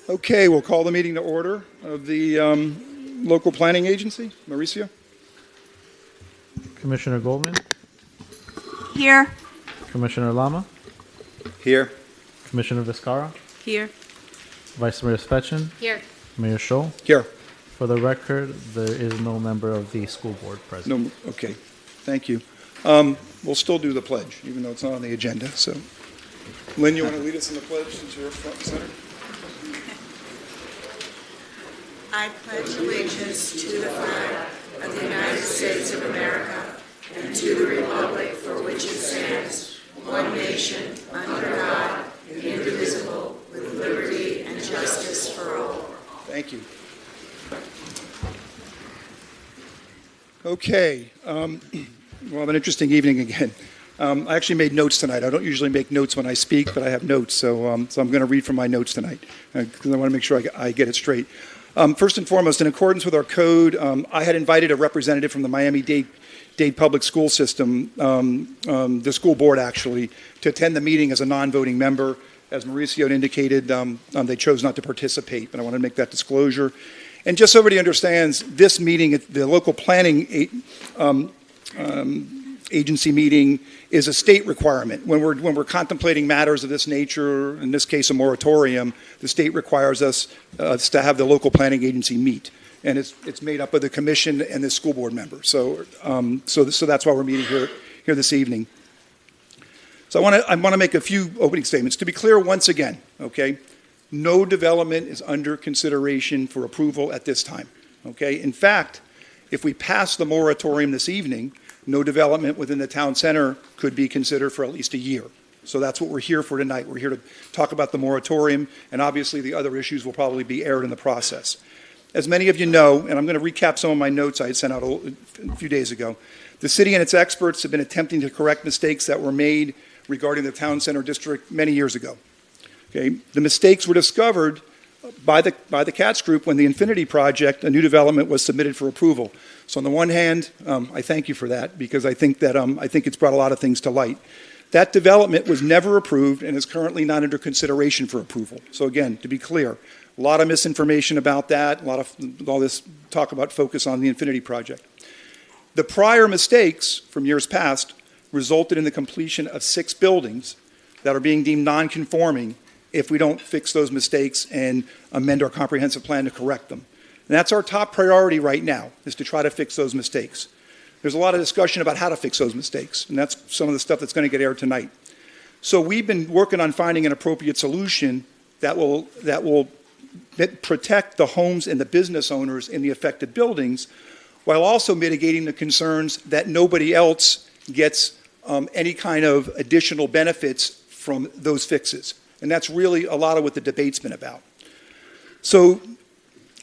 Okay, we'll call the meeting to order of the local planning agency. Mauricio? Commissioner Goldman, Here. Commissioner Lama, Here. Commissioner Vizcarra, Here. Vice Mayor Spetchin, Here. Mayor Scholl. Here. For the record, there is no member of the school board present. No, okay, thank you. We'll still do the pledge, even though it's not on the agenda. So, Lynn, you want to lead us in the pledge since you're front and center? I pledge allegiance to the flag of the United States of America and to the republic for which it stands, one nation, under God, indivisible, with liberty and justice for all. Thank you. Okay, we'll have an interesting evening again. I actually made notes tonight. I don't usually make notes when I speak, but I have notes, so I'm going to read from my notes tonight because I want to make sure I get it straight. First and foremost, in accordance with our code, I had invited a representative from the Miami-Dade Public School System, the school board actually, to attend the meeting as a non-voting member. As Mauricio had indicated, they chose not to participate, but I want to make that disclosure. And just so everybody understands, this meeting, the local planning agency meeting, is a state requirement. When we're contemplating matters of this nature, in this case a moratorium, the state requires us to have the local planning agency meet. And it's made up of the commission and the school board member. So that's why we're meeting here this evening. So I want to make a few opening statements. To be clear once again, okay, no development is under consideration for approval at this time, okay? In fact, if we pass the moratorium this evening, no development within the town center could be considered for at least a year. So that's what we're here for tonight. We're here to talk about the moratorium, and obviously the other issues will probably be aired in the process. As many of you know, and I'm going to recap some of my notes I had sent out a few days ago, the city and its experts have been attempting to correct mistakes that were made regarding the town center district many years ago. Okay, the mistakes were discovered by the CATS group when the Infinity Project, a new development, was submitted for approval. So on the one hand, I thank you for that because I think it's brought a lot of things to light. That development was never approved and is currently not under consideration for approval. So again, to be clear, a lot of misinformation about that, all this talk about focus on the Infinity Project. The prior mistakes from years past resulted in the completion of 6 buildings that are being deemed non-conforming if we don't fix those mistakes and amend our comprehensive plan to correct them. And that's our top priority right now, is to try to fix those mistakes. There's a lot of discussion about how to fix those mistakes, and that's some of the stuff that's going to get aired tonight. So we've been working on finding an appropriate solution that will protect the homes and the business owners in the affected buildings, while also mitigating the concerns that nobody else gets any kind of additional benefits from those fixes. And that's really a lot of what the debate's been about. So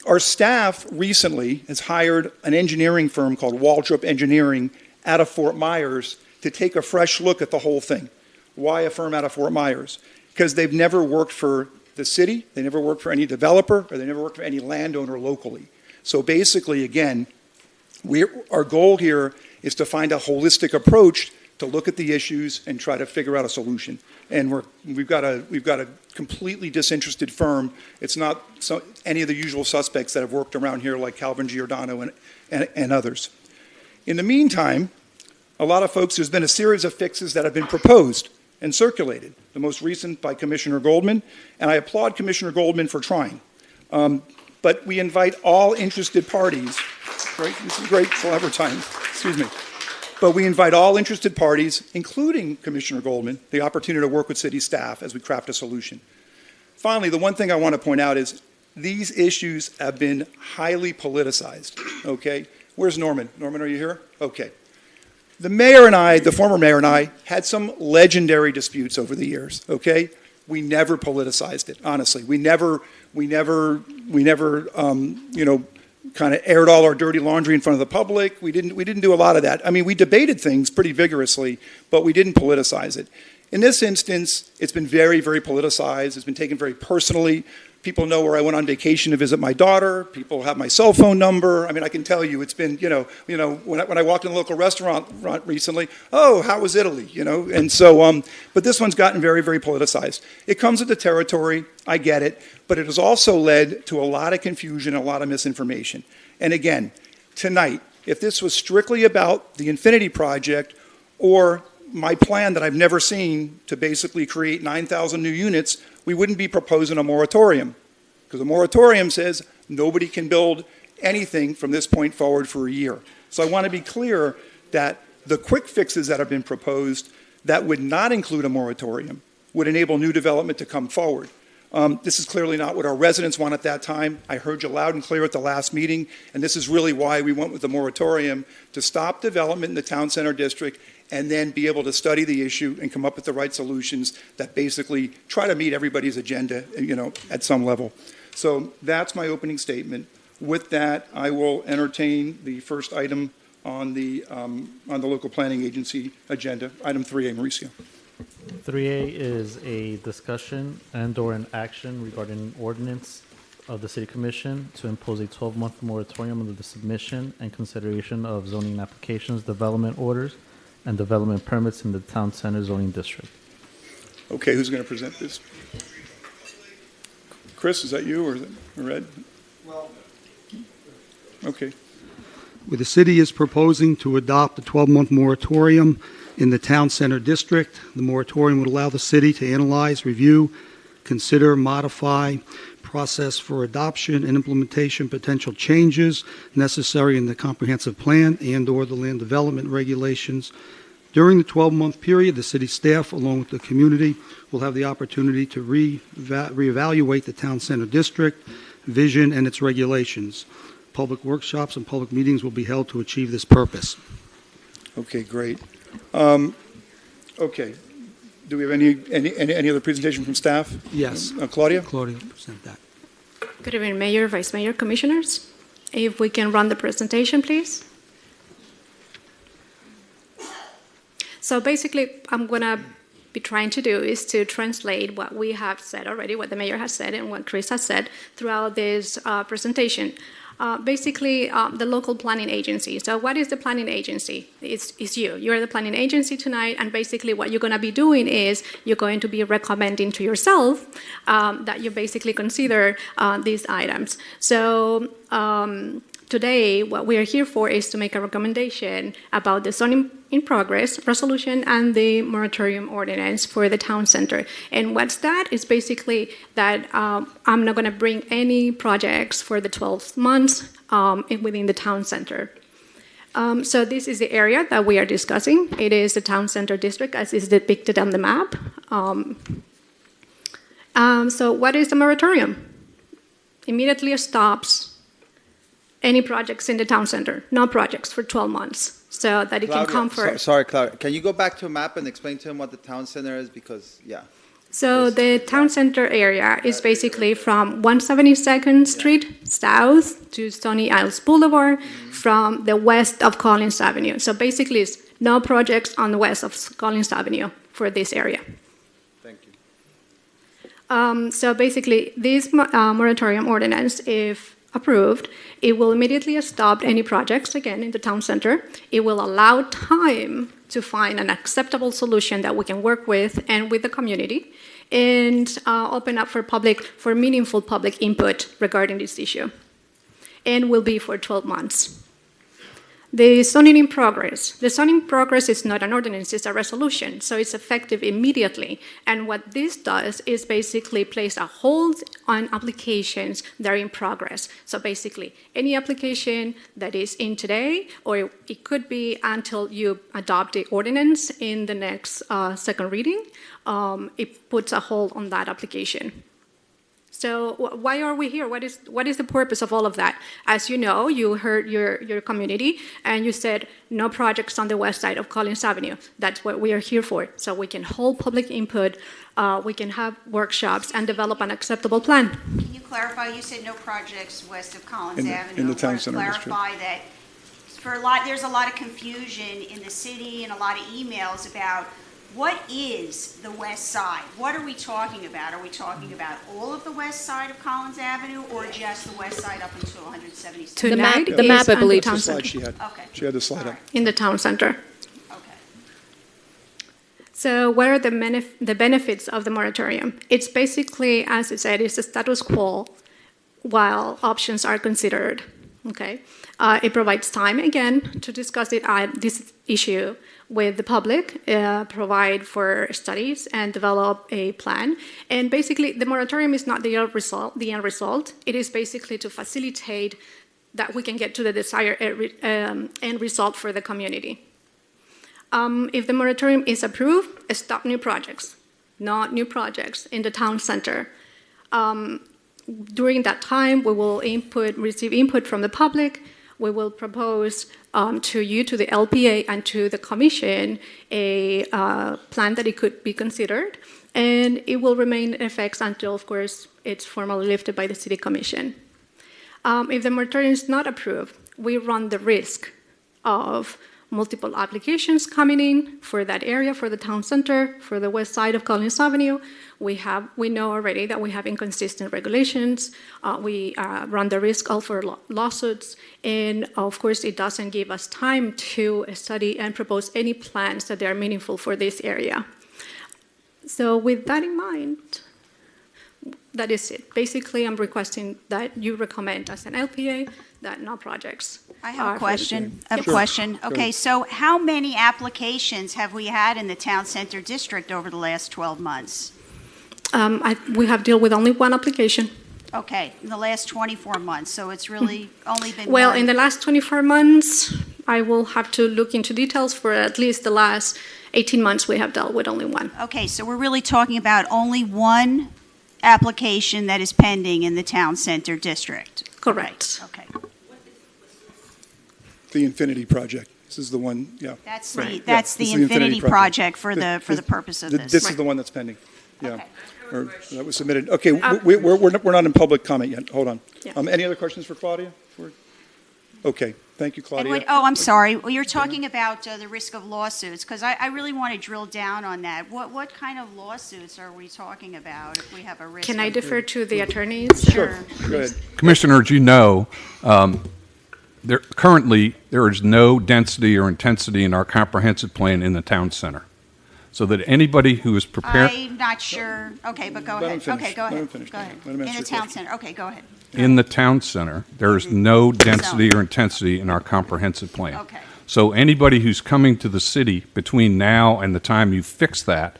our staff recently has hired an engineering firm called Waldrop Engineering out of Fort Myers to take a fresh look at the whole thing. Why a firm out of Fort Myers? Because they've never worked for the city, they never worked for any developer, or they never worked for any landowner locally. So basically, again, our goal here is to find a holistic approach to look at the issues and try to figure out a solution. And we've got a completely disinterested firm. It's not any of the usual suspects that have worked around here like Calvin Giordano and others. In the meantime, there's been a series of fixes that have been proposed and circulated, the most recent by Commissioner Goldman, and I applaud Commissioner Goldman for trying. But we invite all interested parties, right? This is great clever time, excuse me. But we invite all interested parties, including Commissioner Goldman, the opportunity to work with city staff as we craft a solution. Finally, the one thing I want to point out is these issues have been highly politicized, okay? Where's Norman? Norman, are you here? Okay. The mayor and I, the former mayor and I, had some legendary disputes over the years, okay? We never politicized it, honestly. We never kind of aired all our dirty laundry in front of the public. We didn't do a lot of that. I mean, we debated things pretty vigorously, but we didn't politicize it. In this instance, it's been very, very politicized. It's been taken very personally. People know where I went on vacation to visit my daughter. People have my cell phone number. I mean, I can tell you, it's been, when I walked in a local restaurant recently, oh, how was Italy, And so, but this one's gotten very, very politicized. It comes with the territory, I get it, but it has also led to a lot of confusion, a lot of misinformation. And again, tonight, if this was strictly about the Infinity Project or my plan that I've never seen to basically create 9,000 new units, we wouldn't be proposing a moratorium. Because a moratorium says nobody can build anything from this point forward for a year. So I want to be clear that the quick fixes that have been proposed that would not include a moratorium would enable new development to come forward. This is clearly not what our residents want at that time. I heard you loud and clear at the last meeting, and this is really why we went with the moratorium, to stop development in the town center district and then be able to study the issue and come up with the right solutions that basically try to meet everybody's agenda, at some level. So that's my opening statement. With that, I will entertain the first item on the local planning agency agenda, item 3A, Mauricio. 3A is a discussion and/or an action regarding an ordinance of the City Commission to impose a 12-month moratorium on the submission and consideration of zoning applications, development orders, and development permits in the Town Center zoning district. Okay, who's going to present this? Chris, is that you or is it Red? Well, okay. Where the city is proposing to adopt a 12-month moratorium in the Town Center District. The moratorium would allow the city to analyze, review, consider, modify, process for adoption and implementation potential changes necessary in the comprehensive plan and/or the land development regulations. During the 12-month period, the city staff, along with the community, will have the opportunity to reevaluate the Town Center District, vision, and its regulations. Public workshops and public meetings will be held to achieve this purpose. Okay, great. Okay. Do we have any other presentation from staff? Yes. Claudia? Claudia will present that. Good evening, Mayor, Vice Mayor, Commissioners. If we can run the presentation, please. So basically, I'm going to be trying to do is to translate what we have said already, what the Mayor has said and what Chris has said throughout this presentation. Basically, the local planning agency. So what is the planning agency? It's you. You're the planning agency tonight, and basically what you're going to be doing is you're going to be recommending to yourself that you basically consider these items. So today, what we are here for is to make a recommendation about the zoning in progress resolution and the moratorium ordinance for the town center. And what's that? Is basically that I'm not going to bring any projects for the 12 months within the town center. So this is the area that we are discussing. It is the town center district as is depicted on the map. So what is the moratorium? Immediately stops any projects in the town center. No projects for 12 months. So that it Claudia, can come for... Sorry, Claudia. Can you go back to a map and explain to him what the town center is? Because, yeah. So the town center area is basically from 172nd Street south to Stony Isles Boulevard from the west of Collins Avenue. So basically, it's no projects on the west of Collins Avenue for this area. Thank you. So basically, this moratorium ordinance, if approved, it will immediately stop any projects, again, in the town center. It will allow time to find an acceptable solution that we can work with and with the community, and open up for meaningful public input regarding this issue. And will be for 12 months. The zoning in progress. The zoning in progress is not an ordinance, it's a resolution, so it's effective immediately. And what this does is basically place a hold on applications that are in progress. So basically, any application that is in today, or it could be until you adopt the ordinance in the next second reading, it puts a hold on that application. So why are we here? What is the purpose of all of that? As you know, you heard your community, and you said no projects on the west side of Collins Avenue. That's what we are here for. So we can hold public input, we can have workshops, and develop an acceptable plan. Can you clarify, you said no projects west of Collins Avenue. In the town I want to center district. clarify that there's a lot of confusion in the city and a lot of emails about what is the west side? What are we talking about? Are we talking about all of the west side of Collins Avenue or just the west side up until 176? Tonight the map, is I on the believe. town That's the slide center. she had. Okay. She had the slide All up. right. In the town center. Okay. So what are the benefits of the moratorium? It's basically, as I said, it's a status quo while options are considered. Okay, it provides time again to discuss this issue with the public, provide for studies and develop a plan. And basically, the moratorium is not the end result. It is basically to facilitate that we can get to the desired end result for the community. If the moratorium is approved, stop new projects, not new projects in the town center. During that time, we will receive input from the public. We will propose to the LPA and to the commission, a plan that it could be considered, and it will remain in effect until, of course, it's formally lifted by the city commission. If the moratorium is not approved, we run the risk of multiple applications coming in for that area, for the town center, for the west side of Collins Avenue. We know already that we have inconsistent regulations. We run the risk of for lawsuits, and of course, it doesn't give us time to study and propose any plans that are meaningful for this area. So, with that in mind, that is it. Basically, I'm requesting that you recommend as an LPA that no projects. I have a question. Sure. Okay, so how many applications have we had in the town center district over the last 12 months? We have dealt with only one application. Okay, in the last 24 months, so it's really only been Well, one. in the last 24 months, I will have to look into details. For at least the last 18 months, we have dealt with only one. Okay, so we're really talking about only one application that is pending in the town center district? Correct. Okay. The Infinity Project. This is the one, yeah. That's Right. the, Yeah, that's this the is the Infinity Infinity project for Th- the purpose of this. This is the one that's pending. Yeah. Okay. Or that was submitted. Okay, we're not in public comment yet. Hold on. Yeah. Any other questions for Claudia? Okay, thank you, And Claudia. I'm sorry, well, you're talking about the risk of lawsuits, because I really want to drill down on that. What kind of lawsuits are we talking about if we have a risk? Can I of- defer to the attorneys? Sure. Go ahead. Commissioners, you know, currently, there is no density or intensity in our comprehensive plan in the town center. So that anybody who is prepared, I'm not sure. Okay, but go Let him ahead. finish. Okay, go Let him ahead. finish. Go ahead. Let him In answer the your town question. center. Okay, go ahead. in the town center, there is no density or intensity in our comprehensive plan. Okay. So anybody who's coming to the city between now and the time you fix that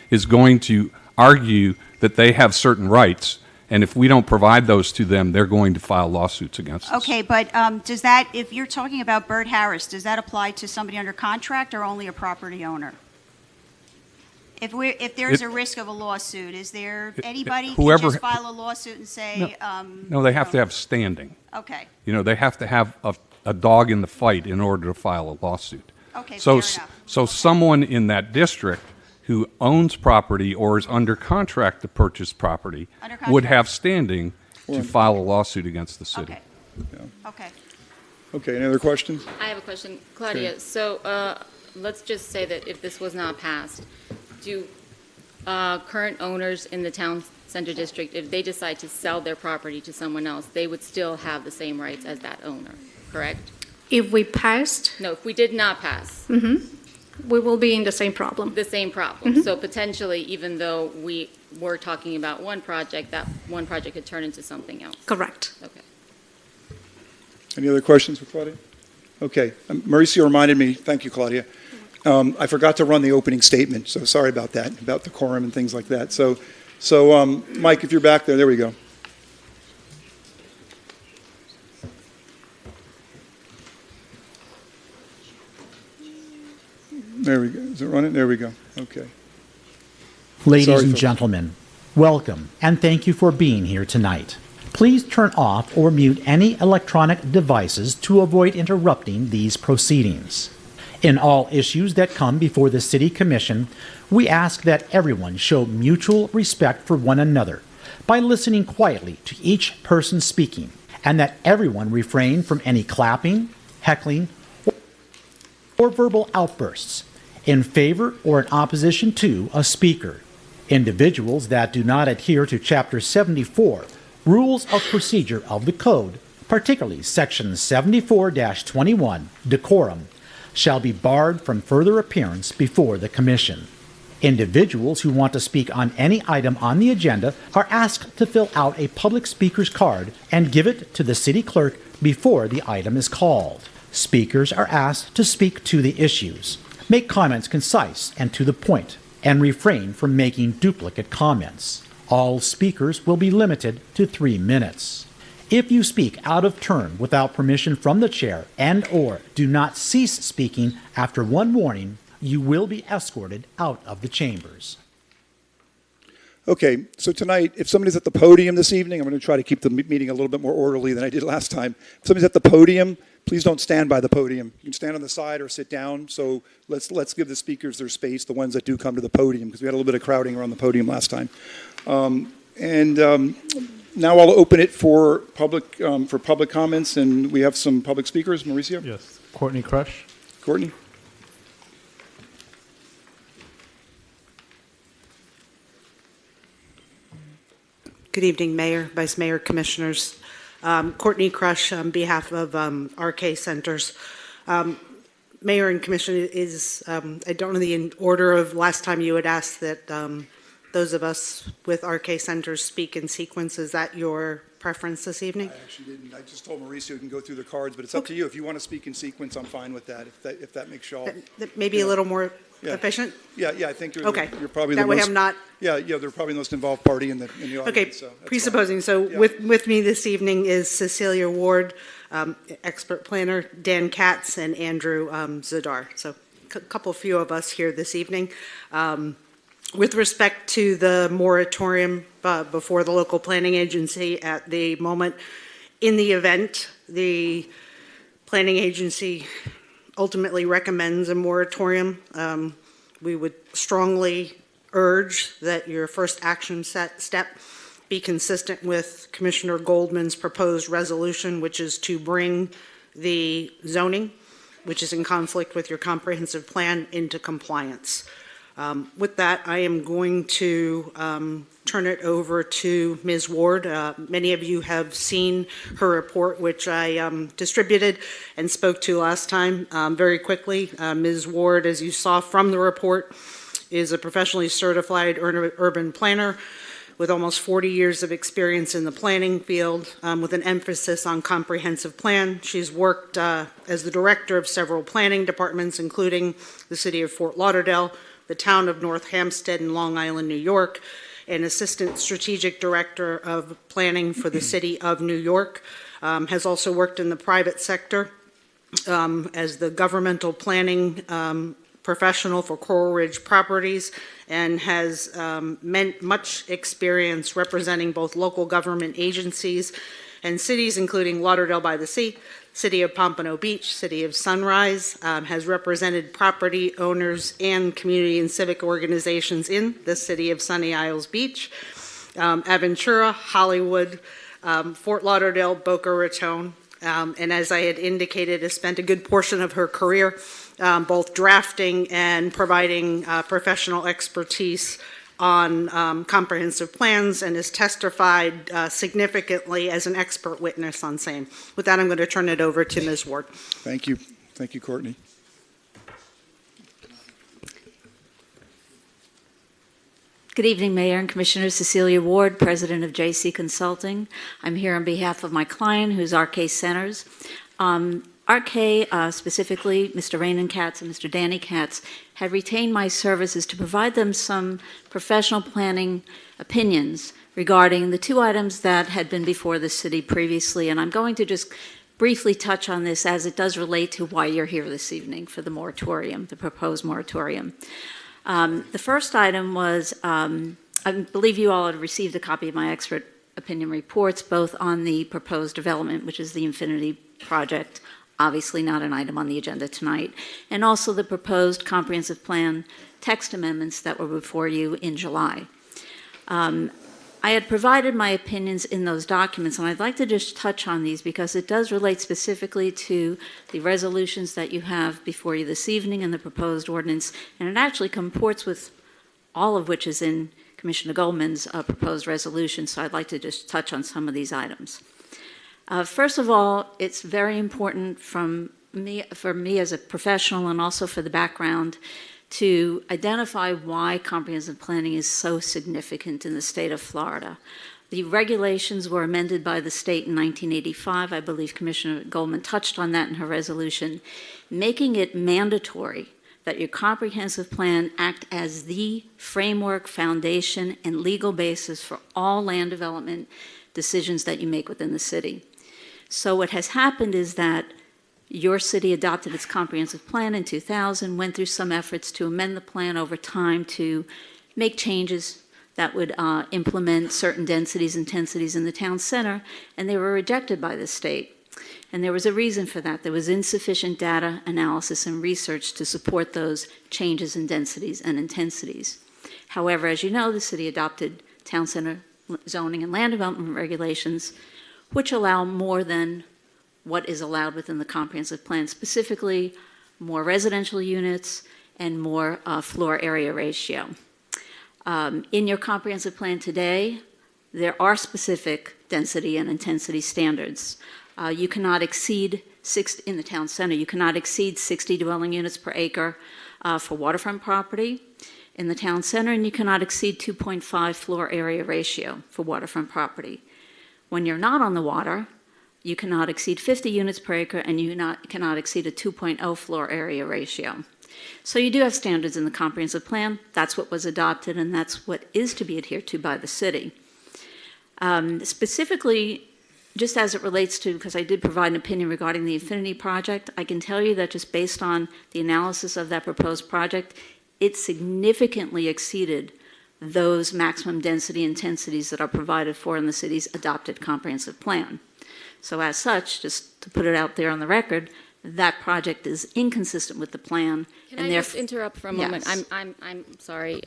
is going to argue that they have certain rights, and if we don't provide those to them, they're going to file lawsuits against us. Okay, but does that, if you're talking about Bert Harris, does that apply to somebody under contract or only a property owner? If there's a risk of a lawsuit, is there anybody who can whoever- just file a lawsuit and say? No, they have to have standing. Okay, You know, they have to have a dog in the fight in order to file a lawsuit. okay, So, fair enough. so someone in that district who owns property or is under contract to purchase property Under would contract. have standing to file a lawsuit against the city. Okay, okay. Okay, any other questions? I have a question. Claudia, so let's just say that if this was not passed, do current owners in the town center district, if they decide to sell their property to someone else, they would still have the same rights as that owner, correct? If we passed, No, if we did not pass, we will be in the same problem. the same problem. So potentially, even though we were talking about one project, that one project could turn into something else. Correct. Okay. Any other questions for Claudia? Okay, Mauricio reminded me, thank you, Claudia. I forgot to run the opening statement, so sorry about that, about the quorum and things like that. So Mike, if you're back there we go. There we go. Is it running? There we go. Okay. Ladies Sorry, and folks. gentlemen, welcome and thank you for being here tonight. Please turn off or mute any electronic devices to avoid interrupting these proceedings. In all issues that come before the City Commission, we ask that everyone show mutual respect for one another by listening quietly to each person speaking, and that everyone refrain from any clapping, heckling, or verbal outbursts. in favor or in opposition to a speaker. Individuals that do not adhere to Chapter 74, Rules of Procedure of the Code, particularly Section 74-21, Decorum, shall be barred from further appearance before the Commission. Individuals who want to speak on any item on the agenda are asked to fill out a public speaker's card and give it to the city clerk before the item is called. Speakers are asked to speak to the issues, make comments concise and to the point, and refrain from making duplicate comments. All speakers will be limited to 3 minutes. If you speak out of turn without permission from the chair and/or do not cease speaking after one warning, you will be escorted out of the chambers. Okay, so tonight, if somebody's at the podium this evening, I'm going to try to keep the meeting a little bit more orderly than I did last time. If somebody's at the podium, please don't stand by the podium. You can stand on the side or sit down. So let's give the speakers their space, the ones that do come to the podium, because we had a little bit of crowding around the podium last time. Now I'll open it for public comments, and we have some public speakers. Mauricio? Yes. Courtney Crush. Courtney? Good evening, Mayor, Vice Mayor, Commissioners. Courtney Crush on behalf of RK Centers. Mayor and Commissioner, I don't know the order of last time you had asked that those of us with RK Centers speak in sequence. Is that your preference this evening? I actually didn't. I just told Mauricio he can go through the cards, but it's up to you. If you want to speak in sequence, I'm fine with that, if that makes y'all. Maybe a little more efficient? Yeah, I think you're, okay. You're probably that the way most. I'm not. Yeah, they're probably the most involved party in the audience. Okay, so presupposing. fine. So with me this evening is Cecilia Ward, expert planner, Dan Katz, and Andrew Zadar. So a few of us here this evening. With respect to the moratorium before the local planning agency at the moment, in the event the planning agency ultimately recommends a moratorium, we would strongly urge that your first action step be consistent with Commissioner Goldman's proposed resolution, which is to bring the zoning, which is in conflict with your comprehensive plan, into compliance. With that, I am going to turn it over to Ms. Ward. Many of you have seen her report, which I distributed and spoke to last time. Very quickly, Ms. Ward, as you saw from the report, is a professionally certified urban planner with almost 40 years of experience in the planning field, with an emphasis on comprehensive plan. She's worked as the director of several planning departments, including the city of Fort Lauderdale, the town of North Hampstead in Long Island, New York, and assistant strategic director of planning for the city of New York. Has also worked in the private sector as the governmental planning professional for Coral Ridge Properties, and has much experience representing both local government agencies and cities, including Lauderdale by the Sea, City of Pompano Beach, City of Sunrise, has represented property owners and community and civic organizations in the city of Sunny Isles Beach, Aventura, Hollywood, Fort Lauderdale, Boca Raton, and as I had indicated, has spent a good portion of her career both drafting and providing professional expertise on comprehensive plans, and has testified significantly as an expert witness on same. With that, I'm going to turn it over to Ms. Ward. Thank you. Thank you, Courtney. Good evening, Mayor and Commissioners. Cecilia Ward, President of JC Consulting. I'm here on behalf of my client, who's RK Centers. RK, specifically Mr. Raymond Katz and Mr. Danny Katz, had retained my services to provide them some professional planning opinions regarding the two items that had been before the city previously. And I'm going to just briefly touch on this as it does relate to why you're here this evening for the moratorium, the proposed moratorium. The first item was, I believe you all had received a copy of my expert opinion reports, both on the proposed development, which is the Infinity Project, obviously not an item on the agenda tonight, and also the proposed comprehensive plan text amendments that were before you in July. I had provided my opinions in those documents, and I'd like to just touch on these because it does relate specifically to the resolutions that you have before you this evening and the proposed ordinance, and it actually comports with all of which is in Commissioner Goldman's proposed resolution, so I'd like to just touch on some of these items. First of all, it's very important for me as a professional and also for the background to identify why comprehensive planning is so significant in the state of Florida. The regulations were amended by the state in 1985. I believe Commissioner Goldman touched on that in her resolution, making it mandatory that your comprehensive plan act as the framework, foundation, and legal basis for all land development decisions that you make within the city. So what has happened is that your city adopted its comprehensive plan in 2000, went through some efforts to amend the plan over time to make changes that would implement certain densities, intensities in the town center, and they were rejected by the state. And there was a reason for that. There was insufficient data analysis and research to support those changes in densities and intensities. However, as you know, the city adopted town center zoning and land development regulations, which allow more than what is allowed within the comprehensive plan, specifically more residential units and more floor area ratio. In your comprehensive plan today, there are specific density and intensity standards. You cannot exceed in the town center, you cannot exceed 60 dwelling units per acre for waterfront property in the town center, and you cannot exceed 2.5 floor area ratio for waterfront property. When you're not on the water, you cannot exceed 50 units per acre, and you cannot exceed a 2.0 floor area ratio. So you do have standards in the comprehensive plan. That's what was adopted, and that's what is to be adhered to by the city. Specifically, just as it relates to, because I did provide an opinion regarding the Infinity project, I can tell you that just based on the analysis of that proposed project, it significantly exceeded those maximum density intensities that are provided for in the city's adopted comprehensive plan. So as such, just to put it out there on the record, that project is inconsistent with the plan. Can I just interrupt for a moment? Yes. I'm sorry.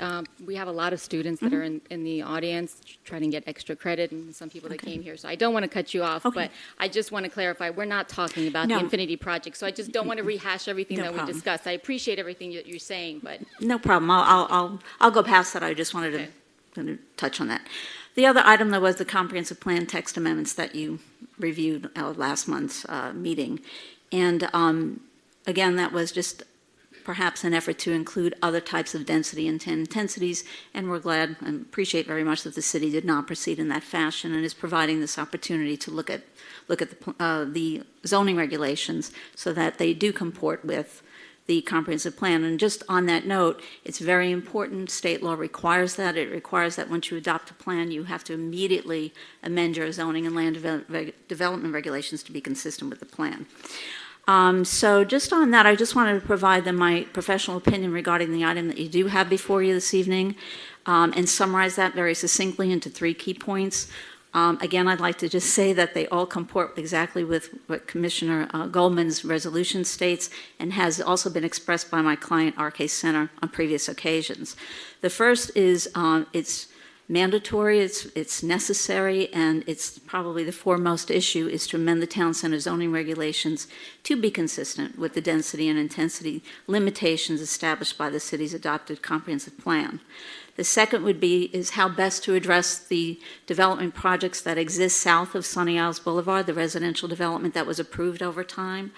We have a lot of students that are in the audience trying to get extra credit, and some people that came here. So I don't want to cut you off, but I just want to clarify, we're not talking about the Infinity project. So I just don't want to rehash everything that we discussed. I appreciate everything that you're saying, but no problem. I'll go past that. I just wanted to touch on that. The other item that was the comprehensive plan text amendments that you reviewed at last month's meeting. And again, that was just perhaps an effort to include other types of density and intensities, and we're glad and appreciate very much that the city did not proceed in that fashion and is providing this opportunity to look at the zoning regulations so that they do comport with the comprehensive plan. And just on that note, it's very important. State law requires that. It requires that once you adopt a plan, you have to immediately amend your zoning and land development regulations to be consistent with the plan. So just on that, I just wanted to provide them my professional opinion regarding the item that you do have before you this evening, and summarize that very succinctly into 3 key points. Again, I'd like to just say that they all comport exactly with what Commissioner Goldman's resolution states and has also been expressed by my client, RK Center, on previous occasions. The first is it's mandatory, it's necessary, and it's probably the foremost issue is to amend the town center zoning regulations to be consistent with the density and intensity limitations established by the city's adopted comprehensive plan. The second is how best to address the development projects that exist south of Sunny Isles Boulevard, the residential development that was approved over time.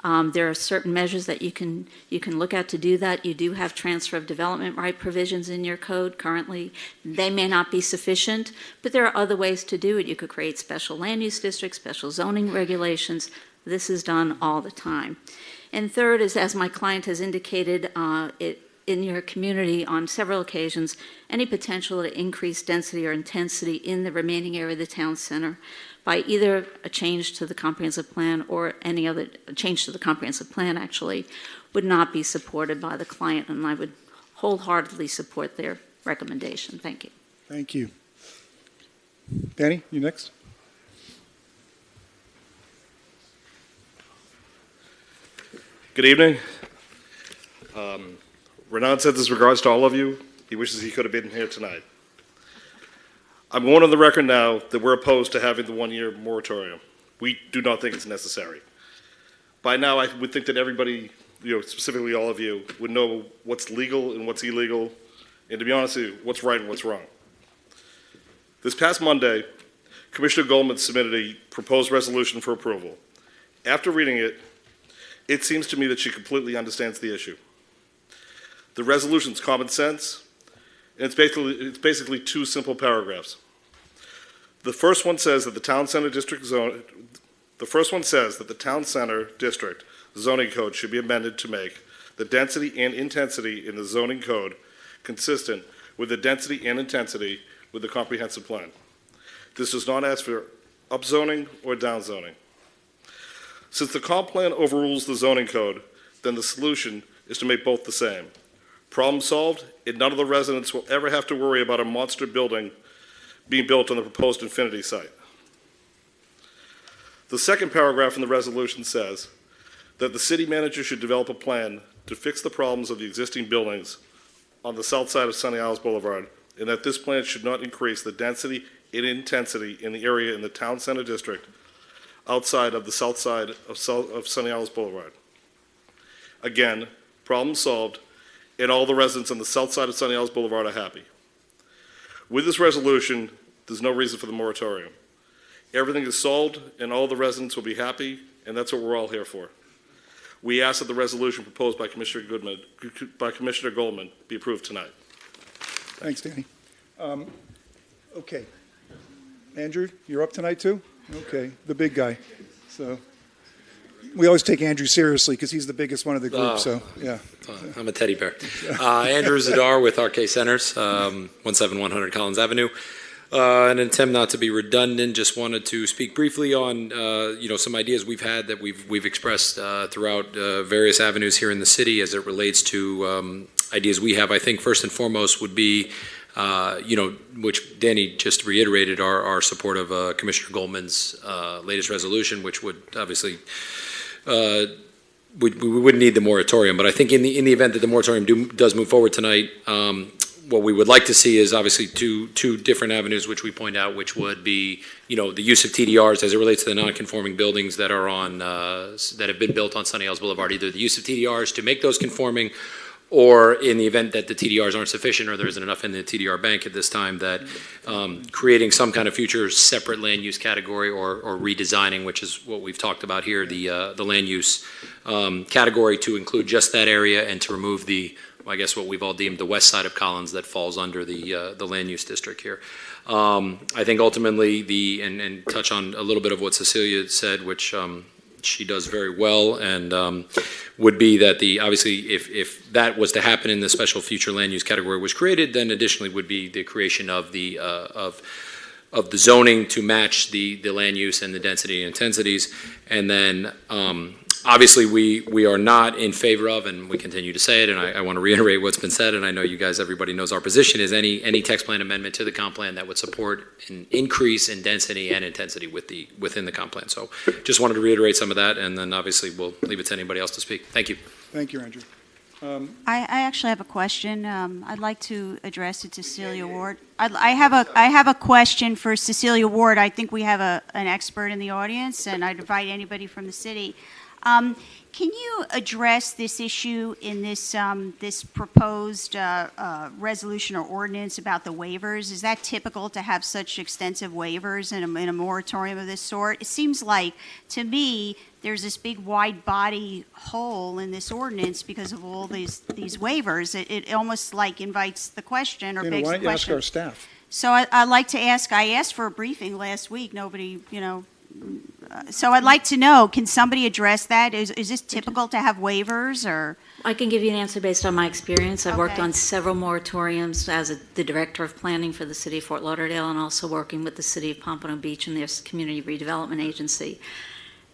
There are certain measures that you can look at to do that. You do have transfer of development right provisions in your code currently. They may not be sufficient, but there are other ways to do it. You could create special land use districts, special zoning regulations. This is done all the time. And third is, as my client has indicated, in your community on several occasions, any potential to increase density or intensity in the remaining area of the town center by either a change to the comprehensive plan or any other change to the comprehensive plan actually would not be supported by the client, and I would wholeheartedly support their recommendation. Thank you. Thank you. Danny, you next. Good evening. Renan said this regards to all of you. He wishes he could have been here tonight. I'm going on the record now that we're opposed to having the one-year moratorium. We do not think it's necessary. By now, I would think that everybody, specifically all of you, would know what's legal and what's illegal, and to be honest with you, what's right and what's wrong. This past Monday, Commissioner Goldman submitted a proposed resolution for approval. After reading it, it seems to me that she completely understands the issue. The resolution's common sense, and it's basically two simple paragraphs. The first one says that the town center district zoning code should be amended to make the density and intensity in the zoning code consistent with the density and intensity with the comprehensive plan. This does not ask for upzoning or downzoning. Since the comp plan overrules the zoning code, then the solution is to make both the same. Problem solved, and none of the residents will ever have to worry about a monster building being built on the proposed Infinity site. The second paragraph in the resolution says that the city manager should develop a plan to fix the problems of the existing buildings on the south side of Sunny Isles Boulevard, and that this plan should not increase the density and intensity in the area in the town center district outside of the south side of Sunny Isles Boulevard. Again, problem solved, and all the residents on the south side of Sunny Isles Boulevard are happy. With this resolution, there's no reason for the moratorium. Everything is solved, and all the residents will be happy, and that's what we're all here for. We ask that the resolution proposed by Commissioner Goldman be approved tonight. Thanks, Danny. Okay. Andrew, you're up tonight too? Okay, the big guy. So we always take Andrew seriously because he's the biggest one of the group, so yeah. I'm a teddy bear. Andrew Zadar with RK Centers, 17100 Collins Avenue. In an attempt not to be redundant, just wanted to speak briefly on some ideas we've had that we've expressed throughout various avenues here in the city as it relates to ideas we have. I think first and foremost would be which Danny just reiterated our support of Commissioner Goldman's latest resolution, which would obviously we wouldn't need the moratorium. But I think in the event that the moratorium does move forward tonight, what we would like to see is obviously two different avenues, which we point out, which would be the use of TDRs as it relates to the non-conforming buildings that are on that have been built on Sunny Isles Boulevard. Either the use of TDRs to make those conforming, or in the event that the TDRs aren't sufficient or there isn't enough in the TDR bank at this time, that creating some kind of future separate land use category or redesigning, which is what we've talked about here, the land use category to include just that area and to remove I guess what we've all deemed the west side of Collins that falls under the land use district here. I think ultimately and touch on a little bit of what Cecilia said, which she does very well, and would be that obviously if that was to happen in the special future land use category was created, then additionally would be the creation of the zoning to match the land use and the density and intensities, and then obviously we are not in favor of, and we continue to say it, and I want to reiterate what's been said, and I know you guys, everybody knows our position, is any text plan amendment to the comp plan that would support an increase in density and intensity within the comp plan. So just wanted to reiterate some of that, and then obviously we'll leave it to anybody else to speak. Thank you. Thank you, Andrew. I actually have a question. I'd like to address it to Cecilia Ward. I have a question for Cecilia Ward. I think we have an expert in the audience, and I'd invite anybody from the city. Can you address this issue in this proposed resolution or ordinance about the waivers? Is that typical to have such extensive waivers in a moratorium of this sort? It seems like, to me, there's this big wide body hole in this ordinance because of all these waivers. It almost like invites the question or Dana, begs why the don't you ask question. our staff? So I'd like to ask, I asked for a briefing last week. Nobody, so I'd like to know, can somebody address that? Is this typical to have waivers, or? I can give you an answer based on my experience. I've worked Okay. on several moratoriums as the Director of Planning for the City of Fort Lauderdale, and also working with the City of Pompano Beach and their Community Redevelopment Agency.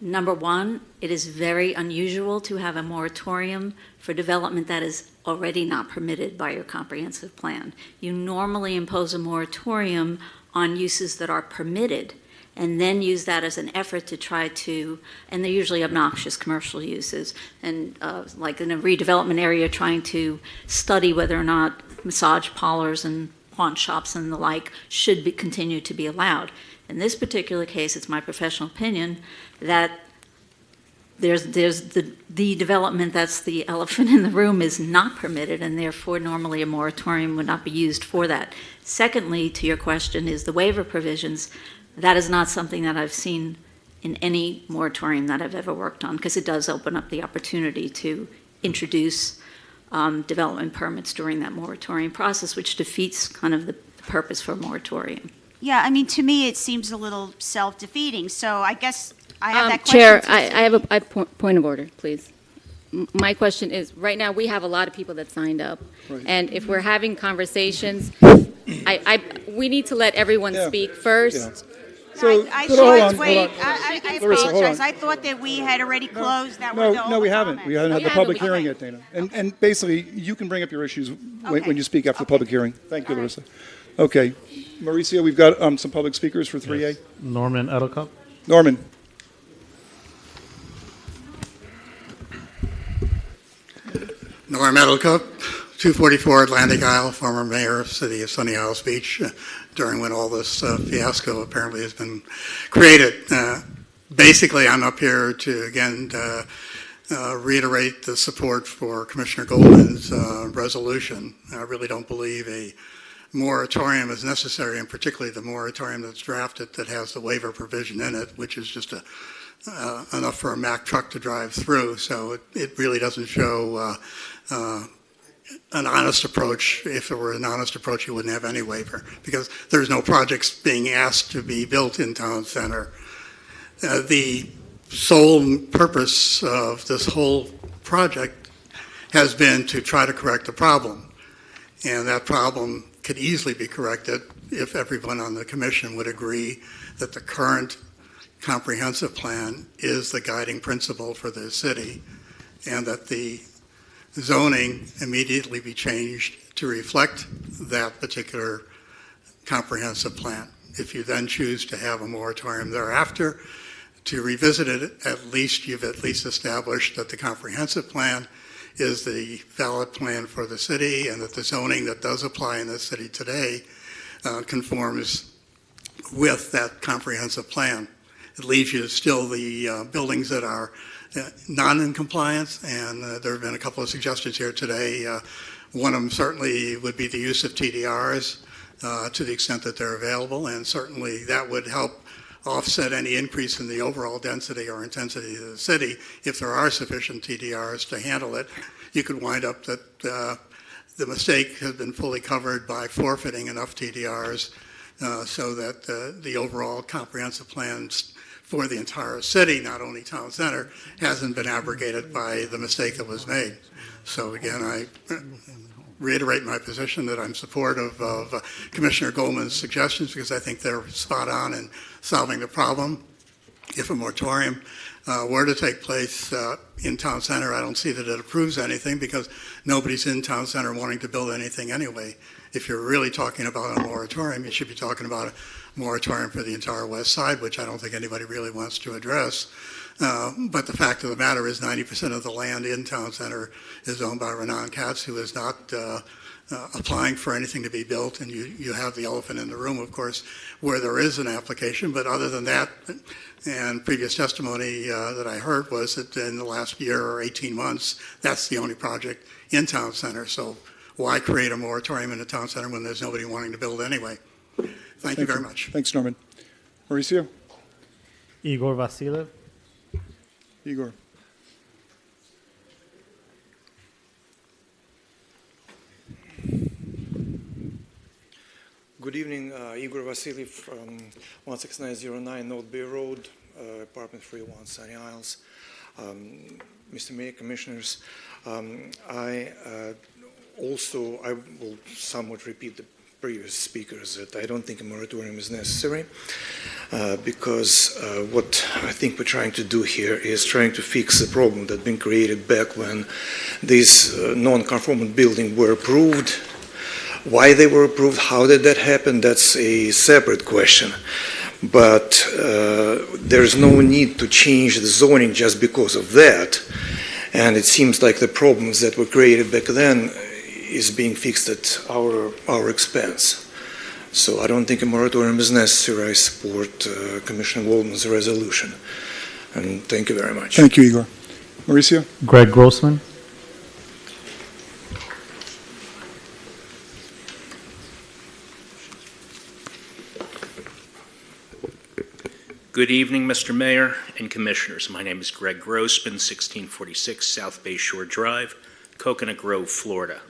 Number one, it is very unusual to have a moratorium for development that is already not permitted by your comprehensive plan. You normally impose a moratorium on uses that are permitted, and then use that as an effort to try to, and they're usually obnoxious commercial uses, and like in a redevelopment area trying to study whether or not massage parlors and pawn shops and the like should continue to be allowed. In this particular case, it's my professional opinion that there's the development that's the elephant in the room is not permitted, and therefore normally a moratorium would not be used for that. Secondly, to your question, is the waiver provisions. That is not something that I've seen in any moratorium that I've ever worked on, because it does open up the opportunity to introduce development permits during that moratorium process, which defeats kind of the purpose for a moratorium. Yeah, I mean, to me, it seems a little self-defeating, so I guess I have that Chair, question. I have a point of order, please. My question is, right now, we have a lot of people that signed up, and if we're having conversations, we need to let everyone speak first. Yeah. So, I apologize. I thought that we had already closed. That were No, we haven't. We haven't had the Yeah, public no, we hearing yet, Dana. And basically, you can bring up your issues when you speak after the public hearing. Thank you, Larissa. Okay. Mauricio, we've got some public speakers for 3A. Yes. Norman Edelcup. Norman. Norm Edelcup, 244 Atlantic Isle, former mayor of the city of Sunny Isles Beach, during when all this fiasco apparently has been created. Basically, I'm up here to, again, reiterate the support for Commissioner Goldman's resolution. I really don't believe a moratorium is necessary, and particularly the moratorium that's drafted that has the waiver provision in it, which is just enough for a Mack truck to drive through. So it really doesn't show an honest approach. If it were an honest approach, you wouldn't have any waiver, because there's no projects being asked to be built in town center. The sole purpose of this whole project has been to try to correct the problem. And that problem could easily be corrected if everyone on the commission would agree that the current comprehensive plan is the guiding principle for the city, and that the zoning immediately be changed to reflect that particular comprehensive plan. If you then choose to have a moratorium thereafter, to revisit it, you've at least established that the comprehensive plan is the valid plan for the city, and that the zoning that does apply in the city today conforms with that comprehensive plan. It leaves you still the buildings that are not in compliance, and there have been a couple of suggestions here today. One of them certainly would be the use of TDRs to the extent that they're available, and certainly that would help offset any increase in the overall density or intensity of the city. If there are sufficient TDRs to handle it, you could wind up that the mistake has been fully covered by forfeiting enough TDRs so that the overall comprehensive plans for the entire city, not only town center, hasn't been abrogated by the mistake that was made. So again, I reiterate my position that I'm supportive of Commissioner Goldman's suggestions, because I think they're spot on in solving the problem. If a moratorium were to take place in town center, I don't see that it approves anything, because nobody's in town center wanting to build anything anyway. If you're really talking about a moratorium, you should be talking about a moratorium for the entire west side, which I don't think anybody really wants to address. But the fact of the matter is 90% of the land in town center is owned by Renan Katz, who is not applying for anything to be built. And you have the elephant in the room, of course, where there is an application. But other than that, and previous testimony that I heard was that in the last year or 18 months, that's the only project in town center. So why create a moratorium in the town center when there's nobody wanting to build anyway? Thank you very much. Thanks, Norman. Mauricio? Igor Vasiliev. Igor. Good evening, Igor Vasiliev from 16909 North Bay Road, apartment 31, Sunny Isles. Mr. Mayor, Commissioners, I will somewhat repeat the previous speakers that I don't think a moratorium is necessary because what I think we're trying to do here is trying to fix the problem that's been created back when these non-conforming buildings were approved. Why they were approved, how did that happen, that's a separate question. But there's no need to change the zoning just because of that. And it seems like the problems that were created back then is being fixed at our expense. So I don't think a moratorium is necessary. I support Commissioner Goldman's resolution. And thank you very much. Thank you, Igor. Mauricio? Greg Grossman. Good evening, Mr. Mayor and Commissioners. My name is Greg Grossman, 1646 South Bay Shore Drive, Coconut Grove, Florida.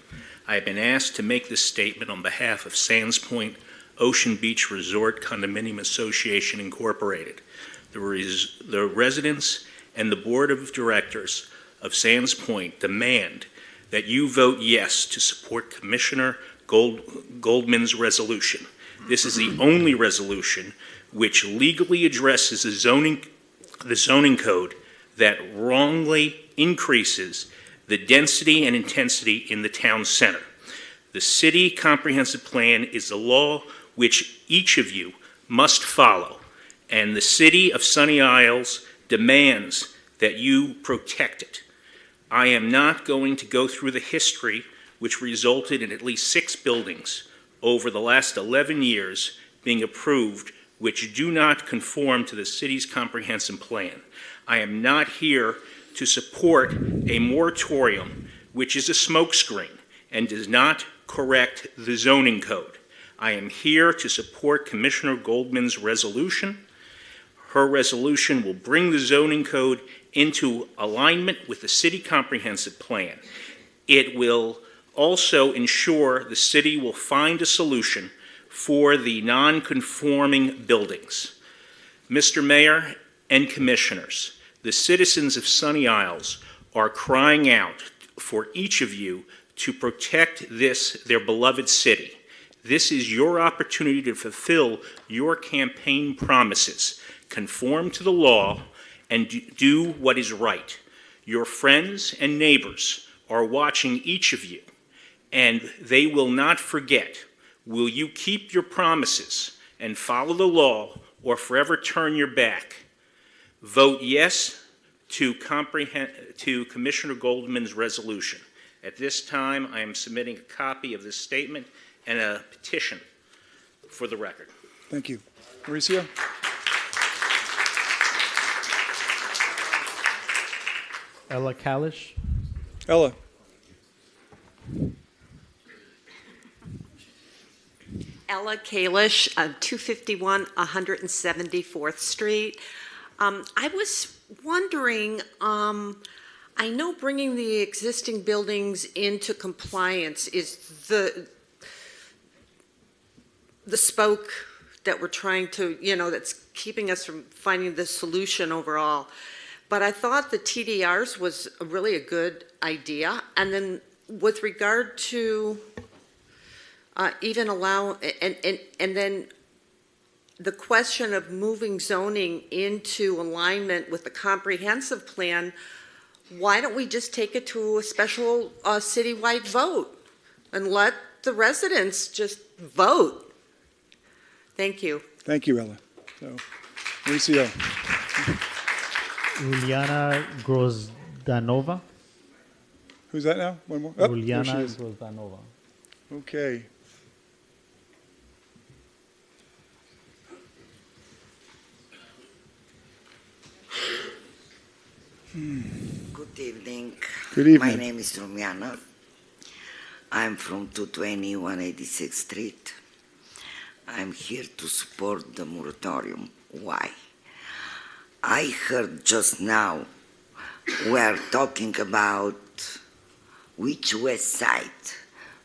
I have been asked to make this statement on behalf of Sands Point Ocean Beach Resort Condominium Association, Incorporated. The residents and the Board of Directors of Sands Point demand that you vote yes to support Commissioner Goldman's resolution. This is the only resolution which legally addresses the zoning code that wrongly increases the density and intensity in the town center. The city comprehensive plan is the law which each of you must follow, and the city of Sunny Isles demands that you protect it. I am not going to go through the history which resulted in at least 6 buildings over the last 11 years being approved which do not conform to the city's comprehensive plan. I am not here to support a moratorium which is a smokescreen and does not correct the zoning code. I am here to support Commissioner Goldman's resolution. Her resolution will bring the zoning code into alignment with the city comprehensive plan. It will also ensure the city will find a solution for the non-conforming buildings. Mr. Mayor and Commissioners, the citizens of Sunny Isles are crying out for each of you to protect their beloved city. This is your opportunity to fulfill your campaign promises, conform to the law, and do what is right. Your friends and neighbors are watching each of you, and they will not forget. Will you keep your promises and follow the law or forever turn your back? Vote yes to Commissioner Goldman's resolution. At this time, I am submitting a copy of this statement and a petition for the record. Thank you. Mauricio? Ella Kalish. Ella? Ella Kalish, 251 174th Street. I was wondering, I know bringing the existing buildings into compliance is the spoke that we're trying to, that's keeping us from finding the solution overall. But I thought the TDRs was really a good idea. And then with regard to even allow, and then the question of moving zoning into alignment with the comprehensive plan, why don't we just take it to a special citywide vote and let the residents just vote? Thank you. Thank you, Ella. So, Mauricio. Juliana Grozdanova. Who's that now? One more? Oh, there she Juliana is. Grozdanova. Okay. Good evening. Good evening. My name is Rumiana. I'm from 220 186th Street. I'm here to support the moratorium. Why? I heard just now we're talking about which west side?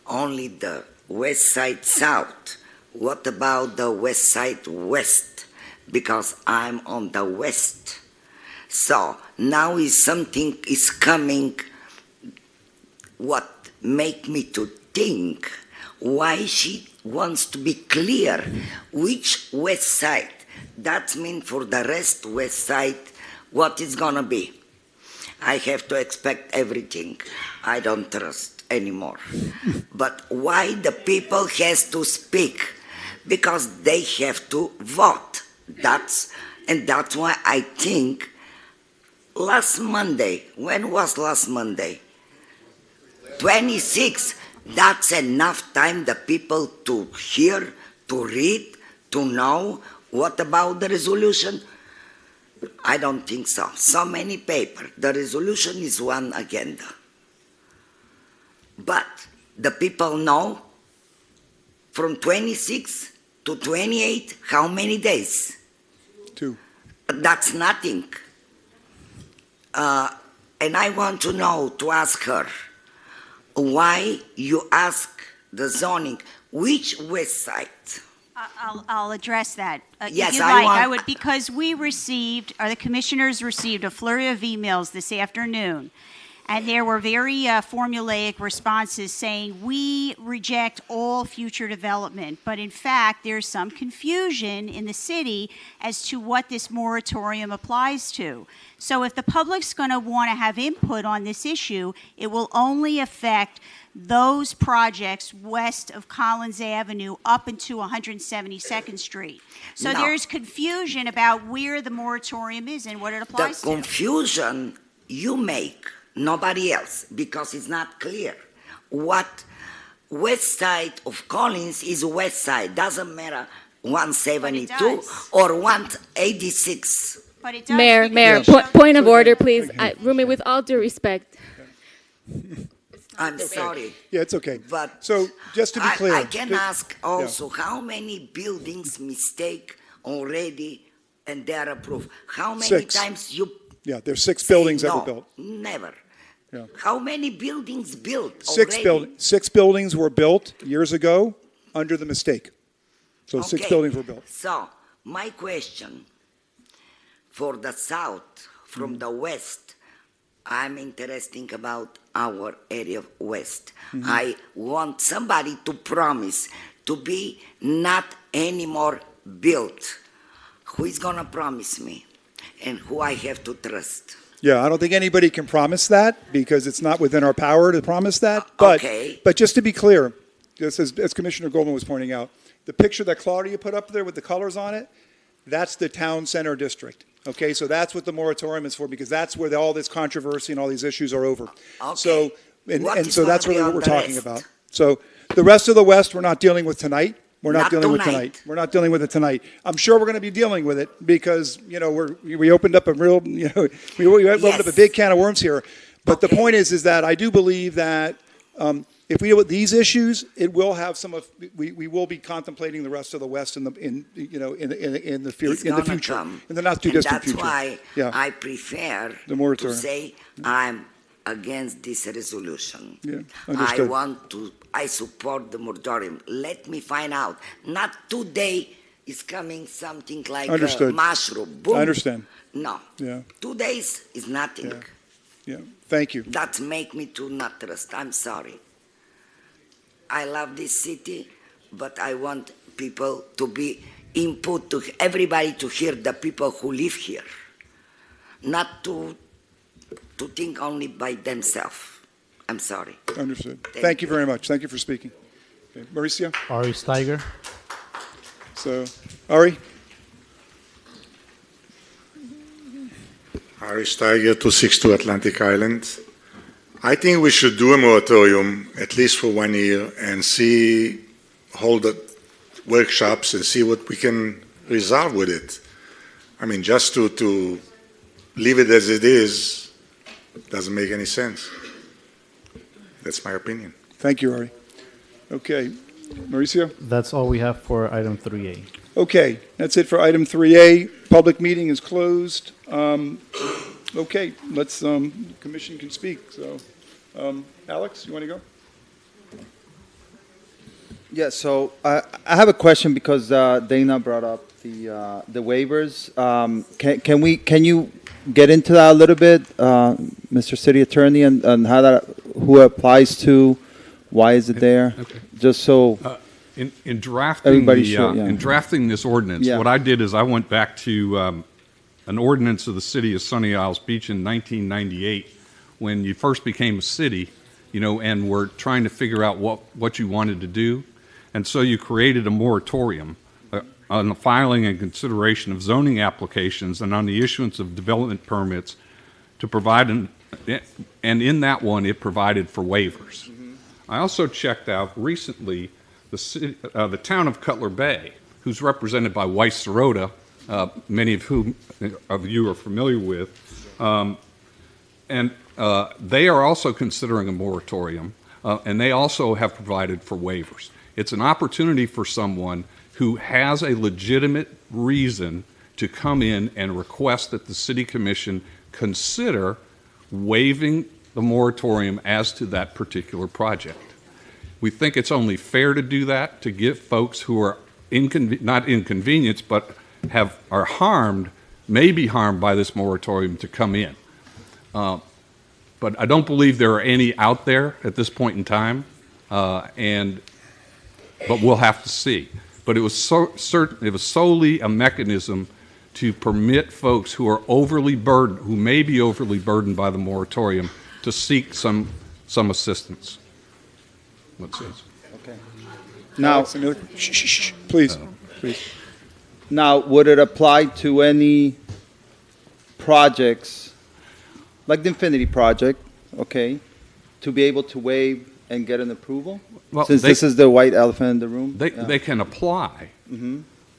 Only the west side south. What about the west side west? Because I'm on the west. So now is something is coming what make me to think why she wants to be clear which west side. That means for the rest west side what is gonna be. I have to expect everything. I don't trust anymore. But why the people has to speak? Because they have to vote. That's why I think last Monday, when was last Monday? 26, that's enough time the people to hear, to read, to know what about the resolution? I don't think so. So many papers. The resolution is one agenda. But the people know from 26 to 28, how many days? 2. That's nothing. And I want to know, to ask her, why you ask the zoning, which west side? I'll address that. Yes, if you'd I like, want- I would, because we received, or the commissioners received a flurry of emails this afternoon, and there were very formulaic responses saying, we reject all future development. But in fact, there's some confusion in the city as to what this moratorium applies to. So if the public's going to want to have input on this issue, it will only affect those projects west of Collins Avenue up into 172nd Street. So No. there's confusion about where the moratorium is and what it The applies to. confusion you make, nobody else, because it's not clear. What west side of Collins is west side, doesn't matter 172 does. or 186. But it does. Mayor, because- point of order, please. Rumi, with all due respect. I'm sorry. Yeah, it's okay. But So just to be clear. I can just- ask also how many buildings mistake already and they are approved. How many 6. times you Yeah, there's 6 say buildings no? ever built. Never. Yeah. How many buildings built 6 already? 6 buildings were built years ago under the mistake. So 6 Okay. buildings were built. So my question for the south from Mm-hmm. the west, I'm interested about our area of west. Mm-hmm. I want somebody to promise to be not anymore built. Who is gonna promise me, and who I have to trust? Yeah, I don't think anybody can promise that because it's not within our power to promise that. But, Okay. but just to be clear, just as Commissioner Goldman was pointing out, the picture that Claudia put up there with the colors on it, that's the town center district. Okay, so that's what the moratorium is for because that's where all this controversy and all these issues are over. So, and, What and is so gonna that's be really what on we're the talking rest? about. So the rest of the West, we're not dealing with tonight. We're not Not dealing with tonight. tonight. We're not dealing with it tonight. I'm sure we're going to be dealing with it because, you know, we opened up a real, you know, we opened up a Yes. big can of worms here. But the point is that I do believe that if we deal with these issues, it will have some of, we will be contemplating the rest of the West in the It's future, gonna come. in the not too And distant that's future. why Yeah. I prefer The to moratorium. say I'm against this resolution. Yeah, I understood. I support the moratorium. Let me find out. Not today is coming something like a Understood. mushroom. Boom. I understand. No. Yeah, 2 days is nothing. yeah. Thank you. That make me to not trust. I'm sorry. I love this city, but I want people to be input to everybody to hear the people who live here, not to think only by themselves. I'm sorry. Understood. Thank you very much. Thank you for speaking. Okay. Mauricio? Ari Steiger. So, Ari? Harry Steiger, 262 Atlantic Island. I think we should do a moratorium at least for 1 year and hold the workshops and see what we can resolve with it. I mean, just to leave it as it is doesn't make any sense. That's my opinion. Thank you, Ari. Okay. Mauricio? That's all we have for item 3A. Okay, that's it for item 3A. Public meeting is closed. Okay, let's, commission can speak. So, Alex, you want to go? Yeah, so I have a question because Dana brought up the waivers. Can you get into that a little bit, Mr. City Attorney, and how that, who it applies to, why is it there? Okay. Just so In drafting everybody the, should, yeah. in drafting this ordinance, Yeah. what I did is I went back to an ordinance of the city of Sunny Isles Beach in 1998, when you first became a city, you know, and were trying to figure out what you wanted to do, and so you created a moratorium on the filing and consideration of zoning applications and on the issuance of development permits to provide and in that one it provided for waivers. I also checked out recently the town of Cutler Bay, who's represented by Weiss Serota, many of whom of you are familiar with, and they are also considering a moratorium, and they also have provided for waivers. It's an opportunity for someone who has a legitimate reason to come in and request that the City Commission consider waiving the moratorium as to that particular project. We think it's only fair to do that, to give folks who are not inconvenienced, but are harmed, may be harmed by this moratorium, to come in. But I don't believe there are any out there at this point in time, but we'll have to see. But it was solely a mechanism to permit folks who are overly burdened, who may be overly burdened by the moratorium, to seek some assistance. Let's see. Okay. Now, please. Now, would it apply to any projects, like the Infinity Project, okay, to be able to waive and get an approval? Well, Since this is the white elephant in the room? They can apply,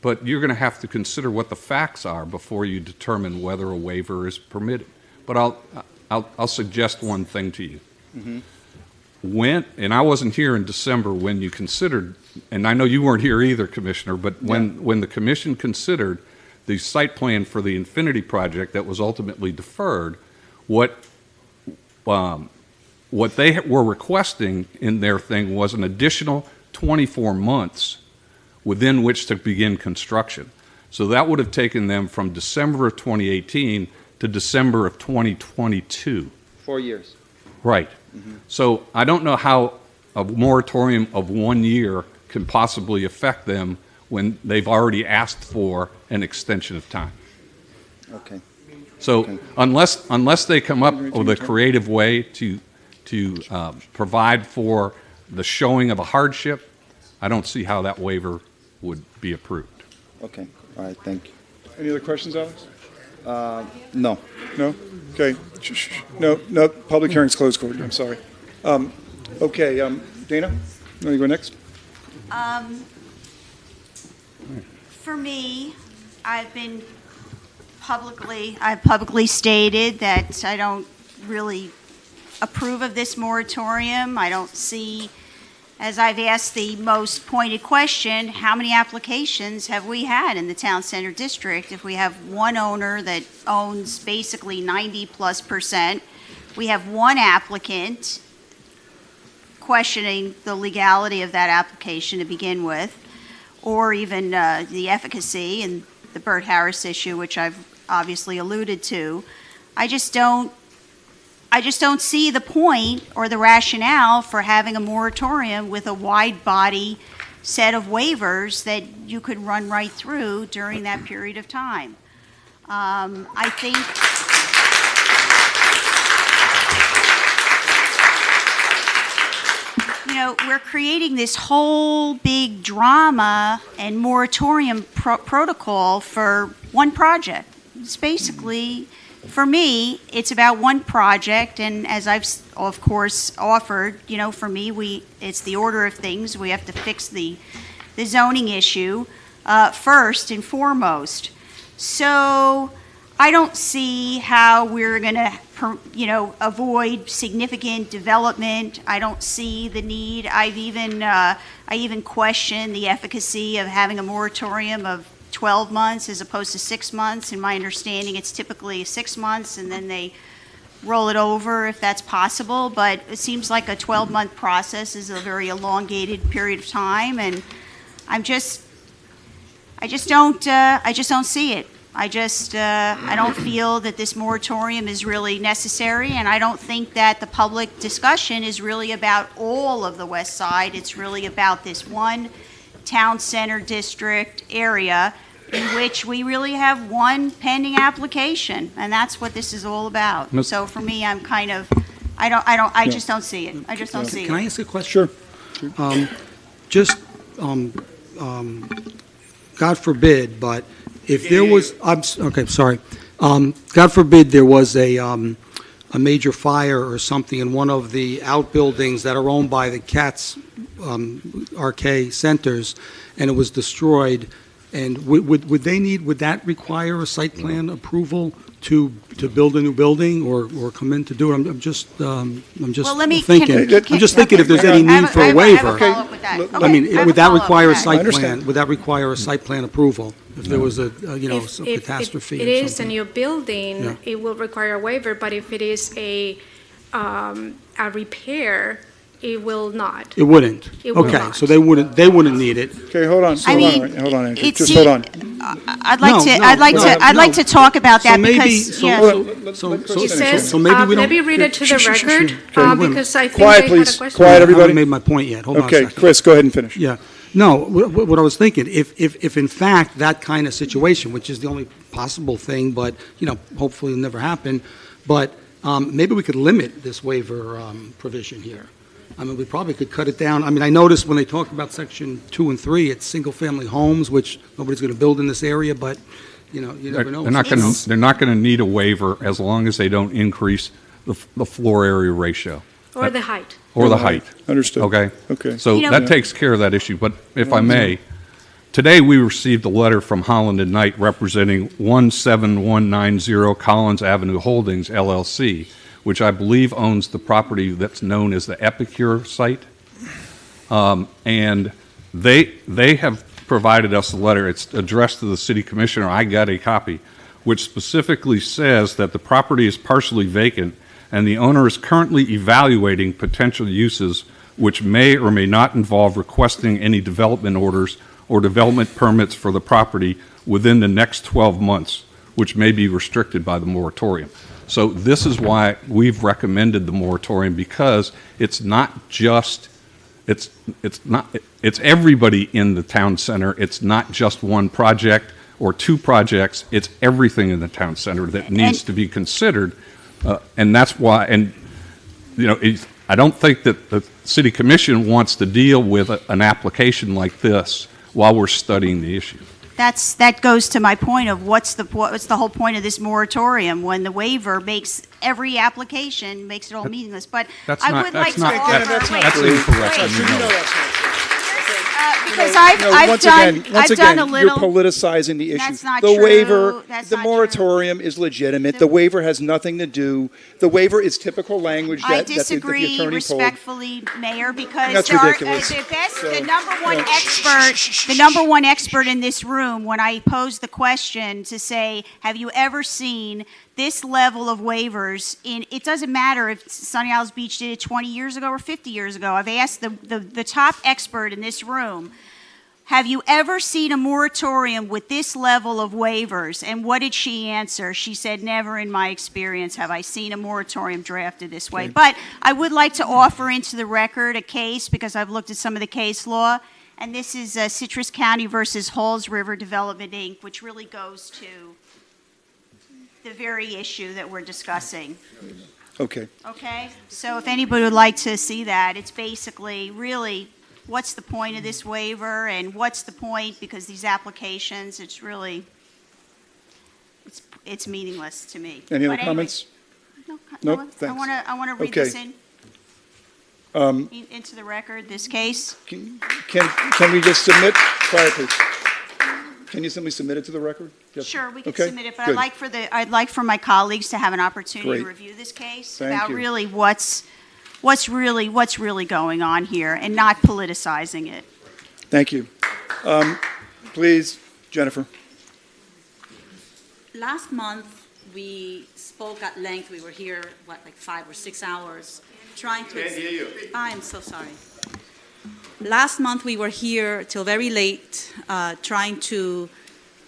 but you're going to have to consider what the facts are before you determine whether a waiver is permitted. But I'll suggest one thing to you. And I wasn't here in December when you considered, and I know you weren't here either, Commissioner, but when the Commission considered the site plan for the Infinity Project that was ultimately deferred, what they were requesting in their thing was an additional 24 months within which to begin construction. So that would have taken them from December of 2018 to December of 2022. 4 years. Right. So I don't know how a moratorium of 1 year can possibly affect them when they've already asked for an extension of time. Okay. So unless they come up with a creative way to provide for the showing of a hardship, I don't see how that waiver would be approved. Okay. All right. Thank you. Any other questions, Alex? No. No? Okay. No, public hearing's closed, Courtney, I'm sorry. Okay, Dana, you want to go next? For me, I've publicly stated that I don't really approve of this moratorium. I don't see, as I've asked the most pointed question, how many applications have we had in the town center district? If we have one owner that owns basically 90+%, we have one applicant questioning the legality of that application to begin with, or even the efficacy and the Bert Harris issue, which I've obviously alluded to. I just don't see the point or the rationale for having a moratorium with a wide body set of waivers that you could run right through during that period of time. I think we're creating this whole big drama and moratorium protocol for one project. It's basically, for me, it's about one project, and as I've, of course, offered, for me, it's the order of things. We have to fix the zoning issue first and foremost. So I don't see how we're going to, avoid significant development. I don't see the need. I even question the efficacy of having a moratorium of 12 months as opposed to 6 months. In my understanding, it's typically 6 months, and then they roll it over if that's possible. But it seems like a 12-month process is a very elongated period of time, and I just don't see it. I don't feel that this moratorium is really necessary, and I don't think that the public discussion is really about all of the West Side. It's really about this one town center district area in which we really have one pending application, and that's what this is all about. So for me, I just don't see it. I just don't see it. Can I ask a question? Sure. God forbid, but if there was, God forbid there was a a major fire or something in one of the outbuildings that are owned by the Katz RK centers, and it was destroyed, and would that require a site plan approval to build a new building or come in to do it? I'm just Well, thinking. I'm just thinking if there's any need for a waiver. I mean, would that require a site plan? Would that require a site plan approval if there was a catastrophe? If or it is a something? new building, Yeah. it will require a waiver, but if it is a repair, it will not. It wouldn't. It will Okay, not. so they wouldn't need it. Okay, hold on, I mean, Andrew. it's- Just hold on. I'd like to talk about that because, yeah. It says, so maybe we don't. let me read it to the record, Okay, wait a minute. because I think Quiet, they please. had a question. Quiet, I everybody. haven't made my point yet. Hold on a Okay, second. Chris, go ahead and finish. Yeah. No, what I was thinking, if in fact that kind of situation, which is the only possible thing, but, hopefully it'll never happen, but maybe we could limit this waiver provision here. I mean, we probably could cut it down. I mean, I noticed when they talk about section 2 and 3, it's single-family homes, which nobody's going to build in this area, but, you never know. They're not going to need a waiver as long as they don't increase the floor area ratio. Or the height. Or the height. Understood. Okay? Okay. So that takes care of that issue. But if I may, today we received a letter from Holland and Knight representing 17190 Collins Avenue Holdings, LLC, which I believe owns the property that's known as the Epicure site. And they have provided us a letter. It's addressed to the city commissioner. I got a copy, which specifically says that the property is partially vacant and the owner is currently evaluating potential uses which may or may not involve requesting any development orders or development permits for the property within the next 12 months, which may be restricted by the moratorium. So this is why we've recommended the moratorium, because it's not just, it's everybody in the town center. It's not just one project or two projects. It's everything in the town center that needs to be considered. And that's why, I don't think that the city commission wants to deal with an application like this while we're studying the issue. That goes to my point of what's the whole point of this moratorium, when the waiver makes every application, makes it all meaningless. But I would like to offer. That's incorrect. and you know it. Because I've done a little. You're politicizing the issue. That's not the true. waiver, That's the not moratorium is legitimate. The waiver has nothing to do. The waiver is typical language I that the disagree attorney told. respectfully, Mayor, because That's there are, ridiculous. the number one expert in this room, when I posed the question to say, have you ever seen this level of waivers it doesn't matter if Sunny Isles Beach did it 20 years ago or 50 years ago. I've asked the top expert in this room, have you ever seen a moratorium with this level of waivers? And what did she answer? She said, never in my experience have I seen a moratorium drafted this way. But I would like to offer into the record a case, because I've looked at some of the case law, and this is Citrus County versus Halls River Development, Inc., which really goes to the very issue that we're discussing. Okay. Okay? So if anybody would like to see that, it's basically really, what's the point of this waiver, and what's the point, because these applications, it's really, it's meaningless to me. Any other But anyway, comments? No, Nope, thanks. I want to read Okay. this into the record, this case. Can we just submit? Quiet, please. Can you simply submit it to the record? Yes. Sure, we can Okay, submit it, but good. I'd like for my colleagues to have an opportunity to Great. review this case Thank about you. really what's really going on here, and not politicizing it. Thank you. Please, Jennifer. Last month, we spoke at length. We were here, like 5 or 6 hours, trying to... Can't hear you. I am so sorry. Last month, we were here till very late, trying to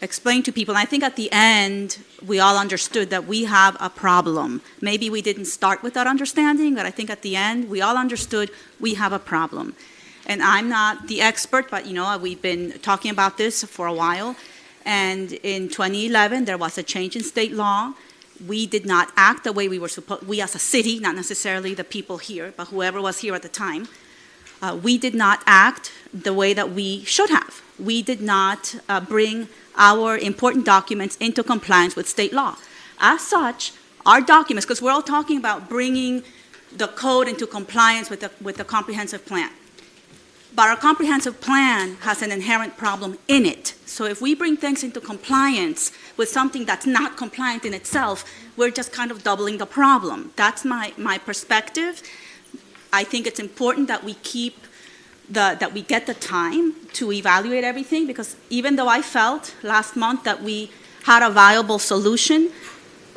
explain to people. And I think at the end, we all understood that we have a problem. Maybe we didn't start with that understanding, but I think at the end, we all understood we have a problem. And I'm not the expert, but we've been talking about this for a while. And in 2011, there was a change in state law. We did not act the way we were supposed, we as a city, not necessarily the people here, but whoever was here at the time. We did not act the way that we should have. We did not bring our important documents into compliance with state law. As such, our documents, because we're all talking about bringing the code into compliance with the comprehensive plan. But our comprehensive plan has an inherent problem in it. So if we bring things into compliance with something that's not compliant in itself, we're just kind of doubling the problem. That's my perspective. I think it's important that we that we get the time to evaluate everything, because even though I felt last month that we had a viable solution,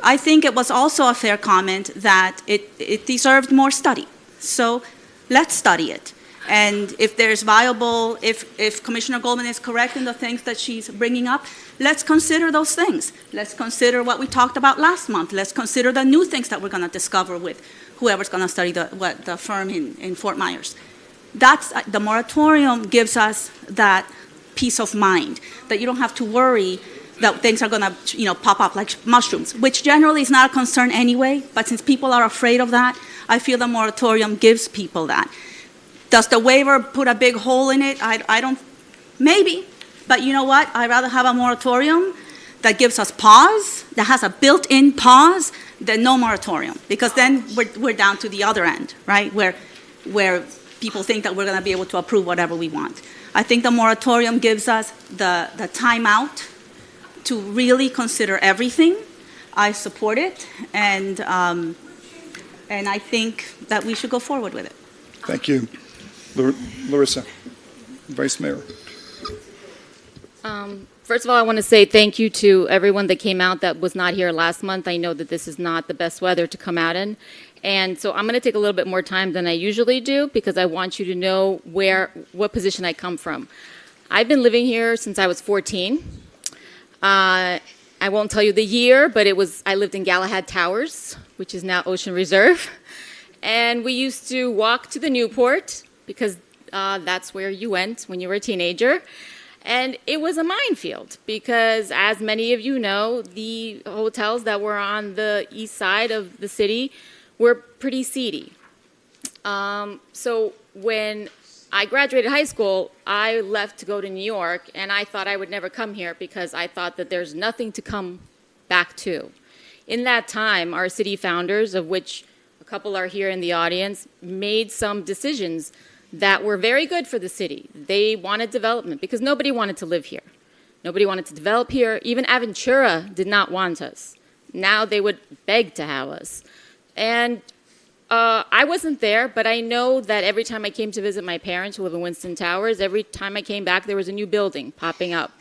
I think it was also a fair comment that it deserved more study. So let's study it. And if there's viable, if Commissioner Goldman is correct in the things that she's bringing up, let's consider those things. Let's consider what we talked about last month. Let's consider the new things that we're going to discover with whoever's going to study the firm in Fort Myers. The moratorium gives us that peace of mind, that you don't have to worry that things are going to pop up like mushrooms, which generally is not a concern anyway, but since people are afraid of that, I feel the moratorium gives people that. Does the waiver put a big hole in it? I don't, maybe, but you know what? I'd rather have a moratorium that gives us pause, that has a built-in pause, than no moratorium, because then we're down to the other end, right, where people think that we're going to be able to approve whatever we want. I think the moratorium gives us the time out to really consider everything. I support it, and I think that we should go forward with it. Thank you. Larissa, Vice Mayor. First of all, I want to say thank you to everyone that came out that was not here last month. I know that this is not the best weather to come out in. And so I'm going to take a little bit more time than I usually do, because I want you to know what position I come from. I've been living here since I was 14. I won't tell you the year, but I lived in Galahad Towers, which is now Ocean Reserve. And we used to walk to the Newport, because that's where you went when you were a teenager. And it was a minefield, because as many of you know, the hotels that were on the east side of the city were pretty seedy. So when I graduated high school, I left to go to New York, and I thought I would never come here because I thought that there's nothing to come back to. In that time, our city founders, of which a couple are here in the audience, made some decisions that were very good for the city. They wanted development because nobody wanted to live here. Nobody wanted to develop here. Even Aventura did not want us. Now they would beg to have us. And I wasn't there, but I know that every time I came to visit my parents who live in Winston Towers, every time I came back, there was a new building popping up.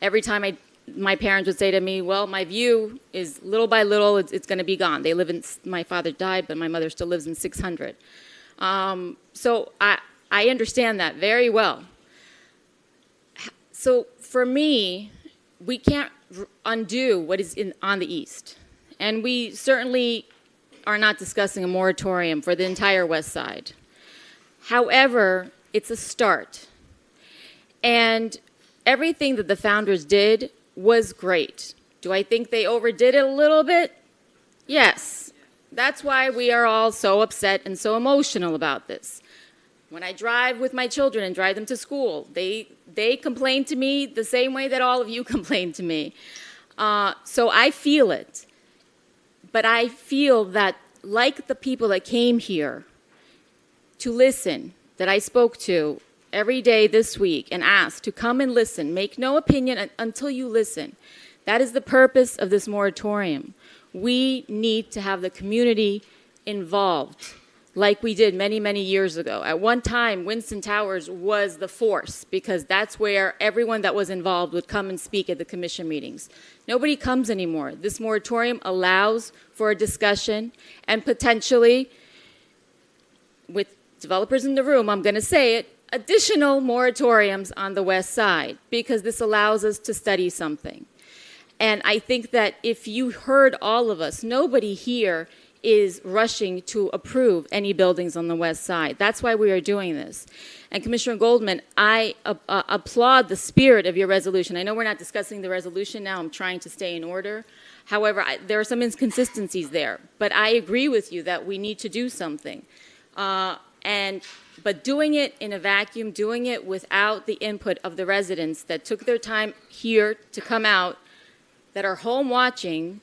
Every time my parents would say to me, well, my view is little by little, it's going to be gone. My father died, but my mother still lives in 600. So I understand that very well. So for me, we can't undo what is on the east. And we certainly are not discussing a moratorium for the entire west side. However, it's a start. And everything that the founders did was great. Do I think they overdid it a little bit? Yes. That's why we are all so upset and so emotional about this. When I drive with my children and drive them to school, they complain to me the same way that all of you complain to me. So I feel it. But I feel that, like the people that came here to listen, that I spoke to every day this week and asked to come and listen, make no opinion until you listen. That is the purpose of this moratorium. We need to have the community involved, like we did many, many years ago. At one time, Winston Towers was the force, because that's where everyone that was involved would come and speak at the commission meetings. Nobody comes anymore. This moratorium allows for a discussion, and potentially, with developers in the room, I'm going to say it, additional moratoriums on the west side, because this allows us to study something. And I think that if you heard all of us, nobody here is rushing to approve any buildings on the west side. That's why we are doing this. And Commissioner Goldman, I applaud the spirit of your resolution. I know we're not discussing the resolution now. I'm trying to stay in order. However, there are some inconsistencies there. But I agree with you that we need to do something. But doing it in a vacuum, doing it without the input of the residents that took their time here to come out, that are home watching,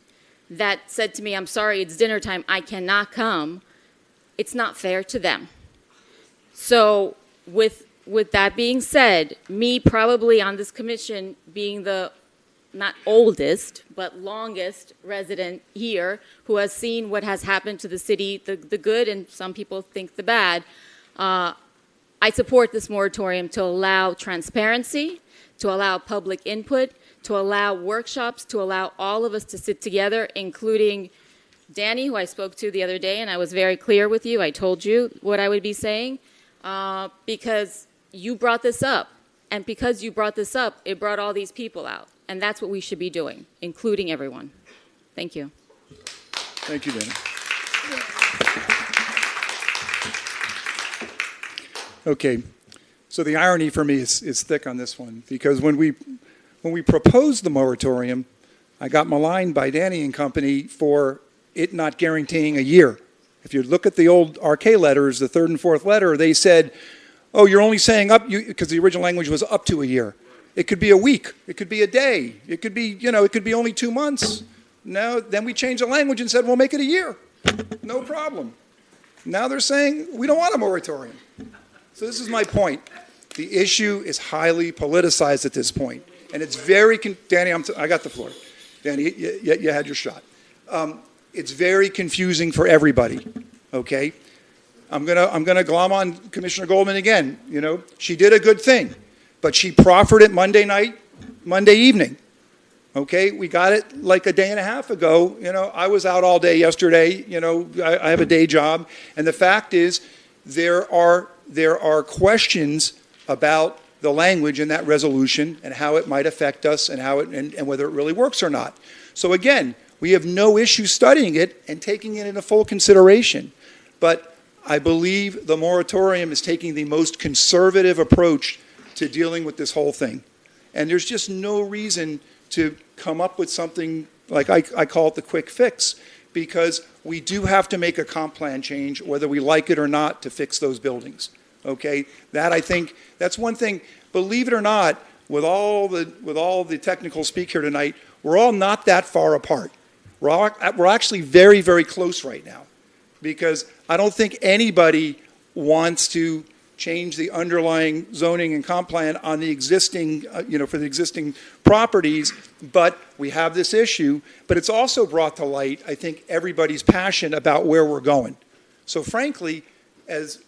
that said to me, I'm sorry, it's dinner time, I cannot come, it's not fair to them. So with that being said, me probably on this commission being the not oldest, but longest resident here who has seen what has happened to the city, the good and some people think the bad, I support this moratorium to allow transparency, to allow public input, to allow workshops, to allow all of us to sit together, including Danny, who I spoke to the other day, and I was very clear with you. I told you what I would be saying because you brought this up. And because you brought this up, it brought all these people out. And that's what we should be doing, including everyone. Thank you. Thank you, Danny. Okay, so the irony for me is thick on this one, because when we proposed the moratorium, I got maligned by Danny and company for it not guaranteeing a year. If you look at the old RK letters, the third and fourth letter, they said, oh, you're only saying up, because the original language was up to a year. It could be a week. It could be a day. It could be, it could be only 2 months. No, then we changed the language and said, we'll make it a year. No problem. Now they're saying, we don't want a moratorium. So this is my point. The issue is highly politicized at this point. And it's very, Danny, I got the floor. Danny, you had your shot. It's very confusing for everybody, okay? I'm gonna glom on Commissioner Goldman again. She did a good thing, but she proffered it Monday evening. Okay, we got it like a day and a half ago. I was out all day yesterday. I have a day job, and the fact is, there are questions about the language in that resolution and how it might affect us and and whether it really works or not. So again, we have no issue studying it and taking it into full consideration, but I believe the moratorium is taking the most conservative approach to dealing with this whole thing. And there's just no reason to come up with something like I call it the quick fix, because we do have to make a comp plan change, whether we like it or not, to fix those buildings. Okay, that I think that's one thing. Believe it or not, with all the technical speak here tonight, we're all not that far apart. We're actually very, very close right now, because I don't think anybody wants to change the underlying zoning and comp plan on the existing, for the existing properties, but we have this issue. But it's also brought to light, I think, everybody's passion about where we're going. So frankly, as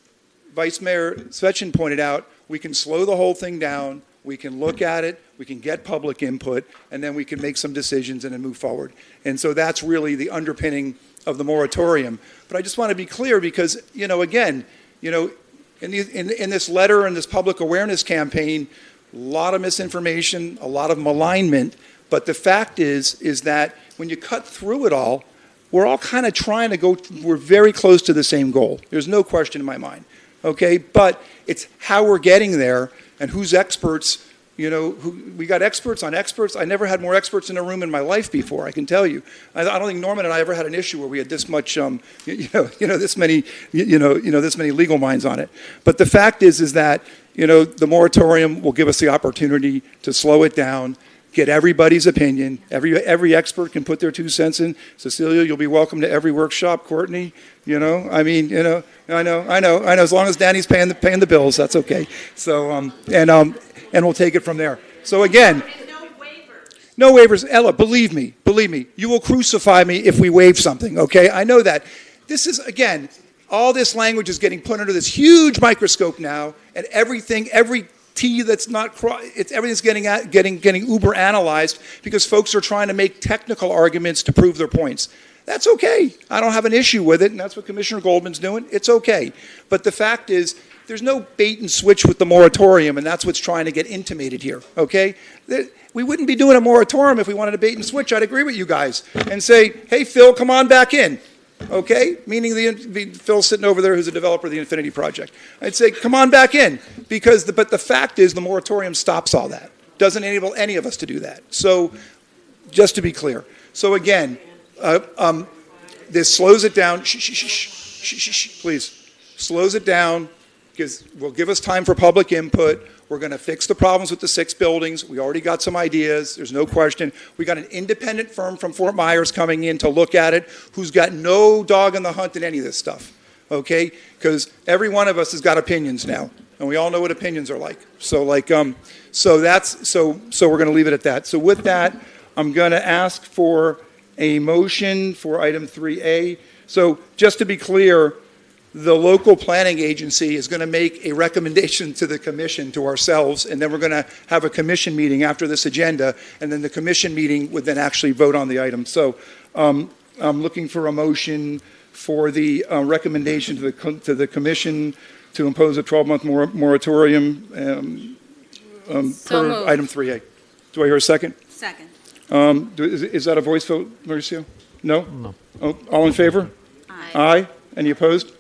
Vice Mayor Svechin pointed out, we can slow the whole thing down, we can look at it, we can get public input, and then we can make some decisions and then move forward. And so that's really the underpinning of the moratorium. But I just want to be clear because, again, in this letter and this public awareness campaign, a lot of misinformation, a lot of malignment, but the fact is that when you cut through it all, we're all kind of trying to we're very close to the same goal. There's no question in my mind, okay? But it's how we're getting there and who's experts, we got experts on experts. I never had more experts in a room in my life before, I can tell you. I don't think Norman and I ever had an issue where we had this much, this many legal minds on it. But the fact is that, the moratorium will give us the opportunity to slow it down, get everybody's opinion. Every expert can put their 2 cents in. Cecilia, you'll be welcome to every workshop. Courtney, I know. As long as Danny's paying the bills, that's okay. So, and we'll take it from there. So again, no waivers. Ella, believe me, you will crucify me if we waive something, okay? I know that. This is, again, all this language is getting put under this huge microscope now, and every T that's not, everything's getting uber analyzed because folks are trying to make technical arguments to prove their points. That's okay. I don't have an issue with it, and that's what Commissioner Goldman's doing. It's okay. But the fact is, there's no bait and switch with the moratorium, and that's what's trying to get intimated here, okay? We wouldn't be doing a moratorium if we wanted a bait and switch. I'd agree with you guys and say, hey, Phil, come on back in, okay? Meaning Phil's sitting over there who's a developer of the Infinity Project. I'd say, come on back in, but the fact is the moratorium stops all that. Doesn't enable any of us to do that. So just to be clear. So again, this slows it down. Please. Slows it down. Will give us time for public input, We're going to fix the problems with the 6 buildings. We already got some ideas. There's no question. We got an independent firm from Fort Myers coming in to look at it, who's got no dog in the hunt in any of this stuff, okay? Because every one of us has got opinions now, and we all know what opinions are like. So we're going to leave it at that. So with that, I'm going to ask for a motion for item 3A. So just to be clear, the local planning agency is going to make a recommendation to the commission, to ourselves, and then we're going to have a commission meeting after this agenda, and then the commission meeting would then actually vote on the item. So I'm looking for a motion for the recommendation to the commission to impose a 12-month moratorium per item 3A. Do I hear a second? Second. Is that a voice vote, Mauricio? No? No. Oh, all in favor? Aye. Aye. Any opposed?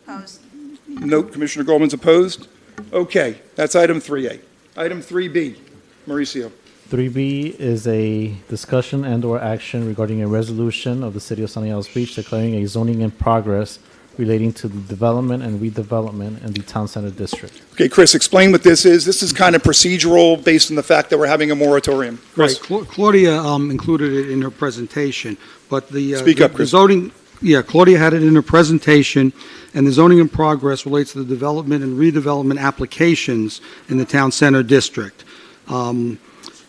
Opposed. No, Commissioner Goldman's opposed. Okay, that's item 3A. Item 3B, Mauricio. 3B is a discussion and/or action regarding a resolution of the City of Sunny Isles Beach declaring a zoning in progress relating to the development and redevelopment in the Town Center District. Okay, Chris, explain what this is. This is kind of procedural based on the fact that we're having a moratorium. Chris? Right, Claudia included it in her presentation, but Speak up, the Chris. zoning, Claudia had it in her presentation, and the zoning in progress relates to the development and redevelopment applications in the Town Center District.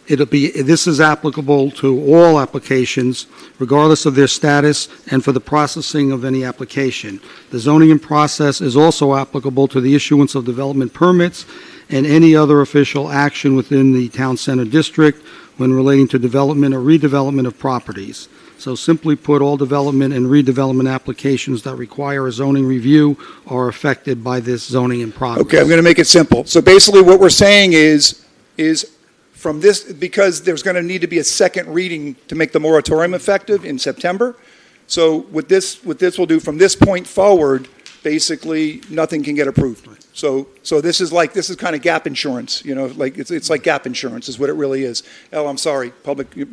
This is applicable to all applications, regardless of their status, and for the processing of any application. The zoning in process is also applicable to the issuance of development permits and any other official action within the Town Center District when relating to development or redevelopment of properties. So simply put, all development and redevelopment applications that require a zoning review are affected by this zoning in progress. Okay, I'm going to make it simple. So basically what we're saying is from this, because there's going to need to be a second reading to make the moratorium effective in September. So what this will do from this point forward, basically nothing can get approved. So this is kind of gap insurance, like it's like gap insurance is what it really is. I'm sorry, public, you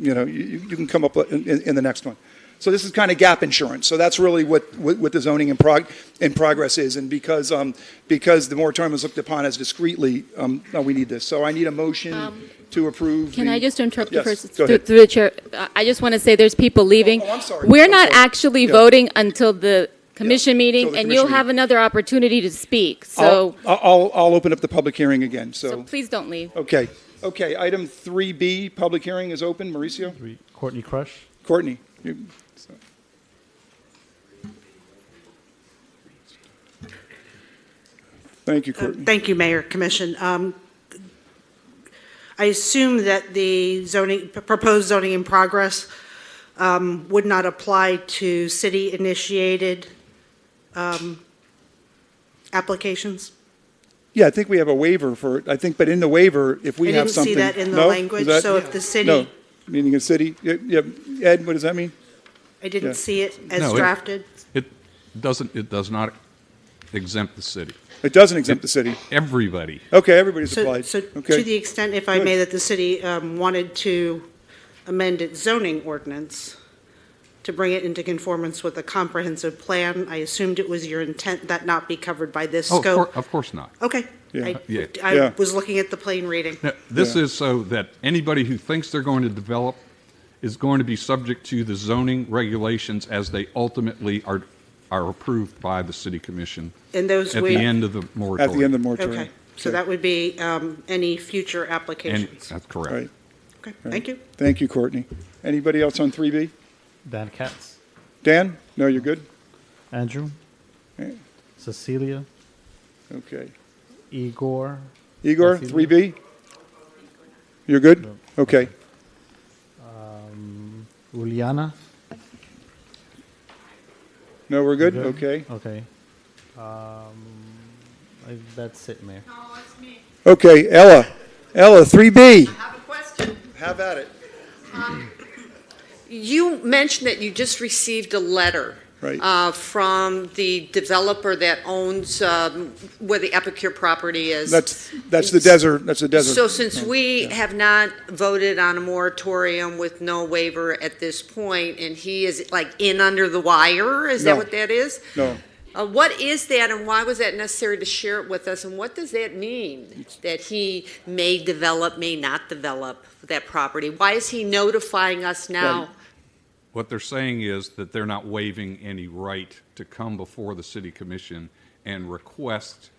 can come up in the next one. So this is kind of gap insurance. So that's really what the zoning in progress is. And because the moratorium is looked upon as discreetly, we need this. So I need a motion to approve. Can I just interrupt you Yes, first? go ahead. Through the chair. I just want to say there's people leaving. I'm sorry. We're I'm not sorry. actually Yeah. voting until the commission meeting, Till the and commission you'll have meeting. another opportunity to speak. So I'll open up the public hearing again. so please don't leave. Okay. Item 3B, public hearing is open. Mauricio? Courtney Crush. Courtney? Thank you, Courtney. Thank you, Mayor, Commission. I assume that the proposed zoning in progress would not apply to city-initiated applications? Yeah, I think we have a waiver for it. I think, but in the waiver, if we I have didn't something. see that in the No? language, Is that- so if the city- No, meaning a city. Yeah, Ed, what does that mean? I didn't Yeah. see it as No, drafted. It does not exempt the city. It doesn't exempt the city. Everybody. Okay, everybody's So applied. to Okay. the extent, if I Good. may, that the city wanted to amend its zoning ordinance to bring it into conformance with a comprehensive plan, I assumed it was your intent that not be covered by this Oh, scope? of course not. Okay. Yeah. I Yeah. was looking at the plain reading. Now, this is so that anybody who thinks they're going to develop is going to be subject to the zoning regulations as they ultimately are approved by the city commission And those at would- the end of the moratorium. At the end of the moratorium. Okay, so that would be any future And applications. that's correct. Right. Okay, thank you. Thank you, Courtney. Anybody else on 3B? Dan Katz. Dan? No, you're good? Andrew. Okay. Cecilia. Okay. Igor. Igor, Cecilia. 3B? You're good? Okay. Juliana. No, we're good? Good? Okay. Okay. That's it, Mayor. Okay, Ella, 3B. have a question. Have at it. You mentioned that you just received a letter Right. from the developer that owns where the Epicure property is. That's the desert, So since we have not voted on a moratorium with no waiver at this point, and he is like in under the wire, is that No. what that is? No. What is that, and why was that necessary to share it with us, and what does that mean, that he may develop, may not develop that property? Why is he notifying us now? Right. What they're saying is that they're not waiving any right to come before the city commission and request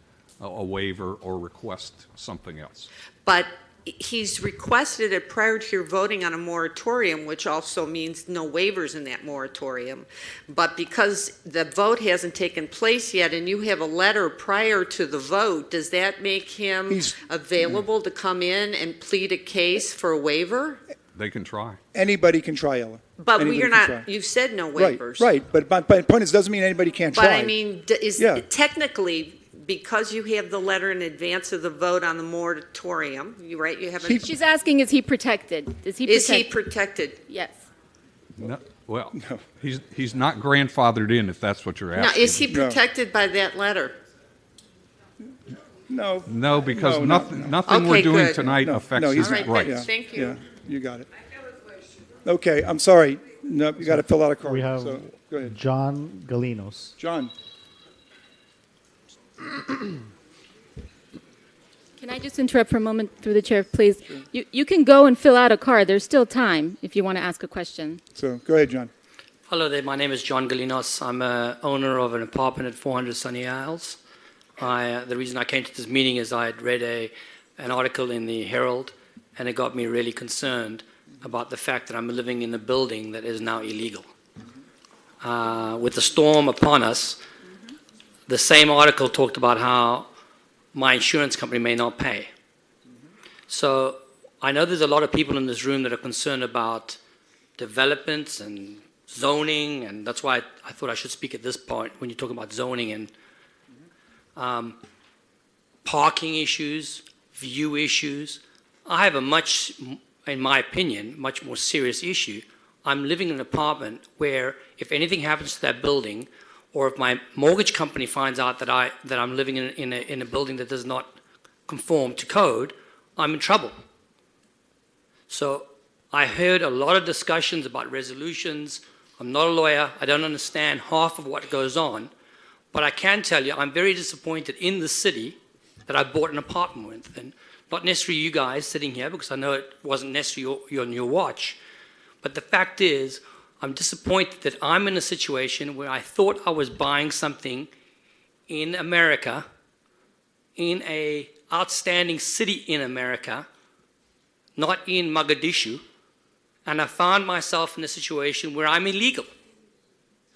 a waiver or request something else. But he's requested it prior to your voting on a moratorium, which also means no waivers in that moratorium. But because the vote hasn't taken place yet and you have a letter prior to the vote, does that make him available to come in and plead a case for a waiver? They can try. Anybody can try, Ella. But Anybody you're can not, try. you've said no Right, waivers. right. But my point is, doesn't mean anybody can't try. But I mean, is Yeah. technically, because you have the letter in advance of the vote on the moratorium, you right, you haven't. She's asking, is he protected? Is he protected? Yes. No, well, he's not grandfathered in if that's what you're Now, asking. is he protected by that letter? No. No, because No, nothing Okay, we're doing good. tonight affects his All right, rights. good. Thank you. Yeah, you got it. Okay, I'm sorry. No, you got to fill out a card. We have So, go ahead. John Galinos. John. Can I just interrupt for a moment through the chair, please? You can go and fill out a card. There's still time if you want to ask a question. So go ahead, John. Hello there, my name is John Galinos. I'm a owner of an apartment at 400 Sunny Isles. The reason I came to this meeting is I had read an article in the Herald, and it got me really concerned about the fact that I'm living in a building that is now illegal. With the storm upon us, the same article talked about how my insurance company may not pay. So I know there's a lot of people in this room that are concerned about developments and zoning, and that's why I thought I should speak at this point when you talk about zoning and parking issues, view issues. I have a much, in my opinion, much more serious issue. I'm living in an apartment where if anything happens to that building, or if my mortgage company finds out that I'm living in a building that does not conform to code, I'm in trouble. So I heard a lot of discussions about resolutions. I'm not a lawyer. I don't understand half of what goes on. But I can tell you I'm very disappointed in the city that I bought an apartment with. And not necessarily you guys sitting here, because I know it wasn't necessarily on your watch. But the fact is, I'm disappointed that I'm in a situation where I thought I was buying something in America, in a outstanding city in America, not in Mogadishu, and I found myself in a situation where I'm illegal.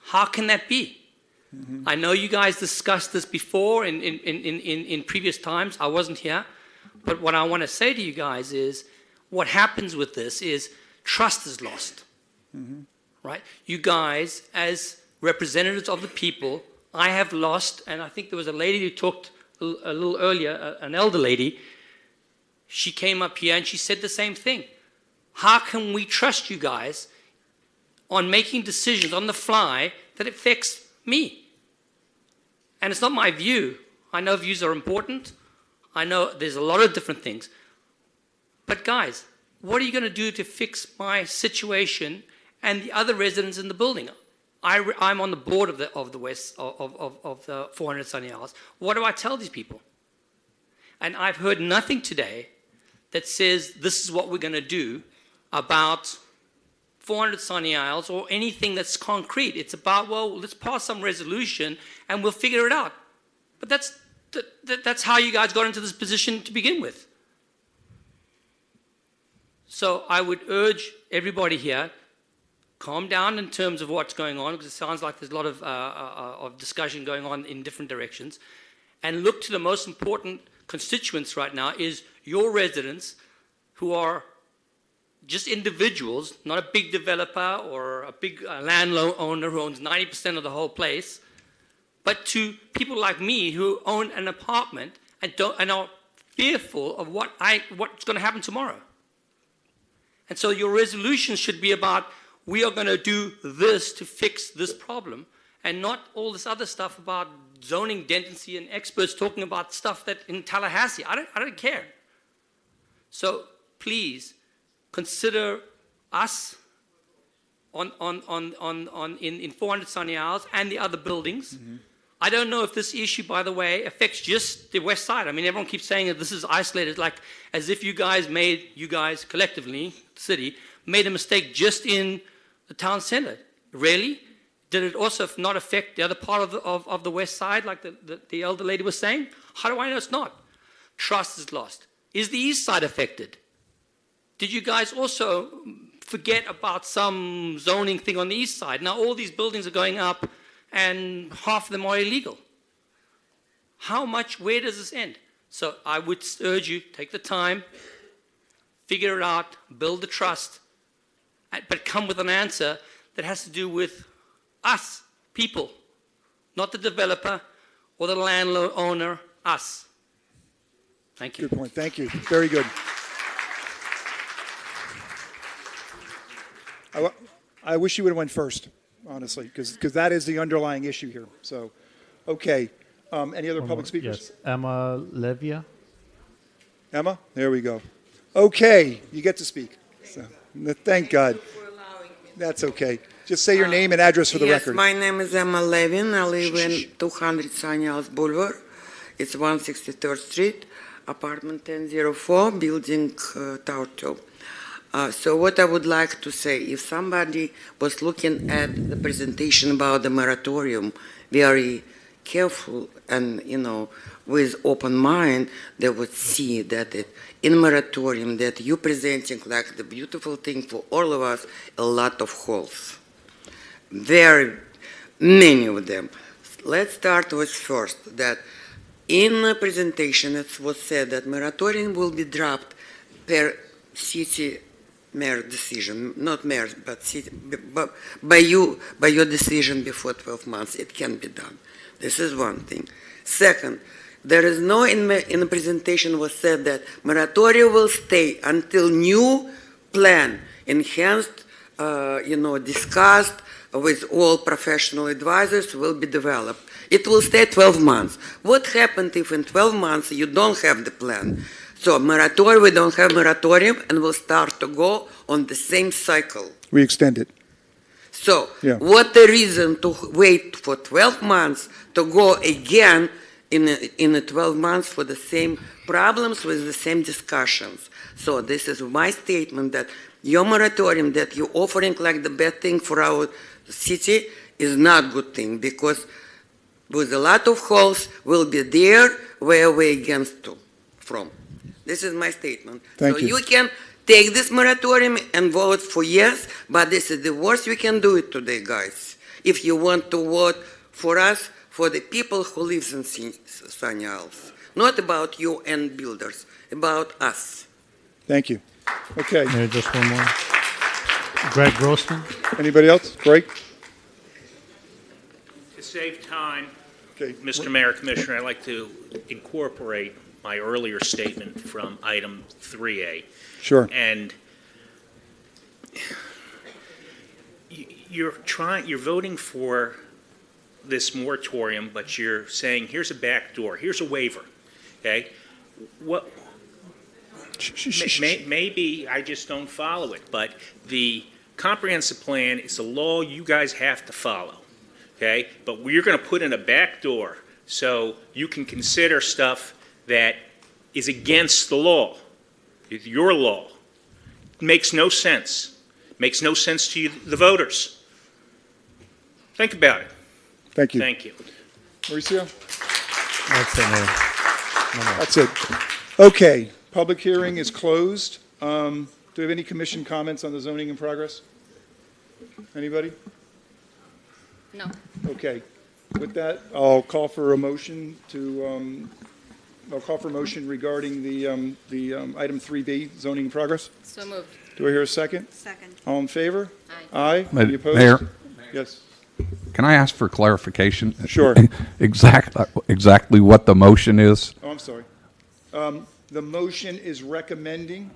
How can that be? I know you guys discussed this before in previous times. I wasn't here. But what I want to say to you guys is, what happens with this is trust is lost. Right? You guys, as representatives of the people, I have lost, and I think there was a lady who talked a little earlier, an elder lady. She came up here and she said the same thing. How can we trust you guys on making decisions on the fly that affects me? And it's not my view. I know views are important. I know there's a lot of different things. But guys, what are you going to do to fix my situation and the other residents in the building? I'm on the board of the 400 Sunny Isles. What do I tell these people? And I've heard nothing today that says this is what we're going to do about 400 Sunny Isles or anything that's concrete. It's about, well, let's pass some resolution and we'll figure it out. But that's how you guys got into this position to begin with. So I would urge everybody here, calm down in terms of what's going on, because it sounds like there's a lot of discussion going on in different directions, and look to the most important constituents right now is your residents, who are just individuals, not a big developer or a big landowner who owns 90% of the whole place, but to people like me who own an apartment and are fearful of what's going to happen tomorrow. And so your resolution should be about, we are going to do this to fix this problem, and not all this other stuff about zoning density and experts talking about stuff that in Tallahassee. I don't care. So please consider us in 400 Sunny Isles and the other buildings. I don't know if this issue, by the way, affects just the west side. I mean, everyone keeps saying that this is isolated, like as if you guys collectively, the city, made a mistake just in the town center. Really? Did it also not affect the other part of the west side, like the elder lady was saying? How do I know it's not? Trust is lost. Is the east side affected? Did you guys also forget about some zoning thing on the east side? Now all these buildings are going up and half of them are illegal. Where does this end? So I would urge you, take the time, figure it out, build the trust, but come with an answer that has to do with us, people, not the developer or the landowner, us. Thank you. Good point. Thank you. Very good. I wish you would have went first, honestly, because that is the underlying issue here. So, okay. Any other public speakers? Yes, Emma Levia. Emma? There we go. Okay, you get to speak. So, thank God. That's okay. Just say your name and address for the record. My name is Emma Levin. I live in 200 Sunny Isles Boulevard. It's 163rd Street, apartment 1004, building Tower 2. So what I would like to say, if somebody was looking at the presentation about the moratorium very careful and, with open mind, they would see that in moratorium that you presenting like the beautiful thing for all of us, a lot of holes. Very many of them. Let's start with first that in the presentation it was said that moratorium will be dropped per city mayor decision, not mayor, but city, by your decision before 12 months. It can be done. This is one thing. Second, there is no in the presentation was said that moratorium will stay until new plan enhanced, discussed with all professional advisors will be developed. It will stay 12 months. What happened if in 12 months you don't have the plan? So moratorium, we don't have moratorium, and we'll start to go on the same cycle. We extend it. So what the reason to wait for 12 months to go again in the 12 months for the same problems with the same discussions? So this is my statement that your moratorium that you're offering like the bad thing for our city is not good thing, because with a lot of holes will be there where we're against to from. This is my statement. Thank so you. You can take this moratorium and vote for yes, but this is the worst we can do it today, guys. If you want to vote for us, for the people who live in Sunny Isles, not about you and builders, about us. Thank you. Okay. Mayor, just one more. Greg Grossman. Anybody else? Greg? To save time, Mr. Mayor, Commissioner, I'd like to incorporate my earlier statement from item 3A. Sure. And you're voting for this moratorium, but you're saying here's a back door, here's a waiver. Okay? What? Maybe I just don't follow it, but the comprehensive plan is a law you guys have to follow. Okay? But we're going to put in a back door so you can consider stuff that is against the law. It's your law. It makes no sense. It makes no sense to you, the voters. Think about it. Thank you. Thank you. Mauricio? That's it, Mayor. No more. That's it. Okay. Public hearing is closed. Do we have any commission comments on the zoning in progress? Anybody? No. Okay. With that, I'll call for a motion regarding the item 3B, zoning in progress. So moved. Do I hear a second? Second. All in favor? Aye. Any opposed? Mayor? Yes. Can I ask for clarification? Sure. Exactly what the motion is? Oh, I'm sorry. The motion is recommending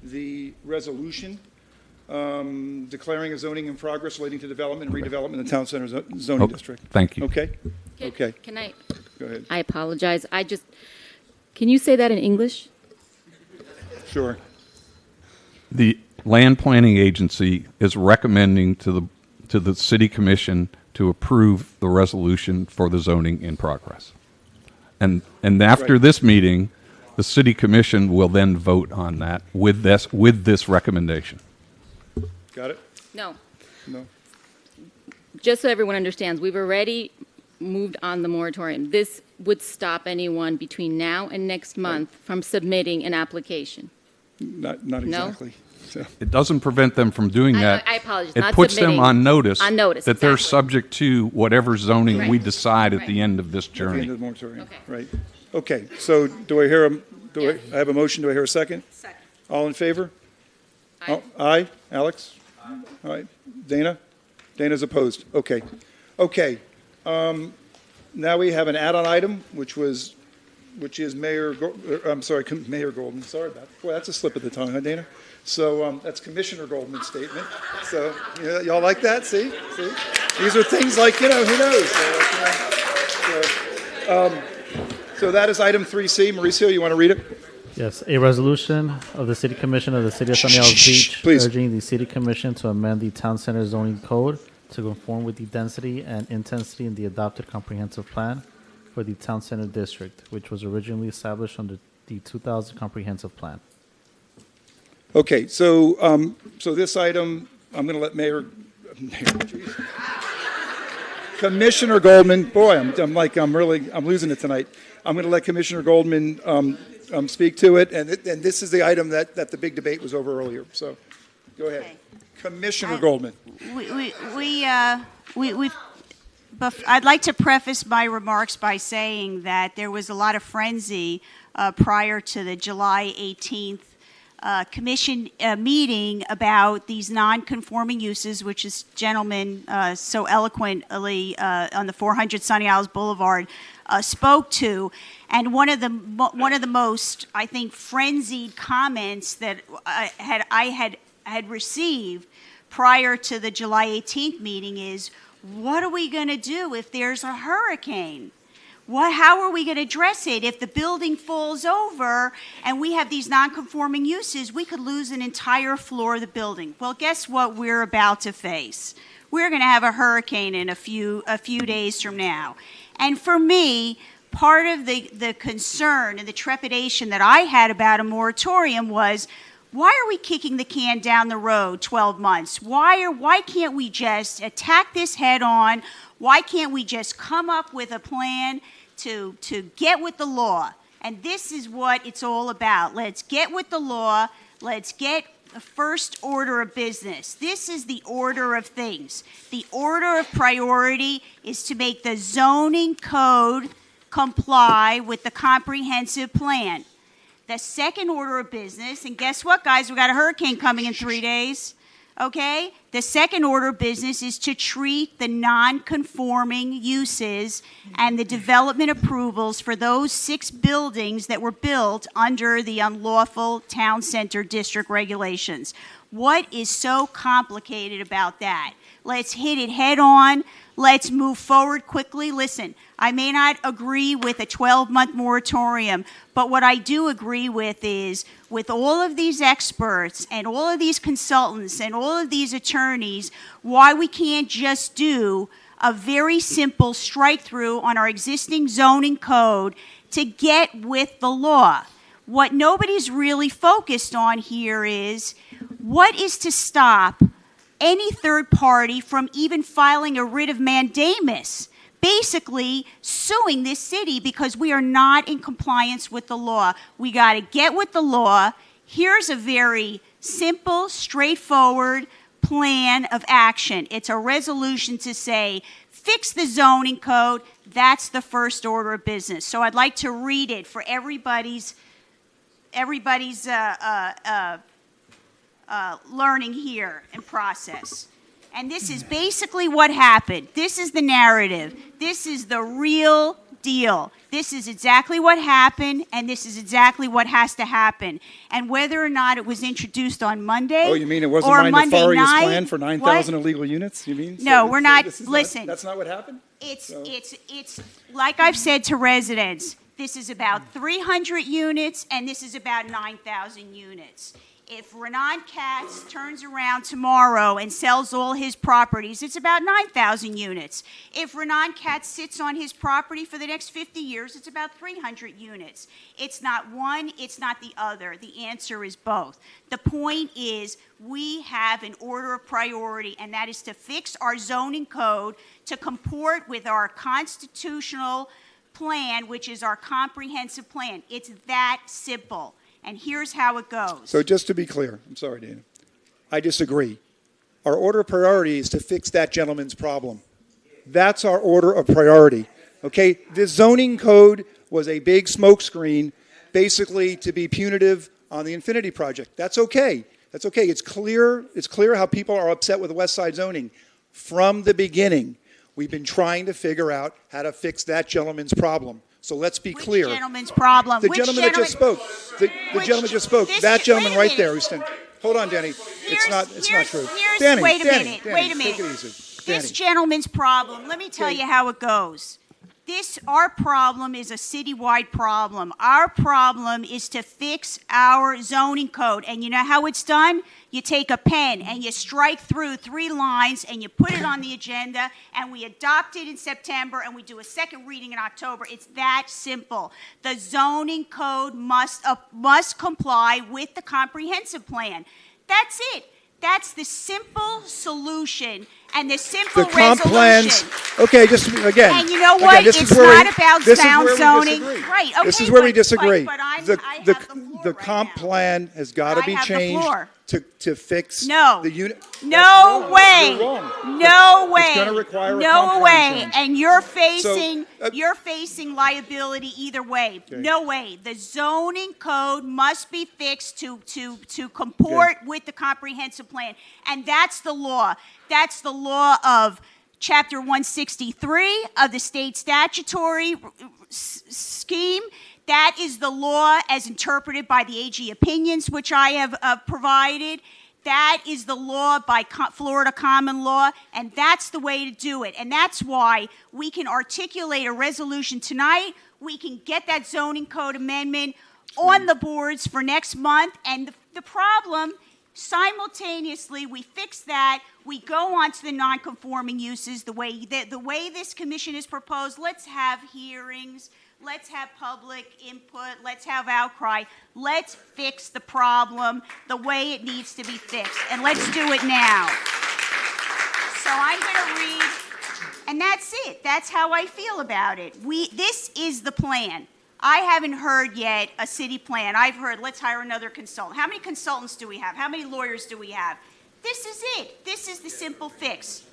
the resolution declaring a zoning in progress relating to development and redevelopment in the town center zoning district. Thank you. Okay? Okay. Can I? Go ahead. I apologize. Can you say that in English? Sure. The Land Planning Agency is recommending to the City Commission to approve the resolution for the zoning in progress. And after this meeting, the city commission will then vote on that with this recommendation. Got it? No. No. Just so everyone understands, we've already moved on the moratorium. This would stop anyone between now and next month from submitting an application. Not No? exactly. So. It doesn't prevent them from doing that. I apologize, It not puts them submitting. on notice. On notice, that they're exactly. subject to whatever zoning we Right. decide at the end of this At the end journey. of the moratorium, right. Okay, so do I hear I have a motion, do I hear a second? Second. All in favor? Aye. Aye, Alex? All right, Dana? Dana's opposed, okay. Okay, now we have an add-on item, which is Mayor, Mayor Goldman, sorry about that. Boy, that's a slip of the tongue, huh, Dana? So that's Commissioner Goldman's statement. So, y'all like that? See? These are things like, who knows? So that is item 3C. Mauricio, you want to read it? Yes, a resolution of the City Commission of the City of Sunny Isles Beach please. urging the City Commission to amend the Town Center zoning code to conform with the density and intensity in the adopted comprehensive plan for the Town Center District, which was originally established under the 2000 comprehensive plan. Okay, so this item, I'm going to let Commissioner Goldman, boy, I'm losing it tonight. I'm going to let Commissioner Goldman speak to it, and this is the item that the big debate was over earlier. So, go ahead, Commissioner Goldman. I'd like to preface my remarks by saying that there was a lot of frenzy prior to the July 18th commission meeting about these non-conforming uses, which this gentleman so eloquently on the 400 Sunny Isles Boulevard spoke to. And one of the most, I think, frenzied comments that I had received prior to the July 18th meeting is, what are we going to do if there's a hurricane? How are we going to address it? If the building falls over and we have these non-conforming uses, we could lose an entire floor of the building. Well, guess what we're about to face? We're going to have a hurricane in a few days from now. And for me, part of the concern and the trepidation that I had about a moratorium was, why are we kicking the can down the road 12 months? Why can't we just attack this head on? Why can't we just come up with a plan to get with the law? And this is what it's all about. Let's get with the law. Let's get the first order of business. This is the order of things. The order of priority is to make the zoning code comply with the comprehensive plan. The second order of business, and guess what, guys? We got a hurricane coming in 3 days. Okay? The second order of business is to treat the non-conforming uses and the development approvals for those 6 buildings that were built under the unlawful town center district regulations. What is so complicated about that? Let's hit it head on. Let's move forward quickly. Listen, I may not agree with a 12-month moratorium, but what I do agree with is, with all of these experts and all of these consultants and all of these attorneys, why we can't just do a very simple strike-through on our existing zoning code to get with the law. What nobody's really focused on here is, what is to stop any third party from even filing a writ of mandamus, basically suing this city because we are not in compliance with the law. We got to get with the law. Here's a very simple, straightforward plan of action. It's a resolution to say, fix the zoning code. That's the first order of business. So I'd like to read it for everybody's learning here and process. And this is basically what happened. This is the narrative. This is the real deal. This is exactly what happened, and this is exactly what has to happen. And whether or not it was introduced on Monday, Oh, you mean it wasn't or my Monday nefarious night, plan for 9,000 illegal units? You mean? No, we're not. Listen. That's not what happened? It's like I've said to residents, this is about 300 units, and this is about 9,000 units. If Renan Katz turns around tomorrow and sells all his properties, it's about 9,000 units. If Renan Katz sits on his property for the next 50 years, it's about 300 units. It's not one, it's not the other. The answer is both. The point is, we have an order of priority, and that is to fix our zoning code to comport with our constitutional plan, which is our comprehensive plan. It's that simple. And here's how it goes. So just to be clear, I'm sorry, Dana, I disagree. Our order of priority is to fix that gentleman's problem. That's our order of priority. Okay? This zoning code was a big smokescreen, basically to be punitive on the Infinity Project. That's okay. That's okay. It's clear how people are upset with West Side zoning. From the beginning, we've been trying to figure out how to fix that gentleman's problem. So let's be clear. Which gentleman's problem? The gentleman that just spoke. The gentleman just spoke. That gentleman right there who's standing. Hold on, Danny. It's not true. Danny, wait a minute. Danny, Wait a minute. take it easy. This Danny. gentleman's problem, let me tell you how it goes. Our problem is a citywide problem. Our problem is to fix our zoning code. And you know how it's done? You take a pen and you strike through 3 lines and you put it on the agenda and we adopt it in September and we do a second reading in October. It's that simple. The zoning code must comply with the comprehensive plan. That's it. That's the simple solution and the simple The comp resolution. plans. Okay, just again. And you know what? Again, this It's is where not about sound zoning. Right, okay. This is where we disagree. But I The have the floor the comp plan has got to I be have the changed floor. to fix No. the unit. No way. You're wrong. No way. It's gonna require a no comp plan way. change. And you're facing liability either way. Okay. No way. The zoning code must be fixed to comport with the comprehensive plan. And that's the law. That's the law of Chapter 163 of the state statutory scheme. That is the law as interpreted by the AG opinions, which I have provided. That is the law by Florida common law, and that's the way to do it. And that's why we can articulate a resolution tonight. We can get that zoning code amendment on the boards for next month. And the problem, simultaneously, we fix that. We go on to the non-conforming uses the way this commission is proposed. Let's have hearings. Let's have public input. Let's have outcry. Let's fix the problem the way it needs to be fixed. And let's do it now. So I'm going to read, and that's it. That's how I feel about it. This is the plan. I haven't heard yet a city plan. I've heard, let's hire another consultant. How many consultants do we have? How many lawyers do we have? This is it. This is the simple fix.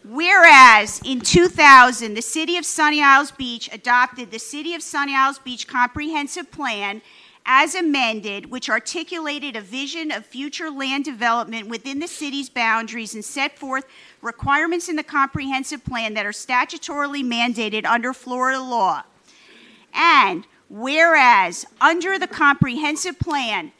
Whereas in 2000, the City of Sunny Isles Beach adopted the City of Sunny Isles Beach Comprehensive Plan as amended, which articulated a vision of future land development within the city's boundaries and set forth requirements in the comprehensive plan that are statutorily mandated under Florida law. And whereas under the comprehensive plan,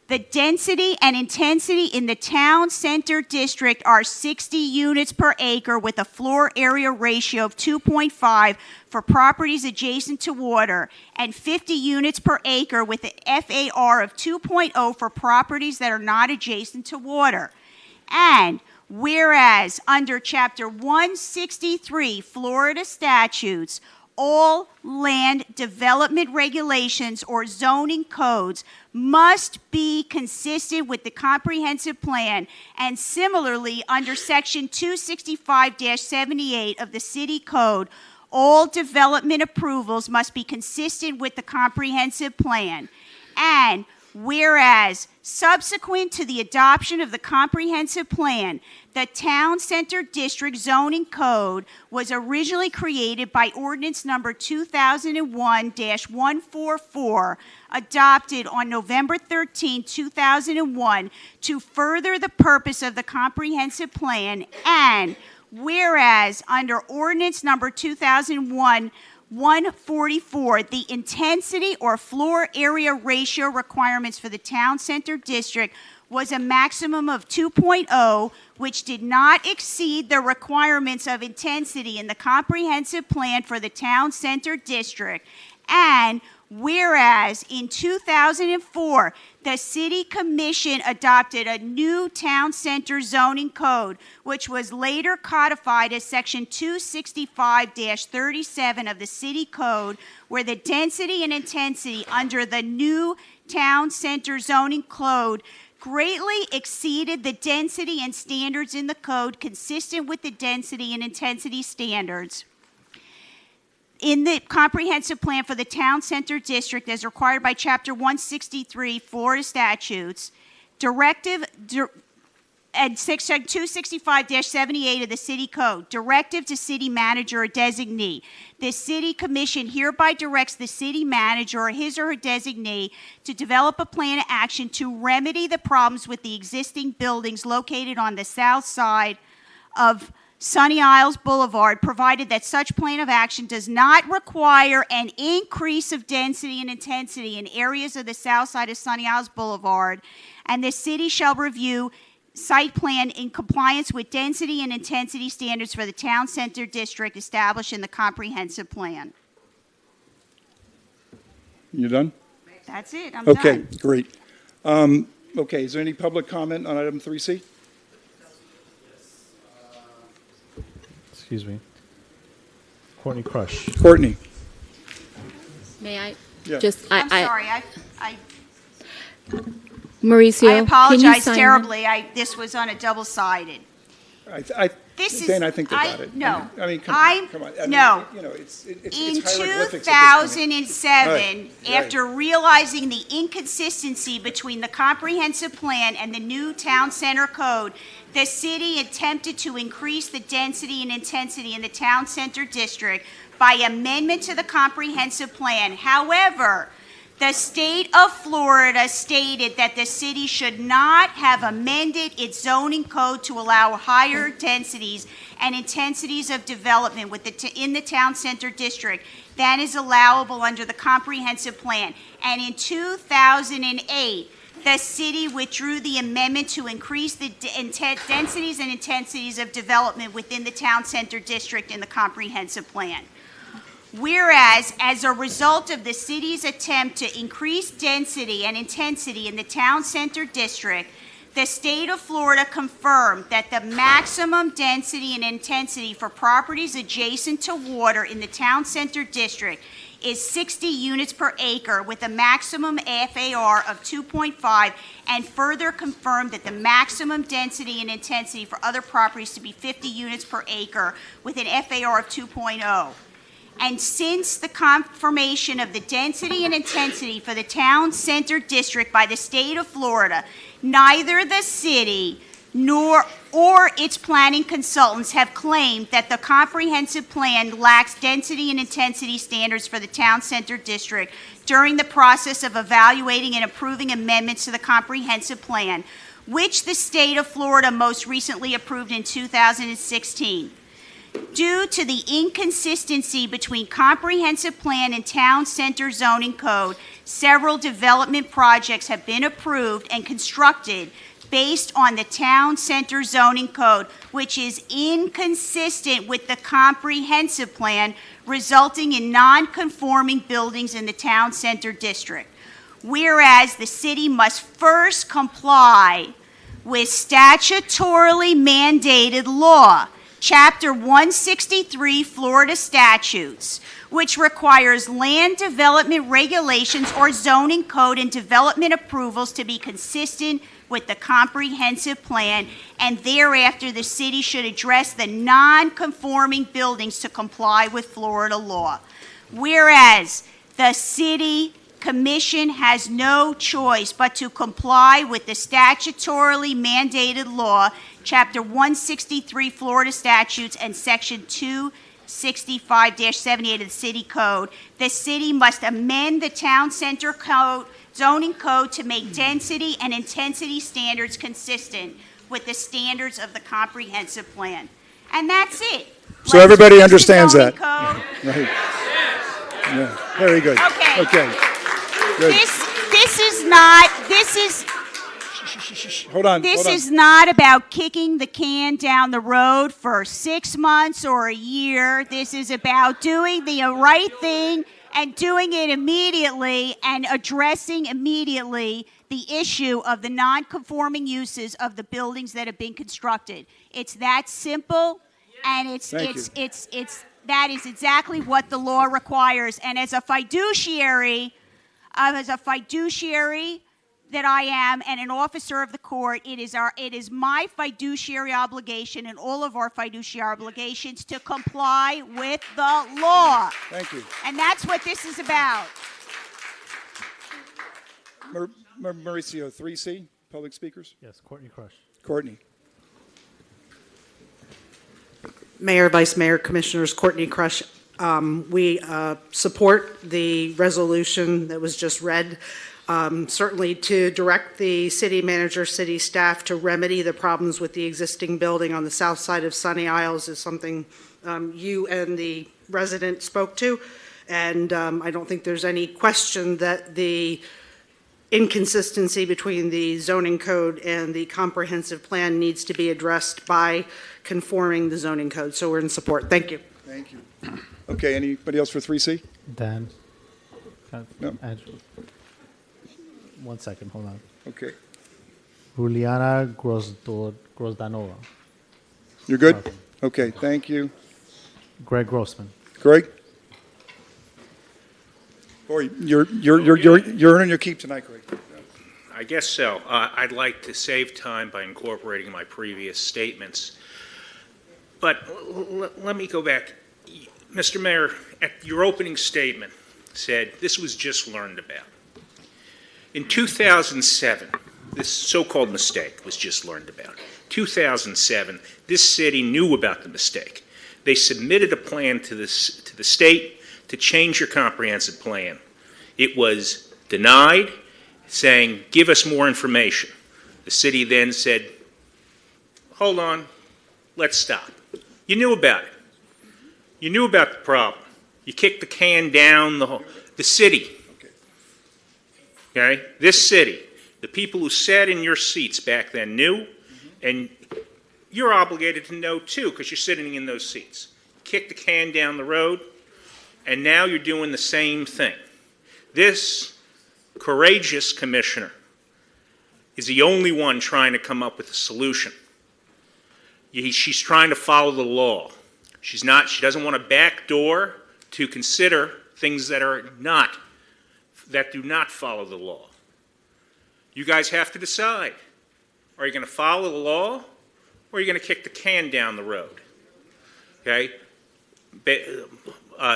the density and intensity in the town center district are 60 units per acre with a floor area ratio of 2.5 for properties adjacent to water and 50 units per acre with an FAR of 2.0 for properties that are not adjacent to water. And whereas under Chapter 163 Florida statutes, all land development regulations or zoning codes must be consistent with the comprehensive plan, and similarly, under Section 265-78 of the City Code, all development approvals must be consistent with the comprehensive plan. And whereas, subsequent to the adoption of the comprehensive plan, the Town Center District Zoning Code was originally created by Ordinance Number 2001-144, adopted on November 13, 2001, to further the purpose of the comprehensive plan. And whereas, under Ordinance Number 2001-144, the intensity or floor area ratio requirements for the Town Center District was a maximum of 2.0, which did not exceed the requirements of intensity in the comprehensive plan for the Town Center District. And Whereas in 2004, the City Commission adopted a new town center zoning code, which was later codified as Section 265-37 of the City Code, where the density and intensity under the new town center zoning code greatly exceeded the density and standards in the code consistent with the density and intensity standards in the comprehensive plan for the town center district as required by Chapter 163 Florida statutes, and Section 265-78 of the City Code, directive to city manager or designee. The City Commission hereby directs the city manager or his or her designee to develop a plan of action to remedy the problems with the existing buildings located on the south side of Sunny Isles Boulevard, provided that such plan of action does not require an increase of density and intensity in areas of the south side of Sunny Isles Boulevard, and the city shall review site plan in compliance with density and intensity standards for the town center district established in the comprehensive plan. You done? That's it, I'm done. Okay, great. Okay, is there any public comment on item 3C? Excuse me. Courtney Crush. Courtney. May I Yeah. just, I'm sorry, Mauricio, I can you apologize sign terribly. This was on a double-sided. This Jane, I think they got it. No. I mean, come I- on. Come on. I mean, no. You know, it's In hieroglyphics at this point. 2007, Right. after realizing the inconsistency between the comprehensive plan and the new town center code, the city attempted to increase the density and intensity in the town center district by amendment to the comprehensive plan. However, the state of Florida stated that the city should not have amended its zoning code to allow higher densities and intensities of development in the town center district than is allowable under the comprehensive plan. And in 2008, the city withdrew the amendment to increase the densities and intensities of development within the town center district in the comprehensive plan. Whereas, as a result of the city's attempt to increase density and intensity in the town center district, the state of Florida confirmed that the maximum density and intensity for properties adjacent to water in the town center district is 60 units per acre with a maximum FAR of 2.5, and further confirmed that the maximum density and intensity for other properties to be 50 units per acre with an FAR of 2.0. And since the confirmation of the density and intensity for the town center district by the state of Florida, neither the city nor its planning consultants have claimed that the comprehensive plan lacks density and intensity standards for the town center district during the process of evaluating and approving amendments to the comprehensive plan, which the state of Florida most recently approved in 2016. Due to the inconsistency between comprehensive plan and town center zoning code, several development projects have been approved and constructed based on the town center zoning code, which is inconsistent with the comprehensive plan, resulting in non-conforming buildings in the town center district. Whereas the city must first comply with statutorily mandated law, Chapter 163 Florida statutes, which requires land development regulations or zoning code and development approvals to be consistent with the comprehensive plan, and thereafter the city should address the non-conforming buildings to comply with Florida law. Whereas the city commission has no choice but to comply with the statutorily mandated law, Chapter 163 Florida statutes and Section 265-78 of the City Code. The city must amend the town center code, zoning code to make density and intensity standards consistent with the standards of the comprehensive plan. And that's it. So Let's everybody use the understands zoning that. code. Right. Yeah, very good. Okay. Okay. Good. This is Hold on. This hold on. is not about kicking the can down the road for 6 months or a year. This is about doing the right thing and doing it immediately and addressing immediately the issue of the non-conforming uses of the buildings that have been constructed. It's that simple, and that is exactly what the law requires. And as a fiduciary that I am and an officer of the court, it is my fiduciary obligation and all of our fiduciary obligations to comply with the law. Thank you. And that's what this is about. Mauricio, 3C, public speakers. Yes, Courtney Crush. Courtney. Mayor, Vice Mayor, Commissioners, Courtney Crush. We support the resolution that was just read. Certainly to direct the city manager, city staff to remedy the problems with the existing building on the south side of Sunny Isles is something you and the resident spoke to. And I don't think there's any question that the inconsistency between the zoning code and the comprehensive plan needs to be addressed by conforming the zoning code. So we're in support. Thank you. Thank you. Okay, anybody else for 3C? Dan. No. Andrew. 1 second, hold on. Okay. Juliana Grozdanova. You're good? Okay, thank you. Greg Grossman. Greg? Boy, you're earning your keep tonight, Greg. I guess so. I'd like to save time by incorporating my previous statements. But let me go back. Mr. Mayor, at your opening statement said this was just learned about. In 2007, this so-called mistake was just learned about. 2007, this city knew about the mistake. They submitted a plan to the state to change your comprehensive plan. It was denied, saying, give us more information. The city then said, hold on, let's stop. You knew about it. You knew about the problem. You kicked the can down the city. Okay? This city, the people who sat in your seats back then knew, and you're obligated to know too, because you're sitting in those seats. Kick the can down the road, and now you're doing the same thing. This courageous commissioner is the only one trying to come up with a solution. She's trying to follow the law. She doesn't want a back door to consider things that do not follow the law. You guys have to decide. Are you going to follow the law, or are you going to kick the can down the road? Okay?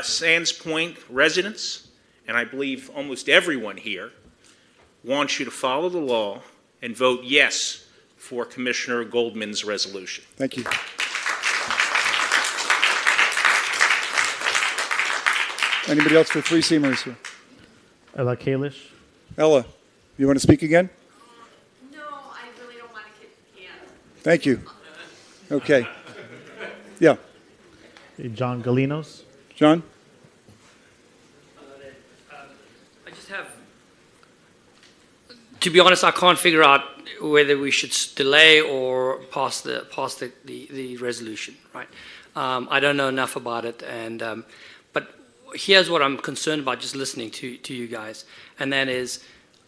Sands Point residents, and I believe almost everyone here, wants you to follow the law and vote yes for Commissioner Goldman's resolution. Thank you. Anybody else for 3C, Mauricio? Ella Kalish. Ella, you want to speak again? No, I really don't want to kick the can. Thank you. Okay. Yeah. John Galinos. John? I just have, to be honest, I can't figure out whether we should delay or pass the resolution, right? I don't know enough about it, and but here's what I'm concerned about just listening to you guys, and that is,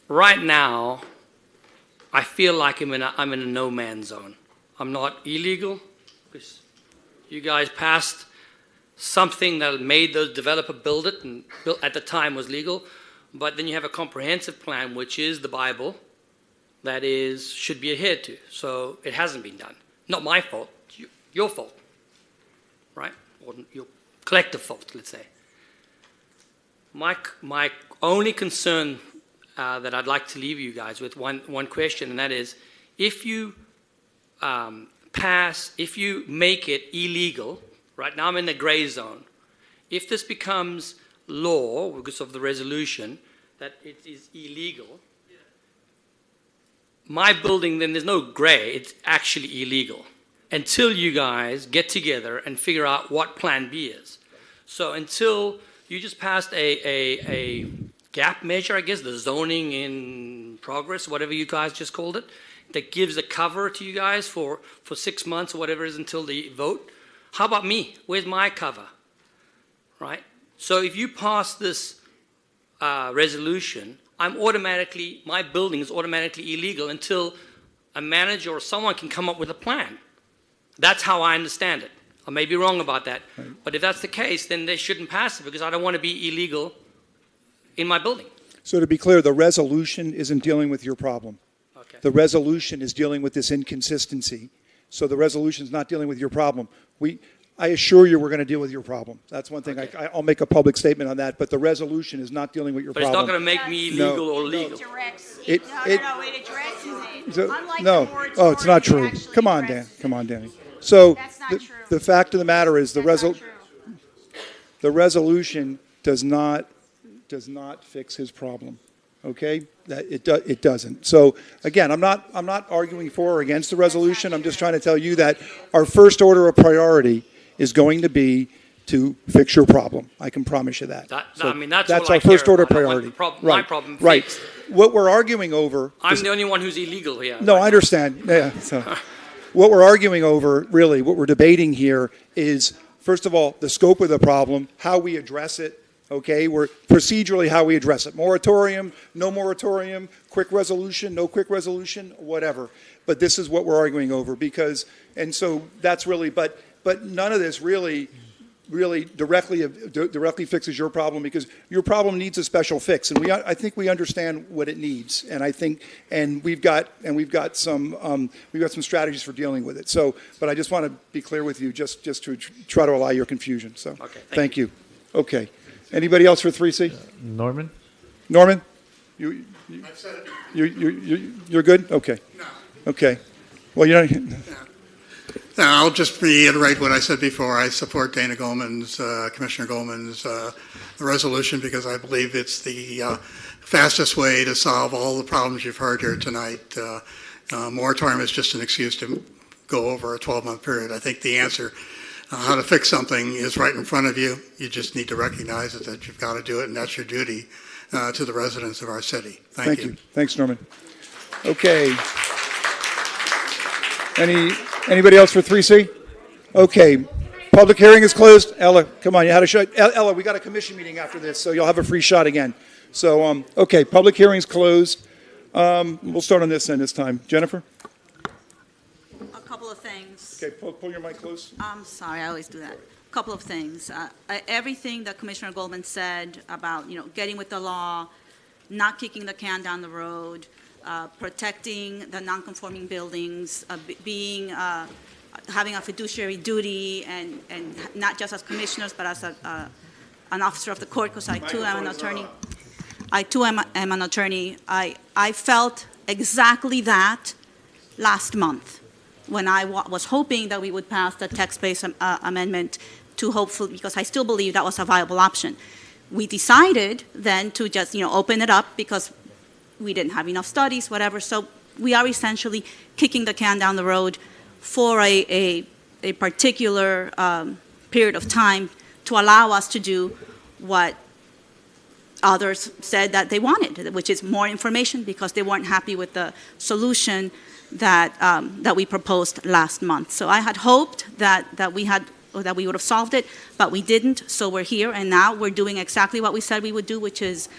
right now, I feel like I'm in a no man's zone. I'm not illegal because you guys passed something that made the developer build it, and at the time was legal. But then you have a comprehensive plan, which is the Bible, that should be adhered to. So it hasn't been done. Not my fault, your fault, right? Or your collective fault, let's say. My only concern that I'd like to leave you guys with one question, and that is, if you if you make it illegal, right now I'm in the gray zone. If this becomes law, because of the resolution, that it is illegal, my building, then there's no gray, it's actually illegal. Until you guys get together and figure out what plan B is. So until you just passed a gap measure, I guess, the zoning in progress, whatever you guys just called it, that gives a cover to you guys for 6 months or whatever it is until the vote. How about me? Where's my cover? Right? So if you pass this resolution, my building is automatically illegal until a manager or someone can come up with a plan. That's how I understand it. I may be wrong about that. Right. But if that's the case, then they shouldn't pass it because I don't want to be illegal in my building. So to be clear, the resolution isn't dealing with your problem. Okay. The resolution is dealing with this inconsistency. So the resolution is not dealing with your problem. I assure you we're going to deal with your problem. That's one thing. Okay. I'll make a public statement on that, but the resolution is not dealing with your But it's problem. not going to make me illegal or legal. It addresses it. So- Unlike no. the moratorium, Oh, it's not it true. actually Come on, Dan. addresses Come on, Danny. So That's not true. the fact of the matter is That's not true. the resolution does not fix his problem. Okay? It doesn't. So again, I'm not arguing for or against the resolution. I'm just trying to tell you that our first order of priority is going to be to fix your problem. I can promise you that. That's So all that's I our first care order about. I want priority. the problem- Right. my problem Right. fixed. What we're arguing over. I'm the only one who's illegal here. No, I understand. Yeah. So, what we're arguing over, really, what we're debating here is, first of all, the scope of the problem, how we address it. Okay, we're procedurally how we address it. Moratorium, no moratorium, quick resolution, no quick resolution, whatever. But this is what we're arguing over because, and so that's really, but none of this really directly fixes your problem because your problem needs a special fix, and I think we understand what it needs, and I think, and we've got some strategies for dealing with it. So, but I just want to be clear with you, just to try to allay your confusion. So, Okay, thank you. Okay, anybody else for 3C? Norman? Norman, I've said it. you're good. Okay. No. Okay. Well, you know. No, I'll just reiterate what I said before. I support Dana Goldman's, Commissioner Goldman's resolution because I believe it's the fastest way to solve all the problems you've heard here tonight. Moratorium is just an excuse to go over a 12-month period. I think the answer, how to fix something, is right in front of you. You just need to recognize it, that you've got to do it, and that's your duty to the residents of our city. Thank you. Thanks, Norman. Okay. Anybody else for 3C? Okay. Public hearing is closed. Ella, come on, you had a shot. Ella, we got a commission meeting after this, so you'll have a free shot again. So, okay, public hearing's closed. We'll start on this end this time. Jennifer? A couple of things. Okay, pull your mic close. I'm sorry, I always do that. A couple of things. Everything that Commissioner Goldman said about, getting with the law, not kicking the can down the road, protecting the non-conforming buildings, having a fiduciary duty, and not just as commissioners, but as an officer of the court, because I too am an attorney. I too am an attorney. I felt exactly that last month when I was hoping that we would pass the text-based amendment to hopefully, because I still believe that was a viable option. We decided then to just, open it up because we didn't have enough studies, whatever. So we are essentially kicking the can down the road for a particular period of time to allow us to do what others said that they wanted, which is more information because they weren't happy with the solution that we proposed last month. So I had hoped that we would have solved it, but we didn't. So we're here, and now we're doing exactly what we said we would do, which is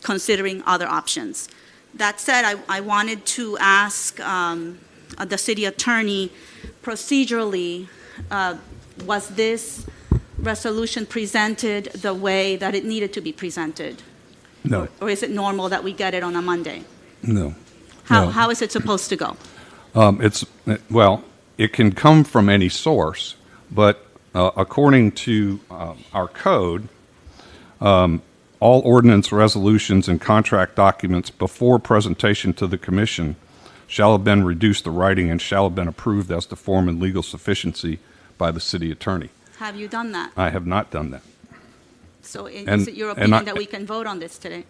considering other options. That said, I wanted to ask the city attorney, procedurally, was this resolution presented the way that it needed to be presented? No. Or is it normal that we get it on a Monday? No. How is it supposed to go? It can come from any source, but according to our code, all ordinance resolutions and contract documents before presentation to the commission shall have been reduced to writing and shall have been approved as to form and legal sufficiency by the city attorney. Have you done that? I have not done that. So is it your opinion that we can vote on this today?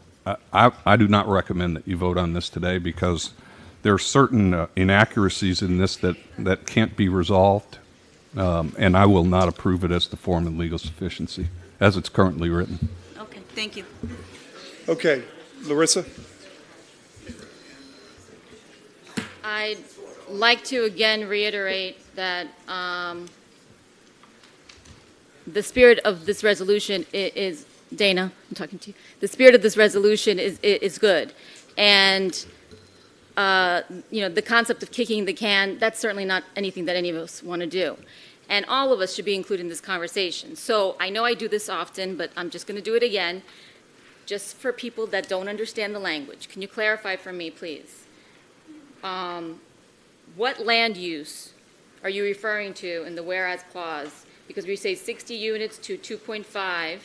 I do not recommend that you vote on this today because there are certain inaccuracies in this that can't be resolved, and I will not approve it as to form and legal sufficiency as it's currently written. Okay, thank you. Okay, Larissa? I'd like to again reiterate that the spirit of this resolution is, Dana, I'm talking to you. The spirit of this resolution is good. And, the concept of kicking the can, that's certainly not anything that any of us want to do. And all of us should be included in this conversation. So I know I do this often, but I'm just going to do it again, just for people that don't understand the language. Can you clarify for me, please? What land use are you referring to in the whereas clause? Because we say 60 units to 2.5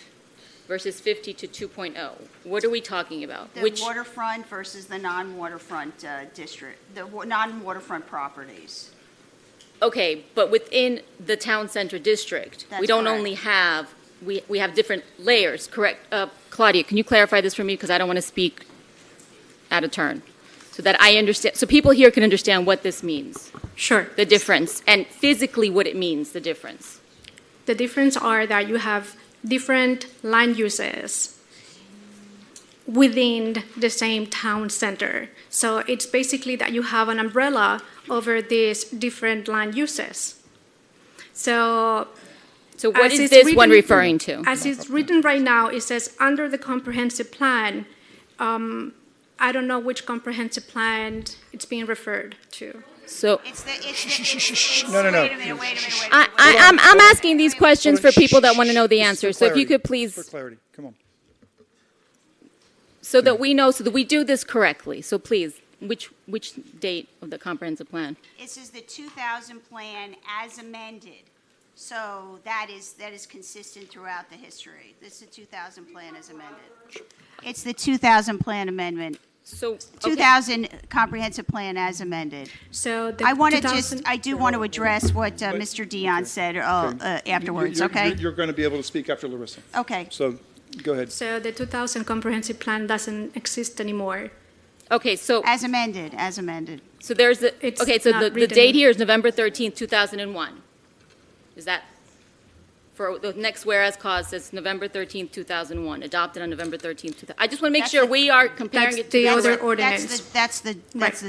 versus 50 to 2.0. What are we talking about? The waterfront versus the non-waterfront district, the non-waterfront properties. Okay, but within the town center district, we That's don't correct. only have, we have different layers, correct? Claudia, can you clarify this for me? Because I don't want to speak out of turn. So that I understand, so people here can understand what this means. Sure. The difference, and physically what it means, the difference. The difference are that you have different land uses within the same town center. So it's basically that you have an umbrella over these different land uses. So what as is it's this one referring to? As it's written right now, it says under the comprehensive plan. I don't know which comprehensive plan it's being referred to. So No. I'm asking these questions for people that want to know the answer. So if you could For please, clarity, come on. so that we know, so that we do this correctly. So please, which date of the comprehensive plan? This is the 2000 plan as amended. So that is consistent throughout the history. This is the 2000 plan as amended. It's the 2000 plan amendment. So 2000 comprehensive plan as amended. So I want to I do want to address what Mr. Dion said afterwards, okay? You're going to be able to speak after Larissa. Okay. So, go ahead. So the 2000 comprehensive plan doesn't exist anymore. Okay, so As amended. so there's the It's okay. So not the written. date here is November 13th, 2001. Is that for the next whereas clause says November 13th, 2001, adopted on November 13th, 2000. I just want to make That's sure the- we are comparing That's it to the other correct- ordinance. That's the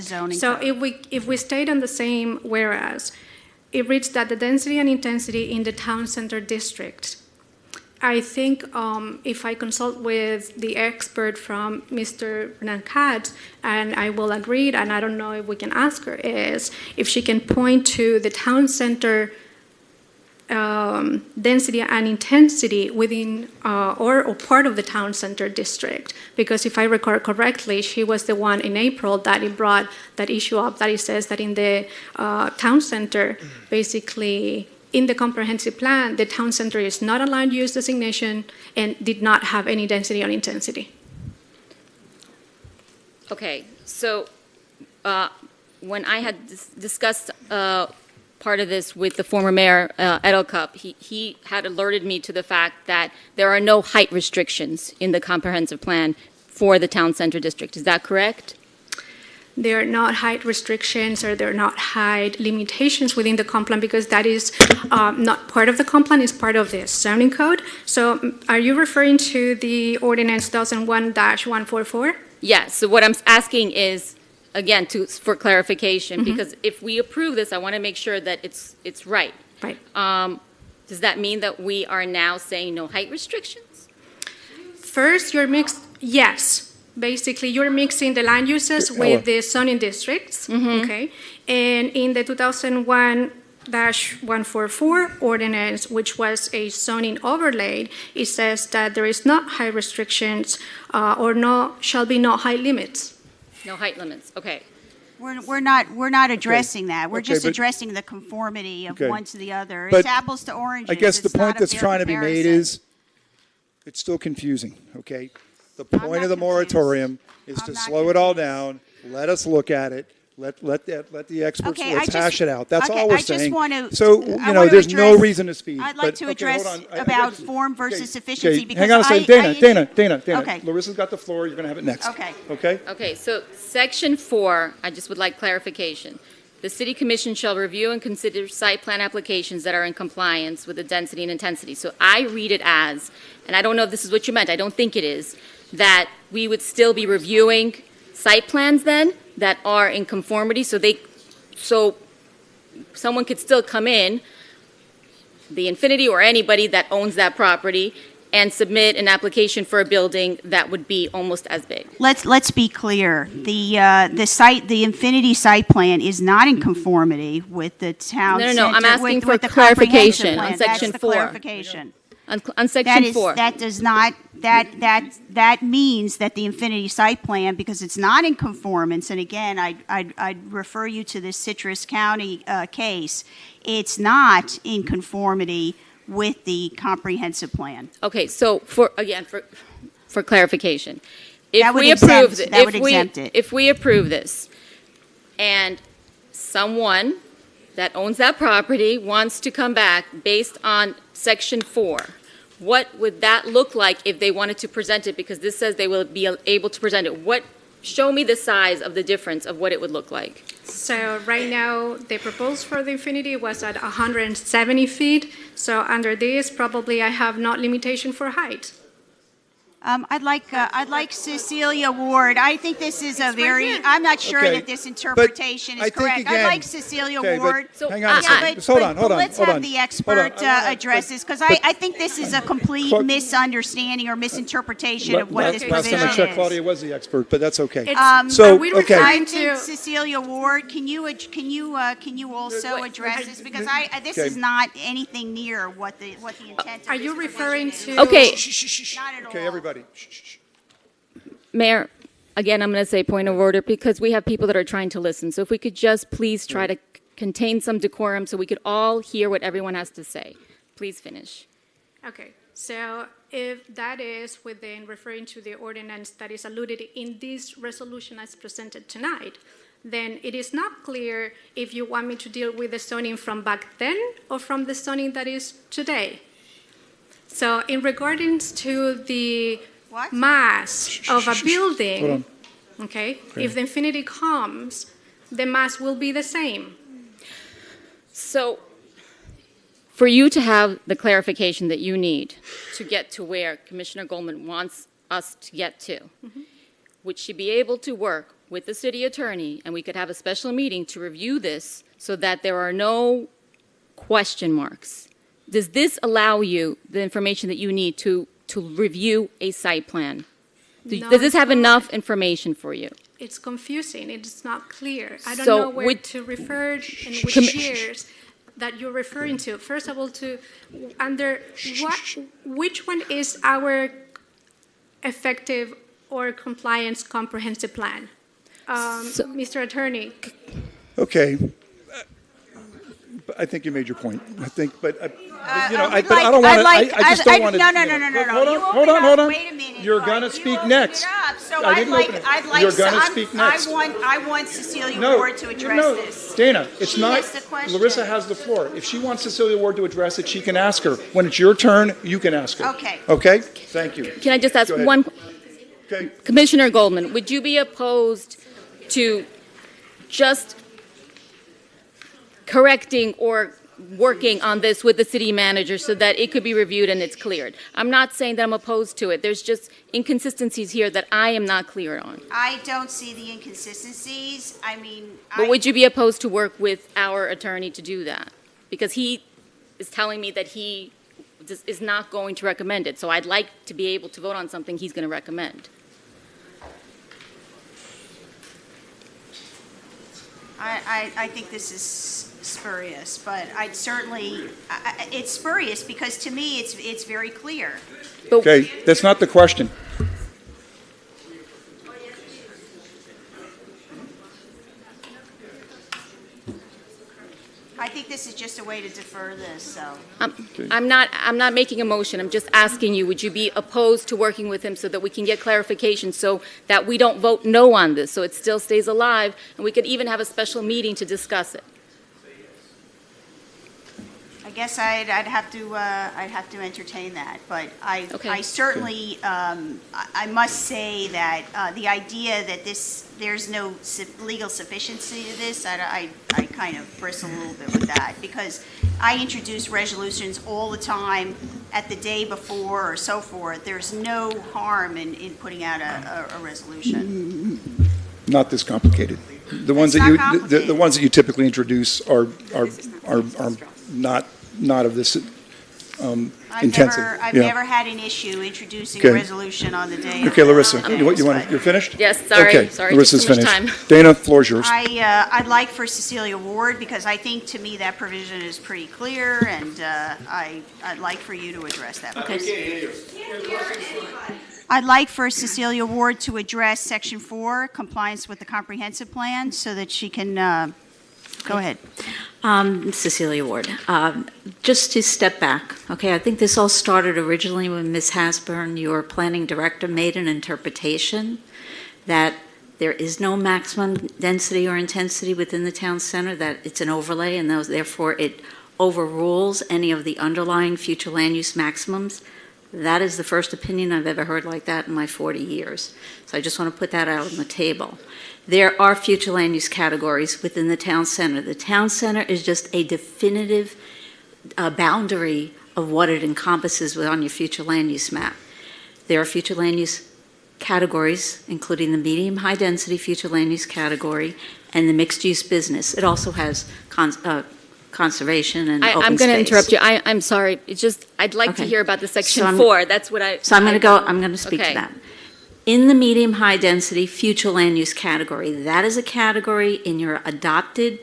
zoning So code. if we stayed on the same whereas, it reads that the density and intensity in the town center district. I think if I consult with the expert from Mr. Hernan Katz, and I will agree, and I don't know if we can ask her, is if she can point to the town center density and intensity within or part of the town center district. Because if I recall correctly, she was the one in April that it brought that issue up, that it says that in the town center, basically in the comprehensive plan, the town center is not a land use designation and did not have any density or intensity. Okay, so when I had discussed part of this with the former mayor, Edelcup, he had alerted me to the fact that there are no height restrictions in the comprehensive plan for the town center district. Is that correct? There are not height restrictions or there are not height limitations within the comp plan because that is not part of the comp plan, it's part of the zoning code. So are you referring to the ordinance 2001-144? Yes, so what I'm asking is, again, for clarification, because if we approve this, I want to make sure that it's right. Right. Does that mean that we are now saying no height restrictions? First, you're mixed, yes. Basically, you're mixing the land uses with the zoning districts, okay? And in the 2001-144 ordinance, which was a zoning overlay, it says that there is not height restrictions shall be no height limits. No height limits, okay. We're not addressing that. We're Okay, just but- addressing the conformity of Okay. one to the other. But It's apples to oranges. I guess the It's not point a that's fair trying to be made comparison. is, it's still confusing, okay? The point of the moratorium is to slow it all down, let us look at it, let the experts, Okay, let's hash it out. That's okay, all we're I just saying. wanna- So, I you know, wanna there's no address- reason to speed. I'd like but- to okay, address hold on. about form versus efficiency Okay, because hang on a second. Dana. Okay. Larissa's got the floor, you're gonna have it next. Okay. Okay? Okay, so section 4, I just would like clarification. The city commission shall review and consider site plan applications that are in compliance with the density and intensity. So I read it as, and I don't know if this is what you meant, I don't think it is, that we would still be reviewing site plans then that are in conformity, so someone could still come in the Infinity or anybody that owns that property and submit an application for a building that would be almost as big. Let's be clear. The Infinity site plan is not in conformity with the town No, center. I'm asking with for the comprehensive clarification plan. on section That's the 4. clarification. On section 4. That does not, that means that the Infinity site plan, because it's not in conformance, and again, I'd refer you to the Citrus County case, it's not in conformity with the comprehensive plan. Okay, so for clarification, That would exempt it. if we approve this, and someone that owns that property wants to come back based on section 4, what would that look like if they wanted to present it? Because this says they will be able to present it. Show me the size of the difference of what it would look like. So right now, the proposal for the Infinity was at 170 feet. So under this, probably I have not limitation for height. I'd like Cecilia Ward. I think this is a very, I'm not sure Okay, that this interpretation but I is think correct. I'd again- like Cecilia okay, but Ward. hang on a second. Just hold on. Let's have the expert address this, because I think this is a complete But- misunderstanding or misinterpretation of what this Last time I provision checked, is. Claudia was the expert, but that's okay. So, okay. I think Cecilia Ward, can you also address this, because this Okay. is not anything near what the intent of Are you referring to? Okay. Not at all. Okay, everybody. Mayor, again, I'm going to say point of order because we have people that are trying to listen. So if we could just please try to contain some decorum so we could all hear what everyone has to say. Please finish. Okay, so if that is within referring to the ordinance that is alluded in this resolution as presented tonight, then it is not clear if you want me to deal with the zoning from back then or from the zoning that is today. So in regards to the mass of a building, Hold okay, Okay. if the Infinity comes, the mass will be the same. So for you to have the clarification that you need to get to where Commissioner Goldman wants us to get to, would she be able to work with the city attorney and we could have a special meeting to review this so that there are no question marks? Does this allow you the information that you need to review a site plan? No, Does this it's have not. enough information for you? It's confusing. It's not clear. I don't So know where would- to refer and which Com- years that you're referring to. First of all, under which one is our effective or compliance comprehensive plan? Mr. Attorney. Okay. I think you made your point. I think, but I don't want to. I just don't want to. No. Hold on. Wait a minute. You're gonna speak next. So I didn't open it. You're gonna speak next. I want Cecilia No, Ward to address no, this. Dana, it's She not. has the question. Larissa has the floor. If she wants Cecilia Ward to address it, she can ask her. When it's your turn, you can ask her. Okay. Okay. Thank you. Can I just ask Go ahead. one? Okay. Commissioner Goldman, would you be opposed to just correcting or working on this with the city manager so that it could be reviewed and it's cleared? I'm not saying that I'm opposed to it. There's just inconsistencies here that I am not clear on. I don't see the inconsistencies. I mean, But would you be opposed to work with our attorney to do that? Because he is telling me that he is not going to recommend it. So I'd like to be able to vote on something he's going to recommend. I think this is spurious, but I'd certainly, it's spurious because to me, it's very clear. Okay. That's not the question. I think this is just a way to defer this, so. I'm not making a motion. I'm just asking you, would you be opposed to working with him so that we can get clarification so that we don't vote no on this, so it still stays alive, and we could even have a special meeting to discuss it? I guess I'd have to entertain that, but I certainly, I must say that the idea that there's no legal sufficiency to this, I kind of bristle a little bit with that, because I introduce resolutions all the time at the day before or so forth. There's no harm in putting out a resolution. Not this complicated. The ones It's that not the ones that you typically introduce are not of this intensive. I've Yeah. never had an issue introducing Okay. a resolution on the day. Okay, of, Larissa, of you minutes, want, but- you're finished? Yes, sorry, Okay, sorry, Larissa's took too much finished. time. Dana, floor's yours. I'd like for Cecilia Ward, because I think to me that provision is pretty clear, and I'd like for you to address that. I'd like for Cecilia Ward to address Section 4, compliance with the comprehensive plan, so that she can, go ahead. Cecilia Ward. Just to step back, okay, I think this all started originally when Ms. Hasburn, your planning director, made an interpretation that there is no maximum density or intensity within the town center, that it's an overlay, and therefore it overrules any of the underlying future land use maximums. That is the first opinion I've ever heard like that in my 40 years. So I just want to put that out on the table. There are future land use categories within the town center. The town center is just a definitive boundary of what it encompasses on your future land use map. There are future land use categories, including the medium-high density future land use category and the mixed-use business. It also has conservation and open I'm going to space. interrupt you. I'm sorry. It's just, I'd like to Okay. hear about the Section So 4. That's what I... So I'm going to speak Okay. to that. In the medium-high density future land use category, that is a category in your adopted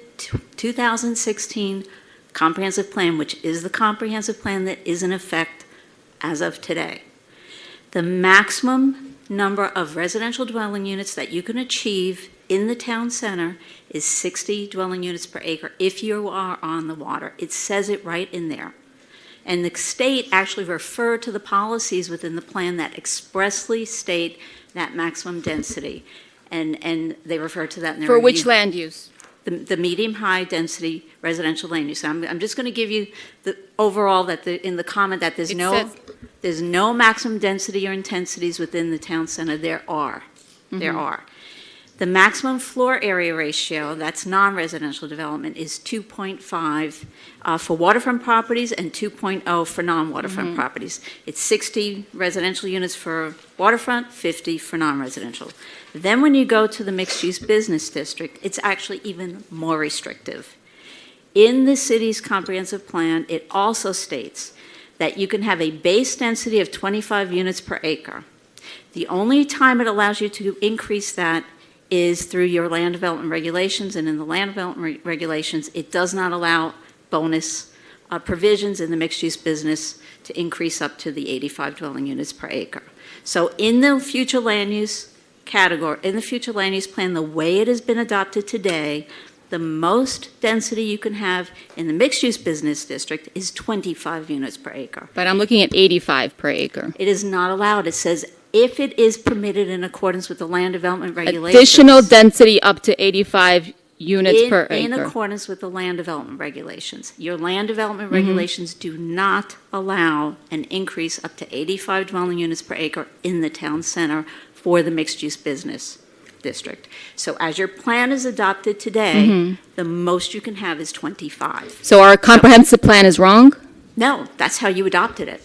2016 comprehensive plan, which is the comprehensive plan that is in effect as of today. The maximum number of residential dwelling units that you can achieve in the town center is 60 dwelling units per acre if you are on the water. It says it right in there. And the state actually referred to the policies within the plan that expressly state that maximum density. And they refer to that in their For which review. land use? The medium-high density residential land use. I'm just going to give you the overall that in the comment that It there's no maximum density or intensities within the town center. There are. There are. The maximum floor area ratio, that's non-residential development, is 2.5 for waterfront properties and 2.0 for non-waterfront properties. It's 60 residential units for waterfront, 50 for non-residential. Then when you go to the mixed-use business district, it's actually even more restrictive. In the city's comprehensive plan, it also states that you can have a base density of 25 units per acre. The only time it allows you to increase that is through your land development regulations, and in the land development regulations, it does not allow bonus provisions in the mixed-use business to increase up to the 85 dwelling units per acre. So in the future land use category, in the future land use plan, the way it has been adopted today, the most density you can have in the mixed-use business district is 25 units per acre. But I'm looking at 85 per acre. It is not allowed. It says if it is permitted in accordance with the land development regulations. Additional density up to 85 units per In acre. accordance with the land development regulations. Your land development regulations do not allow an increase up to 85 dwelling units per acre in the town center for the mixed-use business district. So as your plan is adopted today, the most you can have is 25. So our comprehensive plan is wrong? No, that's how you adopted it.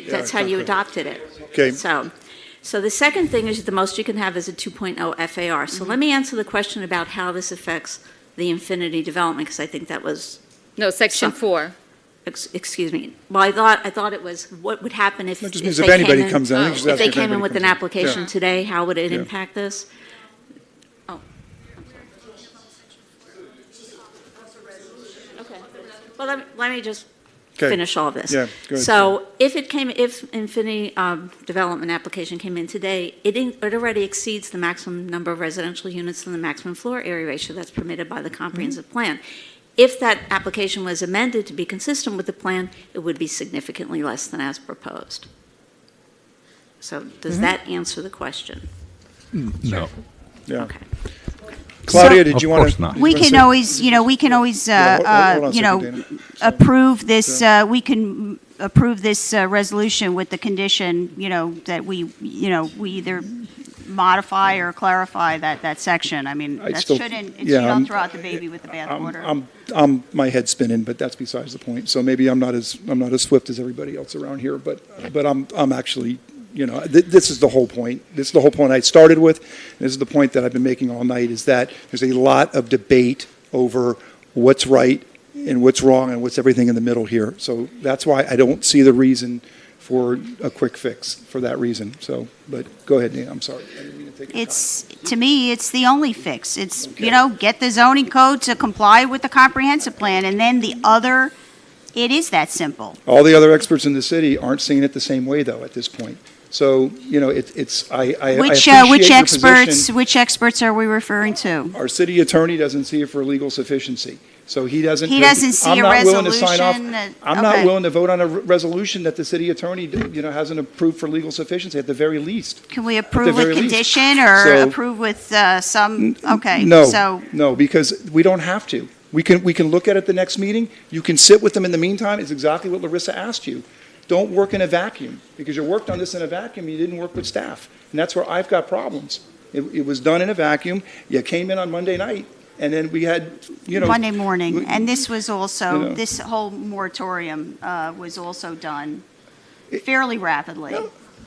That's how you adopted it. Okay. So the second thing is the most you can have is a 2.0 FAR. So let me answer the question about how this affects the infinity development, because I think that was... No, Section 4. Excuse me. Well, I thought it was what would happen if, just if means they if anybody came in, comes in. I think she's if asking they if came in anybody with an comes in. application Yeah. today, how would it Yeah. impact this? Oh, okay. Well, let me just Okay. finish all this. Yeah, go ahead. So if Infinity development application came in today, it already exceeds the maximum number of residential units and the maximum floor area ratio that's permitted by the comprehensive plan. If that application was amended to be consistent with the plan, it would be significantly less than as proposed. So does that answer the question? No. Yeah. Okay. Claudia, did Of you want course to? not. We can always, Yeah, hold on a second, Dana. approve this, we can approve this resolution with the condition, that we either modify or clarify that section. I mean, I that still- shouldn't, yeah, you I'm- don't throw out the baby with the bathwater. I'm my head's spinning, but that's besides the point. So maybe I'm not as swift as everybody else around here, but I'm actually, this is the whole point. This is the whole point I started with. This is the point that I've been making all night, is that there's a lot of debate over what's right and what's wrong and what's everything in the middle here. So that's why I don't see the reason for a quick fix for that reason. So, but go ahead, Dana, I'm sorry. I didn't mean to take your time. To me, it's the only fix. It's, get the zoning code to comply with the comprehensive plan, and then it is that simple. All the other experts in the city aren't seeing it the same way, though, at this point. So, I appreciate Which experts are we referring to? Our city attorney doesn't see it for legal sufficiency. So he doesn't see I'm a not willing to sign off. resolution. I'm not willing to vote on a resolution that the city attorney, hasn't approved for legal sufficiency at the very least. Can we approve very with least. condition or So- approve with some, okay, No, so. no, because we don't have to. We can look at it the next meeting. You can sit with them in the meantime. It's exactly what Larissa asked you. Don't work in a vacuum, because you worked on this in a vacuum, you didn't work with staff. And that's where I've got problems. It was done in a vacuum. You came in on Monday night, and then we had, Monday morning, and this was also, You know. this whole moratorium was also done fairly rapidly.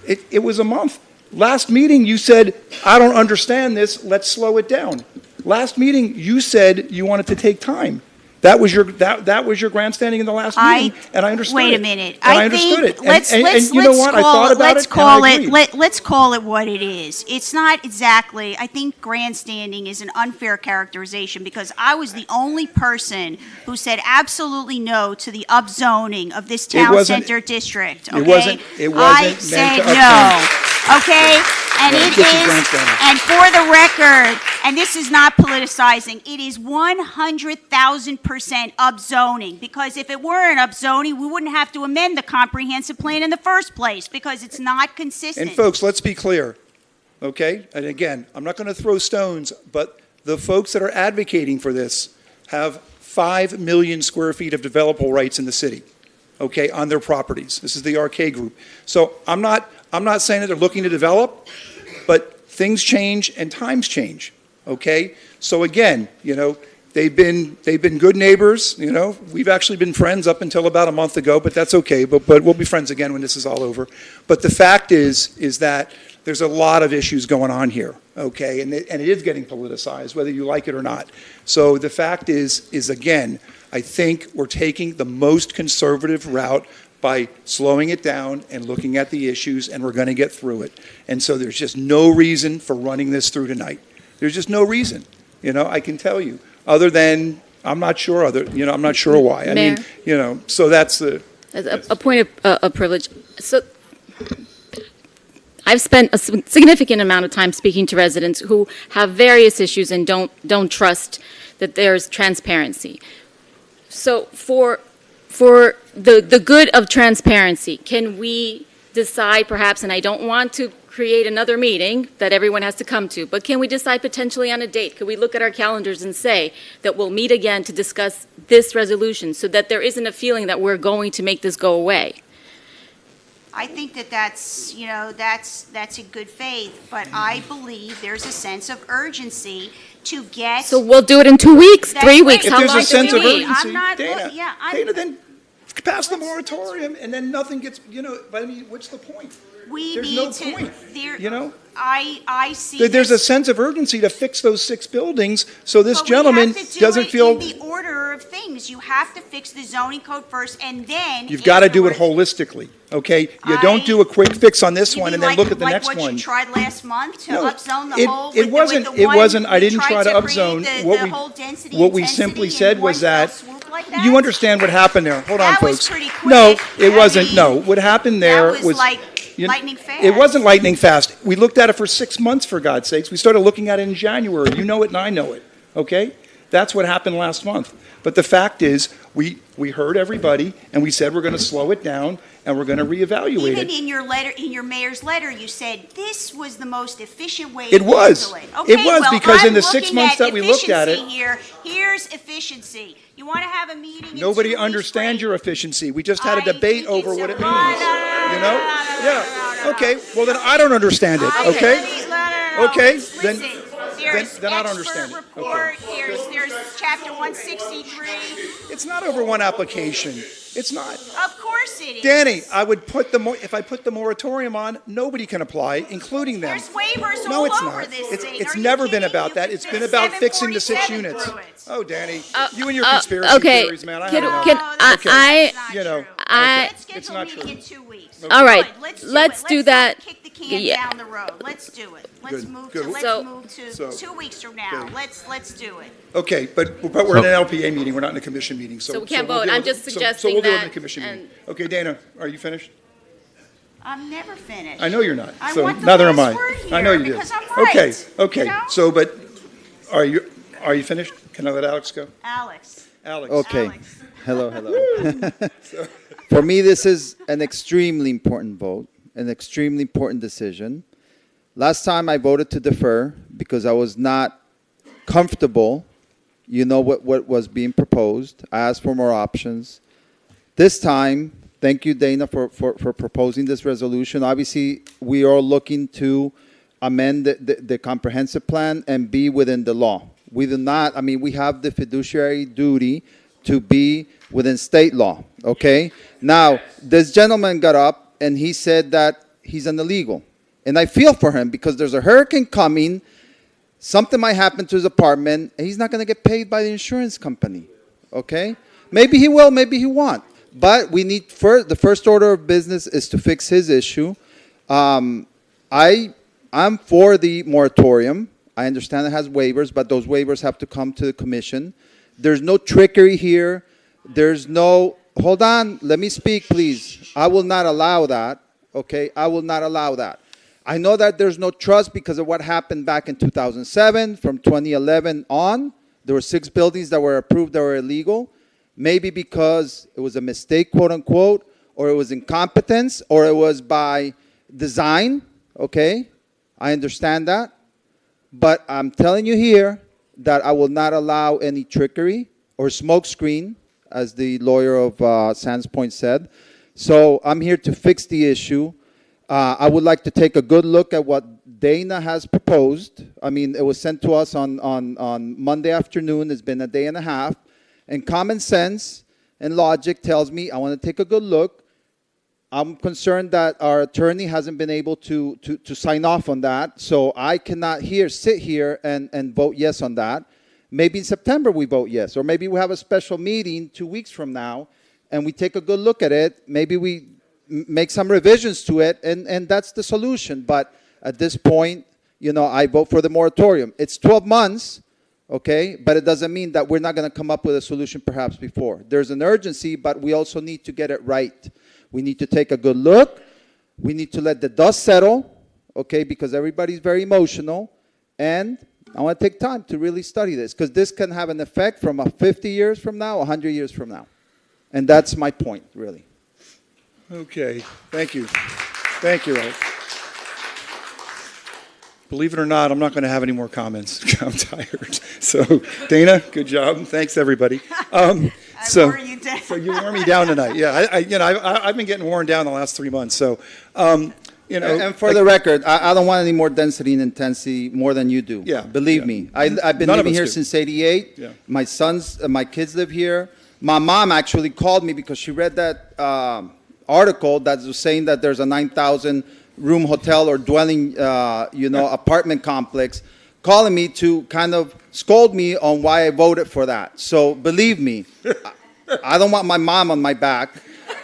It was a month. Last meeting, you said, I don't understand this, let's slow it down. Last meeting, you said you wanted to take time. That was your grandstanding in the last meeting, and I understood it. Wait a minute. And I understood it. Let's And you know what? I thought about it, and I agreed. let's call it what it is. It's not exactly, I think grandstanding is an unfair characterization, because I was the only person who said absolutely no to the upzoning of this town wasn't- center district, it okay? wasn't I meant said to no, okay? And No, it this is is, grandstanding. and for the record, and this is not politicizing, it is 100,000% upzoning, because if it weren't upzoning, we wouldn't have to amend the comprehensive plan in the first place, because it's not consistent. And folks, let's be clear, okay? And again, I'm not going to throw stones, but the folks that are advocating for this have 5 million square feet of developable rights in the city, okay, on their properties. This is the RK group. So I'm not saying that they're looking to develop, but things change and times change, okay? So again, they've been good neighbors, We've actually been friends up until about a month ago, but that's okay. But we'll be friends again when this is all over. But the fact is that there's a lot of issues going on here, okay? And it is getting politicized, whether you like it or not. So the fact is again, I think we're taking the most conservative route by slowing it down and looking at the issues, and we're going to get through it. And so there's just no reason for running this through tonight. There's just no reason, I can tell you, other than I'm not sure I'm not sure why. I Mayor? mean, so that's the... As a point of privilege, so I've spent a significant amount of time speaking to residents who have various issues and don't trust that there's transparency. So for the good of transparency, can we decide perhaps, and I don't want to create another meeting that everyone has to come to, but can we decide potentially on a date? Could we look at our calendars and say that we'll meet again to discuss this resolution so that there isn't a feeling that we're going to make this go away? I think that's in good faith, but I believe there's a sense of urgency to get. So we'll do it in 2 weeks, 3 weeks. If How there's long a sense do of we need? urgency, I'm not, Dana, yeah, Dana, then pass the moratorium, and then nothing gets, but I mean, what's the point? we There's need no to. point, There, I see. There's a this- sense of urgency to fix those 6 buildings, so this But gentleman we have to do doesn't it feel... in the order of things. You have to fix the zoning code first, and then You've got to do it afterwards- holistically, okay? You don't do a quick fix on this You one mean and then look at the like next what one. you tried last month to No, upzone the whole. It wasn't, I didn't try to upzone. What we simply said was that, you understand what happened there. Hold on, That was folks. pretty quick. No, it I wasn't, mean, no. What happened there That was. was like you- lightning fast. It wasn't lightning fast. We looked at it for 6 months, for God's sakes. We started looking at it in January. You know it and I know it, okay? That's what happened last month. But the fact is, we heard everybody, and we said we're going to slow it down, and we're going to reevaluate Even it. in your letter, in your mayor's letter, you said this was the most efficient way. It was. To do it. It Okay, was, well, because in I'm the 6 looking months that we looked at it- efficiency here. Here's efficiency. You want to have a meeting? in Nobody 2 weeks, understands great. your efficiency. We just had a I debate think over it's what a- it means. You know? Yeah. Okay. Well, then I don't understand it. Okay. Okay. Then there's then I don't expert understand it. report, Okay. there's chapter 163. It's not over one application. It's not. Of course it is. Danny, I would put if I put the moratorium on, nobody can apply, including them. There's waivers No, all it's over not. this thing. It's Are you never been kidding? about You that. could It's fit been about fixing the 747 6 units. through it. Oh, Danny, you and your conspiracy okay. theories, man. I Can- don't know. can I- Okay. I- you know, I- okay. Let's schedule It's a not meeting true. in 2 weeks. All right, Good. let's it. do Let's that. not kick the can Yeah. down the road. Let's do it. Let's Good, move good. to So- to 2 weeks from now. Okay. Let's do it. Okay, but we're in an LPA meeting. We're not in a commission meeting. So So we can't we'll vote. deal I'm with just it. So suggesting we'll deal with it in that the commission and- meeting. Okay, Dana, are you finished? I'm never finished. I know you're not. I So want the neither am last I. word I know here you do. because I'm right, Okay, okay. you know? So, but are you finished? Can I let Alex go? Alex. Alex. Okay. Hello. For me, this is an extremely important vote, an extremely important decision. Last time I voted to defer because I was not comfortable, what was being proposed. I asked for more options. This time, thank you, Dana, for proposing this resolution. Obviously, we are looking to amend the comprehensive plan and be within the law. We do not, we have the fiduciary duty to be within state law, okay? Now, this gentleman got up and he said that he's an illegal. And I feel for him because there's a hurricane coming, something might happen to his apartment, and he's not going to get paid by the insurance company, okay? Maybe he will, maybe he won't. But we need, the first order of business is to fix his issue. I'm for the moratorium. I understand it has waivers, but those waivers have to come to the commission. There's no trickery here. There's no, hold on, let me speak, please. I will not allow that, okay? I will not allow that. I know that there's no trust because of what happened back in 2007. From 2011 on, there were 6 buildings that were approved that were illegal. Maybe because it was a mistake, quote unquote, or it was incompetence, or it was by design, okay? I understand that. But I'm telling you here that I will not allow any trickery or smokescreen, as the lawyer of Sands Point said. So I'm here to fix the issue. I would like to take a good look at what Dana has proposed. It was sent to us on Monday afternoon. It's been a day and a half. And common sense and logic tells me I want to take a good look. I'm concerned that our attorney hasn't been able to sign off on that. So I cannot sit here and vote yes on that. Maybe in September we vote yes. Or maybe we have a special meeting 2 weeks from now and we take a good look at it. Maybe we make some revisions to it and that's the solution. But at this point, I vote for the moratorium. It's 12 months. Okay, but it doesn't mean that we're not going to come up with a solution perhaps before. There's an urgency, but we also need to get it right. We need to take a good look. We need to let the dust settle, okay, because everybody's very emotional. And I want to take time to really study this because this can have an effect from 50 years from now, 100 years from now. And that's my point, really. Okay, thank you. Thank you, Alex. Believe it or not, I'm not going to have any more comments. I'm tired. So, Dana, good job. Thanks, everybody. So you wore me down tonight. Yeah, I've been getting worn down the last 3 months. So, And for the record, I don't want any more density and intensity more than you do. Yeah, Believe me. I've been None of living us here do. since '88. Yeah. My kids live here. My mom actually called me because she read that article that was saying that there's a 9,000 room hotel or dwelling, apartment complex, calling me to kind of scold me on why I voted for that. So believe me, I don't want my mom on my back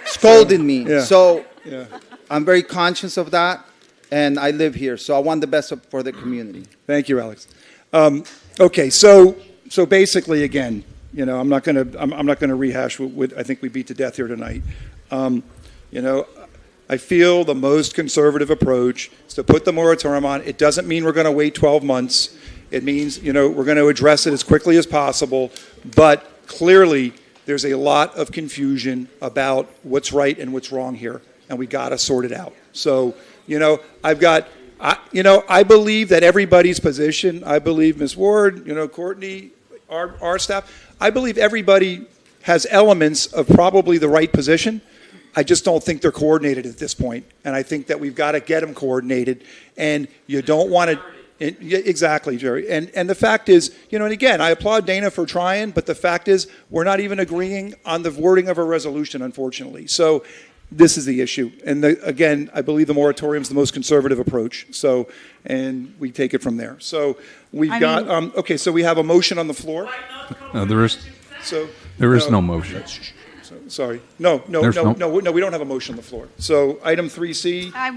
scolding me. Yeah. So Yeah. I'm very conscious of that, and I live here. So I want the best for the community. Thank you, Alex. Okay, so basically, again, I'm not going to rehash what I think we beat to death here tonight. I feel the most conservative approach is to put the moratorium on. It doesn't mean we're going to wait 12 months. It means, we're going to address it as quickly as possible. But clearly, there's a lot of confusion about what's right and what's wrong here, and we got to sort it out. So, I believe that everybody's position. I believe Ms. Ward, Courtney, our staff. I believe everybody has elements of probably the right position. I just don't think they're coordinated at this point, and I think that we've got to get them coordinated. And you don't want to. Yeah, exactly, Jerry. And the fact is, and again, I applaud Dana for trying, but the fact is, we're not even agreeing on the wording of a resolution, unfortunately. So this is the issue. And again, I believe the moratorium is the most conservative approach. So, and we take it from there. So we've got, okay, so we have a motion on the floor. No, there is no motion. Sorry. No, we don't have a motion on the floor. So item 3C. I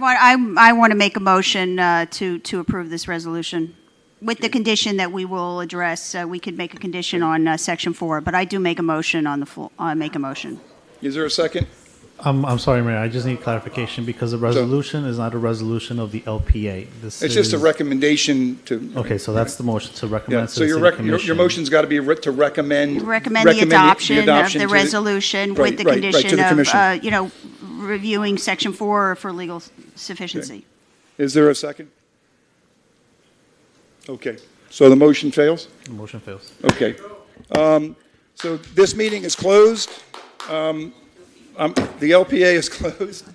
want to make a motion to approve this resolution with the condition that we will address, we could make a condition on section 4, but I do make a motion on the floor, make a motion. Is there a second? I'm sorry, Mayor. I just need clarification because the resolution is not a resolution of the LPA. It's just a recommendation to. Okay, so that's the motion to recommend. Yeah, so your motion's got to be to recommend. Recommend the adoption of the resolution right, with the right, condition right, of, reviewing section 4 for legal sufficiency. Okay. Is there a second? Okay. So the motion fails? The motion fails. Okay. So this meeting is closed. The LPA is closed.